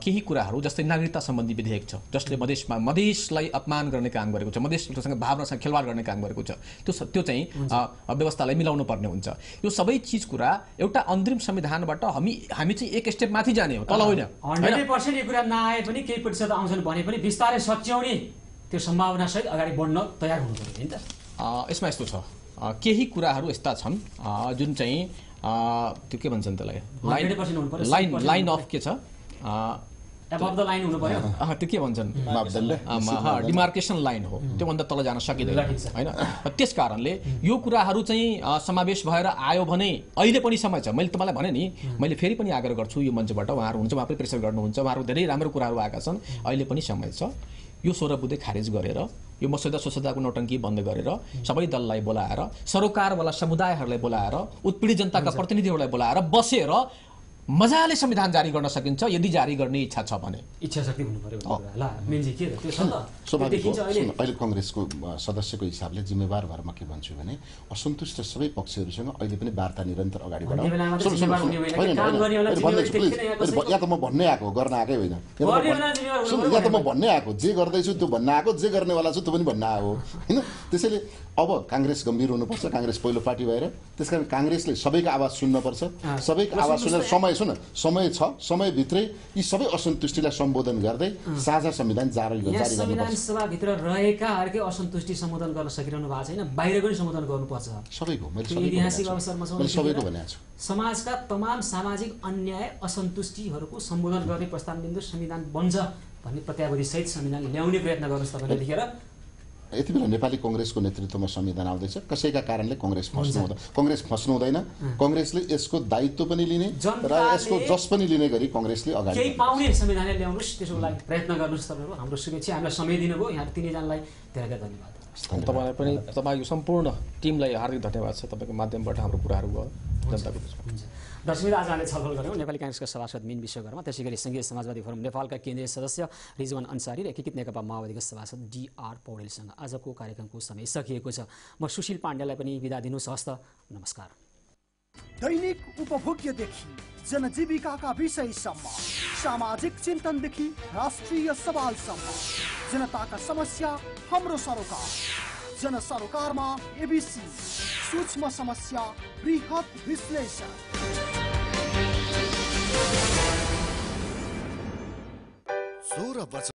केही कुराहरू जस्तै नागरिकता सम्बन्धी विधेयक छ जसले मधेसलाई अपमान गर्ने काम गरेको छ, मधेससँग भावनासँग खेलवाड गर्ने काम गरेको छ, त्यो चाहिँ व्यवस्थालाई मिलाउनु पर्ने हुन्छ। यो सबै चिज कुरा एउटा अन्तरिम संविधानबाट हामी चाहिँ एक स्टेप माथि जाने हो, तल होइन। 100% यो कुरा नआए पनि केही प्रतिशत आउँछन् भने पनि बिस्तारै सच्याउने त्यो सम्भावना सहित अगाडि बढ्न तयार हुनु पर्यो नि त। यसमा यस्तो छ, केही कुराहरू यस्ता छन् जुन चाहिँ त्यो के भन्छन् त्यसलाई, लाइन अफ के छ, एबभ द लाइन हुनु पर्यो, त्यो के भन्छन्, डिमार्केसन लाइन हो, त्योभन्दा तल जान सकिँदैन होइन। त्यस कारणले यो कुराहरू चाहिँ समावेश भएर आयो भने अहिले पनि समय छ। मैले तपाईँलाई भने नि, मैले फेरि पनि आग्रह गर्छु यो मञ्चबाट, उहाँहरू हुनुहुन्छ, उहाँ पनि प्रेसर गर्नुहुन्छ, उहाँहरू धेरै राम्रो कुराहरू आएका छन्, अहिले पनि समय छ। यो 16 बुँदे खारेज गरेर यो मस्यौदा सोसौदाको नौटङ्की बन्द गरेर सबै दललाई बोलाएर, सरोकारवाला समुदायहरूलाई बोलाएर, उत्पीडित जनताका प्रतिनिधिहरूलाई बोलाएर बसेर मजाले संविधान जारी गर्न सकिन्छ यदि जारी गर्ने इच्छा छ भने। इच्छा शक्ति हुनु पर्यो ल मेनजी के त्यो छ त। अहिले कांग्रेसको सदस्यको हिसाबले जिम्मेवार भएर म के भन्छु भने असन्तुष्ट सबै पक्षहरूसँग अहिले पनि वार्ता निरन्तर अगाडि बढाउँ। या त म भन्नै आएको गर्न आएकै होइन, या त म भन्नै आएको जे गर्दैछु त्यो भन्न आएको, जे गर्नेवाला छु त्यो पनि भन्न आएको होइन। त्यसैले अब कांग्रेस गम्भीर हुनुपर्छ, कांग्रेस पहिलो पार्टी भएर, त्यसकारण कांग्रेसले सबैको आवाज सुन्नुपर्छ। सबैको आवाज सुनेर समय छ, समयभित्रै यी सबै असन्तुष्टिलाई सम्बोधन गर्दै साझा संविधान जारी गर्नुपर्छ। संविधान सभाभित्र रहेकाहरूले असन्तुष्टि सम्बोधन गर्न सकिरहनु भएको छैन, बाहिरको पनि सम्बोधन गर्नुपर्छ सबैको। ऐतिहासिक अवसरमा सबैको भनेको छु, समाजका तमाम सामाजिक अन्याय असन्तुष्टिहरूको सम्बोधन गर्ने प्रस्ताव बिन्दु संविधान बन्छ भन्ने प्रत्याभूति सहित संविधान ल्याउने प्रयत्न गर्नुहोस् तपाईँले देखेर। यति बेला नेपाली कांग्रेसको नेतृत्वमा संविधान आउँदैछ, कसैका कारणले कांग्रेस फस्नु हुँदैन। कांग्रेसले यसको दायित्व पनि लिने र यसको जस पनि लिने गरी कांग्रेसले अगाडि केही पाउने संविधानले ल्याउनुहोस्, त्यसको लागि प्रयत्न गर्नुहोस् तपाईँहरू। हाम्रो शुभेच्छा, हामीलाई समय दिनुभयो, यहाँ तिनैजनालाई धेरै धेरै धन्यवाद। तपाईँलाई पनि, तपाईँको सम्पूर्ण टिमलाई हार्दिक धन्यवाद छ, तपाईँको माध्यमबाट हाम्रो कुराहरू भयो जनताको बिचमा। दर्शक आज हामीले छलफल गऱ्यौँ नेपाली कांग्रेसका सभासद मीन विश्वकर्मा, त्यसै गरी संघीय समाजवादी फोरम नेपालका केन्द्रीय सदस्य रिजवान अन्सारी र एकीकृत नेकपा माओवादीका सभासद DR पौडेलसँग आजको कार्यक्रमको समय सकिएको छ। म सुशील पाण्डेलाई पनि बिदा दिनुहोस्, हस्त नमस्कार। दैनिक उपभोग्यदेखि जनजीविकाका विषयसम्म, सामाजिक चिन्तनदेखि राष्ट्रिय सवालसम्म, जनताका समस्या हाम्रो सरोकार। जनसरोकारमा ABC, सूक्ष्म समस्या बृहत विश्लेषण।